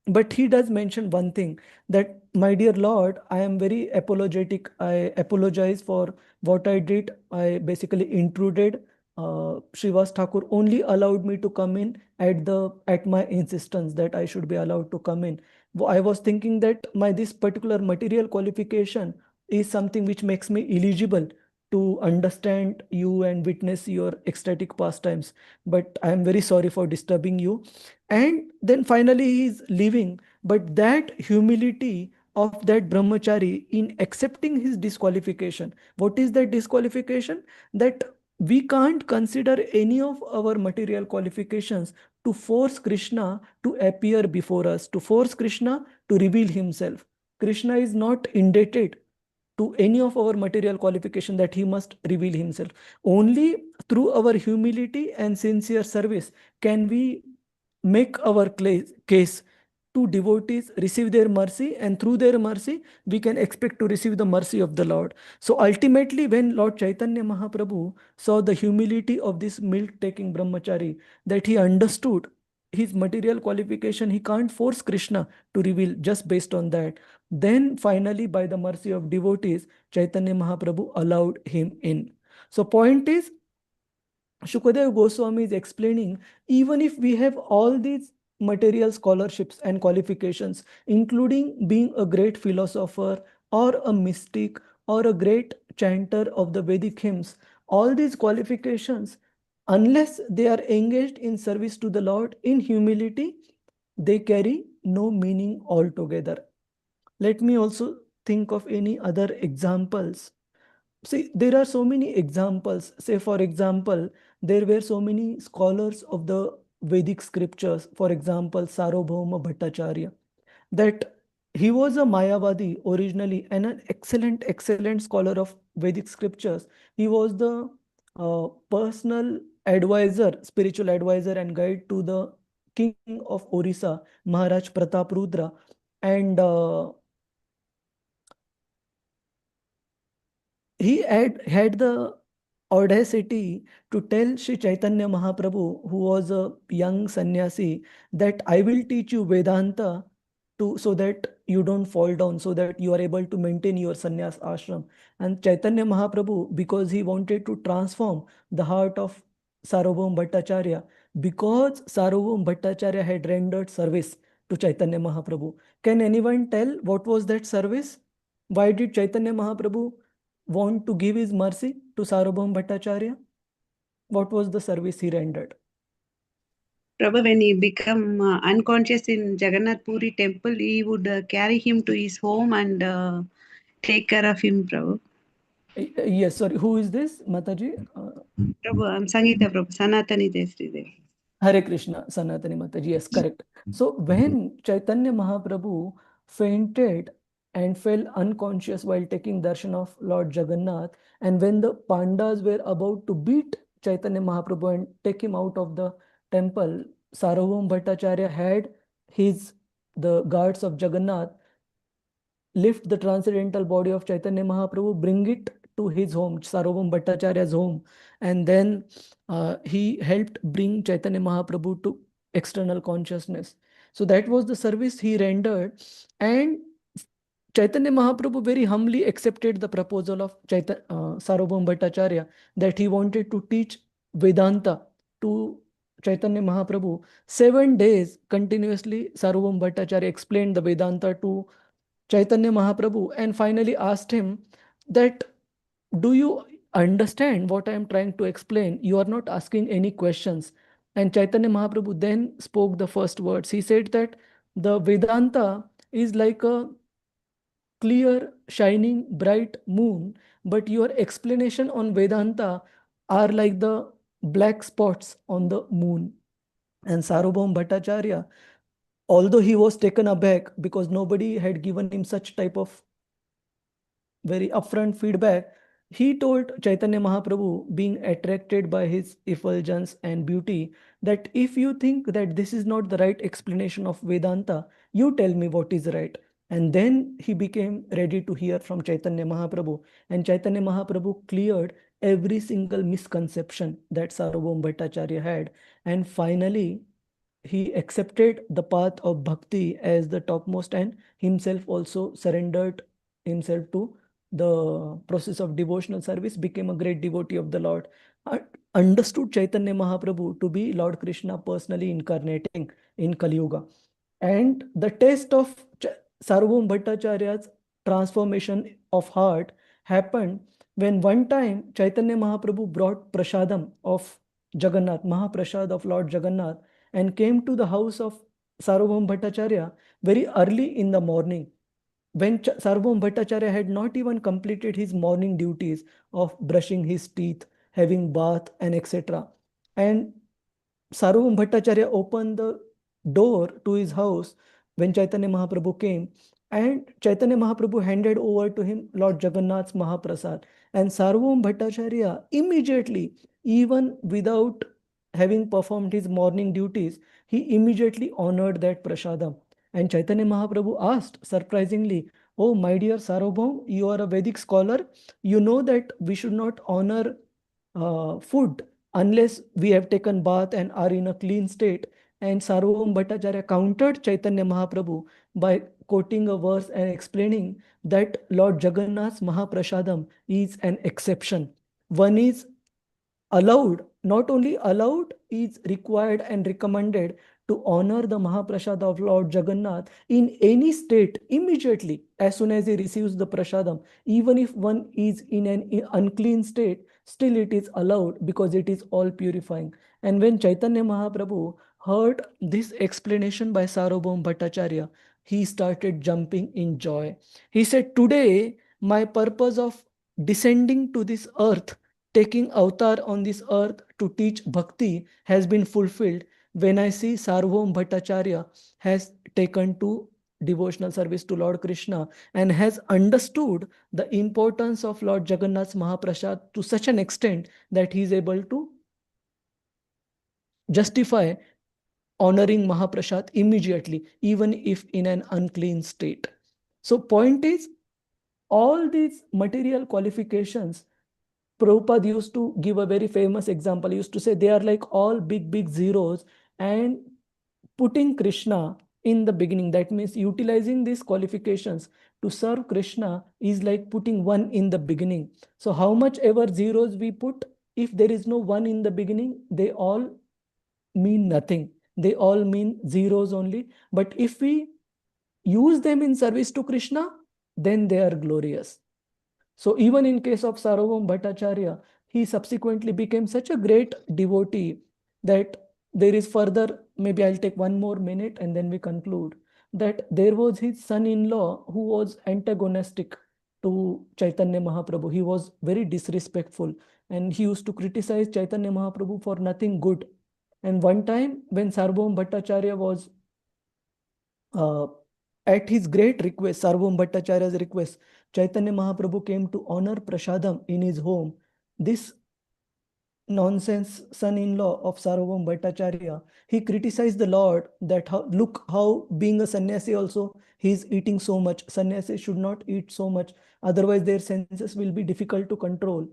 but he does mention one thing, that my dear Lord, I am very apologetic. I apologize for what I did. I basically intruded. Srivas Thakur only allowed me to come in at my insistence that I should be allowed to come in. I was thinking that my this particular material qualification is something which makes me eligible to understand you and witness your ecstatic pastimes. But I am very sorry for disturbing you. And then finally he is leaving. But that humility of that brahmachari in accepting his disqualification, what is that disqualification? That we can't consider any of our material qualifications to force Krishna to appear before us, to force Krishna to reveal himself. Krishna is not indebted to any of our material qualification that he must reveal himself. Only through our humility and sincere service can we make our case to devotees, receive their mercy, and through their mercy we can expect to receive the mercy of the Lord. So ultimately, when Lord Chaitanya Mahaprabhu saw the humility of this milk-taking brahmachari, that he understood his material qualification, he can't force Krishna to reveal just based on that. Then finally, by the mercy of devotees, Chaitanya Mahaprabhu allowed him in. So point is, Shukadev Goswami is explaining, even if we have all these material scholarships and qualifications, including being a great philosopher or a mystic or a great chanter of the Vedic hymns, all these qualifications, unless they are engaged in service to the Lord in humility, they carry no meaning altogether. Let me also think of any other examples. See, there are so many examples. Say, for example, there were so many scholars of the Vedic scriptures, for example, Sarvabhauma Bhattacharya, that he was a Mayavadi originally and an excellent scholar of Vedic scriptures. He was the personal advisor, spiritual advisor and guide to the king of Orissa, Maharaj Pratap Rudra. And he had the audacity to tell Sri Chaitanya Mahaprabhu, who was a young sannyasi, that I will teach you Vedanta so that you don't fall down, so that you are able to maintain your sannyas ashram. And Chaitanya Mahaprabhu, because he wanted to transform the heart of Sarvabhaum Bhattacharya, because Sarvabhaum Bhattacharya had rendered service to Chaitanya Mahaprabhu. Can anyone tell what was that service? Why did Chaitanya Mahaprabhu want to give his mercy to Sarvabhaum Bhattacharya? What was the service he rendered? Prabhu, when he became unconscious in Jagannath Puri temple, he would carry him to his home and take care of him, Prabhu. Yes, sorry, who is this, Mataji? Prabhu, I'm Sangeeta Prabhu, Sanatani Desri. Hare Krishna, Sanatani Mataji, yes, correct. So when Chaitanya Mahaprabhu fainted and fell unconscious while taking darshan of Lord Jagannath. And when the Pandas were about to beat Chaitanya Mahaprabhu and take him out of the temple, Sarvabhauma Bhattacharya had the guards of Jagannath lift the transcendental body of Chaitanya Mahaprabhu, bring it to his home, Sarvabhauma Bhattacharya's home, and then he helped bring Chaitanya Mahaprabhu to external consciousness. So that was the service he rendered, and Chaitanya Mahaprabhu very humbly accepted the proposal of Sarvabhauma Bhattacharya that he wanted to teach Vedanta to Chaitanya Mahaprabhu. 7 days continuously, Sarvabhauma Bhattacharya explained the Vedanta to Chaitanya Mahaprabhu and finally asked him that, do you understand what I am trying to explain? You are not asking any questions. And Chaitanya Mahaprabhu then spoke the first words. He said that the Vedanta is like a clear, shining, bright moon, but your explanation on Vedanta are like the black spots on the moon. And Sarvabhauma Bhattacharya, although he was taken aback because nobody had given him such type of very upfront feedback, he told Chaitanya Mahaprabhu, being attracted by his effulgence and beauty, that if you think that this is not the right explanation of Vedanta, you tell me what is right. And then he became ready to hear from Chaitanya Mahaprabhu. And Chaitanya Mahaprabhu cleared every single misconception that Sarvabhauma Bhattacharya had. And finally, he accepted the path of bhakti as the topmost and himself also surrendered himself to the process of devotional service, became a great devotee of the Lord, understood Chaitanya Mahaprabhu to be Lord Krishna personally incarnating in Kali Yuga. And the test of Sarvabhauma Bhattacharya's transformation of heart happened when one time Chaitanya Mahaprabhu brought prasadam of Jagannath, Mahaprasad of Lord Jagannath, and came to the house of Sarvabhauma Bhattacharya very early in the morning, when Sarvabhauma Bhattacharya had not even completed his morning duties of brushing his teeth, having bath, and etc. And Sarvabhauma Bhattacharya opened the door to his house when Chaitanya Mahaprabhu came, and Chaitanya Mahaprabhu handed over to him Lord Jagannath's Mahaprasad. And Sarvabhauma Bhattacharya immediately, even without having performed his morning duties, he immediately honored that prasadam. And Chaitanya Mahaprabhu asked, surprisingly, "Oh, my dear Sarvabhauma, you are a Vedic scholar. You know that we should not honor food unless we have taken bath and are in a clean state." And Sarvabhauma Bhattacharya countered Chaitanya Mahaprabhu by quoting a verse and explaining that Lord Jagannath's Mahaprasadam is an exception. One is allowed, not only allowed, is required and recommended to honor the Mahaprasad of Lord Jagannath in any state immediately as soon as he receives the prasadam. Even if one is in an unclean state, still it is allowed because it is all purifying. And when Chaitanya Mahaprabhu heard this explanation by Sarvabhauma Bhattacharya, he started jumping in joy. He said, "Today, my purpose of descending to this earth, taking avatar on this earth to teach bhakti, has been fulfilled when I see Sarvabhauma Bhattacharya has taken to devotional service to Lord Krishna and has understood the importance of Lord Jagannath's Mahaprasad to such an extent that he is able to justify honoring Mahaprasad immediately, even if in an unclean state." So point is, all these material qualifications, Prabhupada used to give a very famous example. He used to say they are like all big, big zeros, and putting Krishna in the beginning, that means utilizing these qualifications to serve Krishna, is like putting one in the beginning. So how much ever zeros we put, if there is no one in the beginning, they all mean nothing. They all mean zeros only. But if we use them in service to Krishna, then they are glorious. So even in case of Sarvabhauma Bhattacharya, he subsequently became such a great devotee that there is further, maybe I'll take one more minute and then we conclude, that there was his son-in-law who was antagonistic to Chaitanya Mahaprabhu. He was very disrespectful and he used to criticize Chaitanya Mahaprabhu for nothing good. And one time when Sarvabhauma Bhattacharya was at his great request, Sarvam Bhattacharya's request, Chaitanya Mahaprabhu came to honor Prasadam in his home. This nonsense son-in-law of Sarvam Bhattacharya, he criticized the Lord that look how being a sannyasi also, he is eating so much. Sannyasis should not eat so much, otherwise their senses will be difficult to control.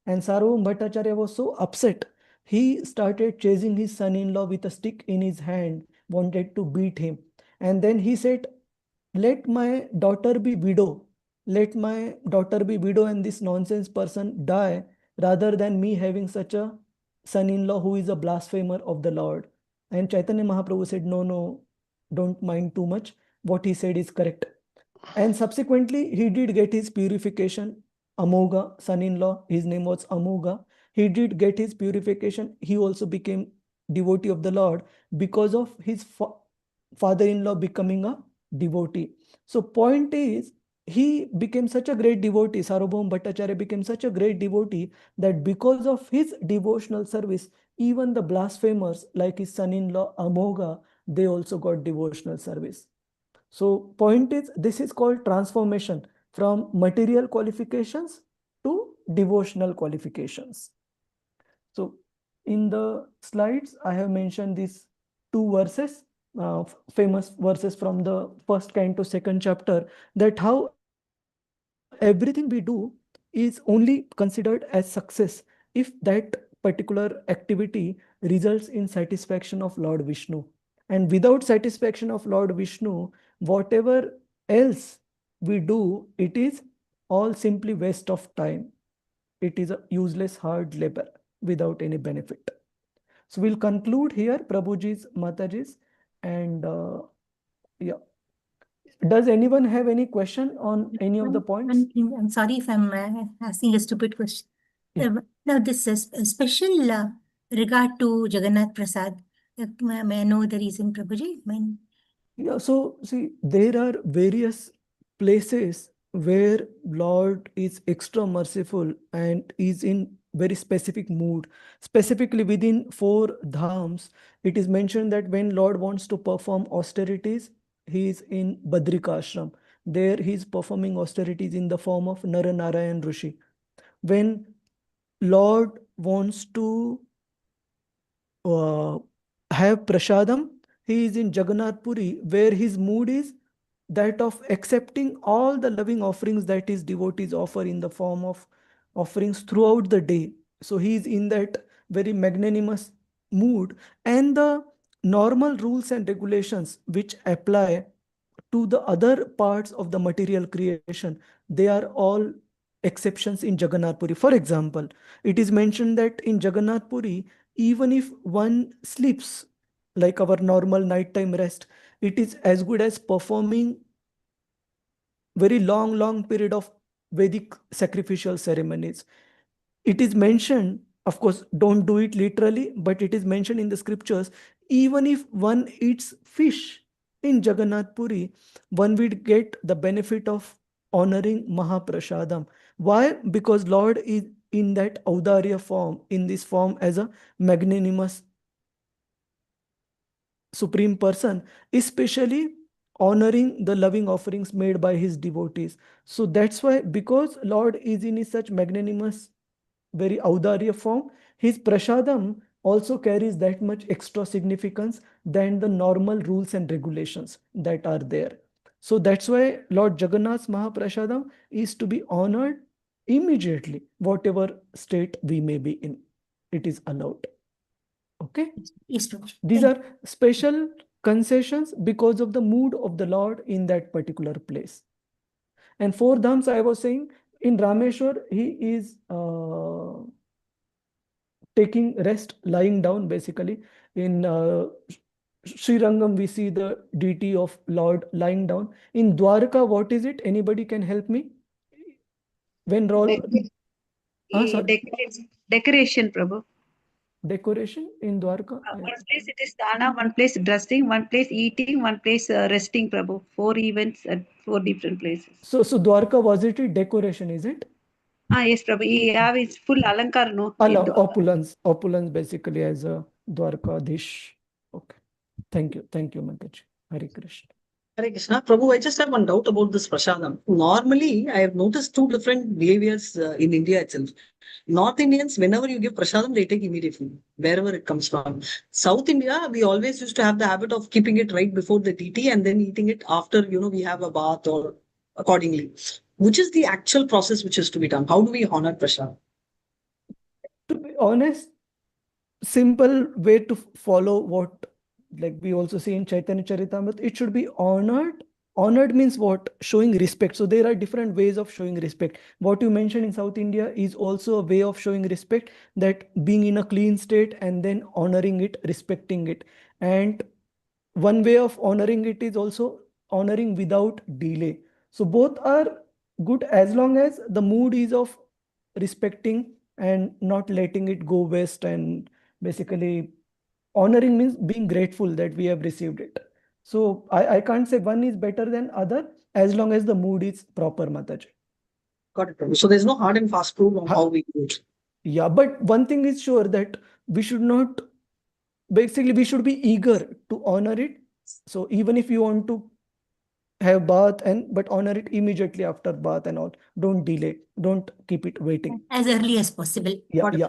And Sarvam Bhattacharya was so upset. He started chasing his son-in-law with a stick in his hand, wanted to beat him. And then he said, let my daughter be widow. Let my daughter be widow and this nonsense person die rather than me having such a son-in-law who is a blasphemer of the Lord. And Chaitanya Mahaprabhu said, no, no, don't mind too much. What he said is correct. And subsequently, he did get his purification. Amoga, son-in-law, his name was Amoga. He did get his purification. He also became devotee of the Lord because of his father-in-law becoming a devotee. So point is, he became such a great devotee, Sarvabhauma Bhattacharya became such a great devotee that because of his devotional service, even the blasphemers like his son-in-law Amoga, they also got devotional service. So point is, this is called transformation from material qualifications to devotional qualifications. So in the slides, I have mentioned these two verses, famous verses from the first canto, second chapter, that how everything we do is only considered as success if that particular activity results in satisfaction of Lord Vishnu. And without satisfaction of Lord Vishnu, whatever else we do, it is all simply waste of time. It is a useless hard labor without any benefit. So we'll conclude here, Prabhuji's, Mataji's, and yeah. Does anyone have any question on any of the points? I'm sorry if I'm asking a stupid question. Yeah. Now, this is a special regard to Jagannath Prasad. May I know the reason, Prabhuji? Yeah, so see, there are various places where Lord is extra merciful and is in very specific mood. Specifically within 4 dhams, it is mentioned that when Lord wants to perform austerities, he is in Badrika Ashram. There he is performing austerities in the form of Naranarayan Rishi. When Lord wants to have prasadam, he is in Jagannath Puri, where his mood is that of accepting all the loving offerings that his devotees offer in the form of offerings throughout the day. So he is in that very magnanimous mood, and the normal rules and regulations which apply to the other parts of the material creation, they are all exceptions in Jagannath Puri. For example, it is mentioned that in Jagannath Puri, even if one sleeps like our normal nighttime rest, it is as good as performing very long period of Vedic sacrificial ceremonies. It is mentioned, of course, don't do it literally, but it is mentioned in the scriptures, even if one eats fish in Jagannath Puri, one will get the benefit of honoring Mahaprasadam. Why? Because Lord is in that Audarya form, in this form as a magnanimous Supreme Person, especially honoring the loving offerings made by his devotees. So that's why, because Lord is in his such magnanimous, very Audarya form, his prasadam also carries that much extra significance than the normal rules and regulations that are there. So that's why Lord Jagannath's Mahaprasadam is to be honored immediately, whatever state we may be in. It is allowed. Okay? Yes, Prabhuji. These are special concessions because of the mood of the Lord in that particular place. And 4 dhams, I was saying, in Rameshwar, he is taking rest, lying down basically. In Srirangam, we see the deity of Lord lying down. In Dwarka, what is it? Anybody can help me? When Lord... Decoration, Prabhu. Decoration in Dwarka? One place it is dana, one place dressing, one place eating, one place resting, Prabhu. 4 events at 4 different places. So Dwarka, was it a decoration, is it? Yes, Prabhu. He have his full alankar, no? Opulence basically as a Dwarka dish. Okay. Thank you, Mataji. Hare Krishna. Hare Krishna. Prabhu, I just have one doubt about this prasadam. Normally, I have noticed two different behaviors in India itself. North Indians, whenever you give prasadam, they take immediately, wherever it comes from. South India, we always used to have the habit of keeping it right before the TT and then eating it after, we have a bath or accordingly. Which is the actual process which is to be done? How do we honor prasadam? To be honest, simple way to follow what, like we also see in Chaitanya Charitamrita, it should be honored. Honored means what? Showing respect. So there are different ways of showing respect. What you mentioned in South India is also a way of showing respect, that being in a clean state and then honoring it, respecting it. And one way of honoring it is also honoring without delay. So both are good as long as the mood is of respecting and not letting it go west, and basically honoring means being grateful that we have received it. So I can't say one is better than other as long as the mood is proper, Mataji. Got it, Prabhu. So there's no hard and fast rule on how we do it. Yeah, but one thing is sure, that we should not, basically we should be eager to honor it. So even if you want to have bath but honor it immediately after bath and all, don't delay, don't keep it waiting. As early as possible. Yeah.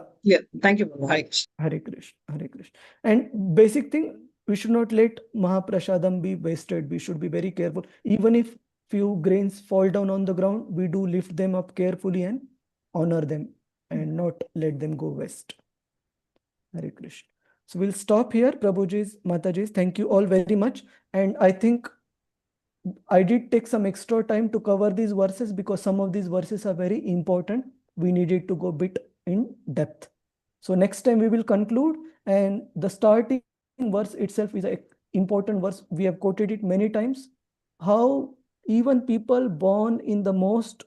Thank you, Prabhu. Hare Krishna. Hare Krishna, Hare Krishna. And basic thing, we should not let Mahaprasadam be wasted. We should be very careful. Even if few grains fall down on the ground, we do lift them up carefully and honor them and not let them go waste. Hare Krishna. So we'll stop here, Prabhuji's, Mataji's. Thank you all very much. And I think I did take some extra time to cover these verses because some of these verses are very important. We needed to go a bit in depth. So next time we will conclude, and the starting verse itself is an important verse. We have quoted it many times. How even people born in the most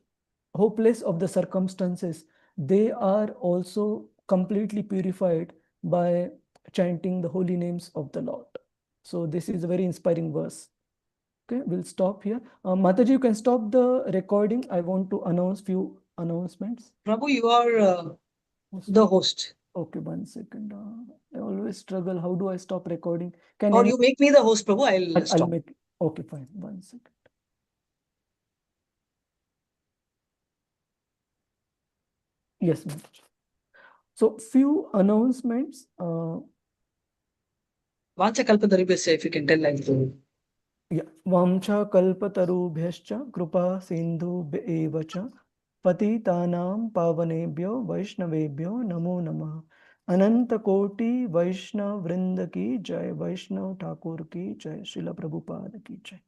hopeless of the circumstances, they are also completely purified by chanting the holy names of the Lord. So this is a very inspiring verse. Okay, we'll stop here. Mataji, you can stop the recording. I want to announce few announcements. Prabhu, you are the host. Okay, 1 second. I always struggle. How do I stop recording? Can Or you make me the host, Prabhu. I'll stop. make. Okay, fine. 1 second. Yes, Mataji. So few announcements. Vancha kalpatarubhyasya, if you can tell like that. Yeah. Vamcha kalpatarubhyascha kripa sindhubhya eva cha patitanam pavanebhyo vaishnavebhyo namo namah. Ananta Koti Vaishnav Vrinda ki jai, Vaishnav Thakur ki jai, Srila Prabhupada ki jai.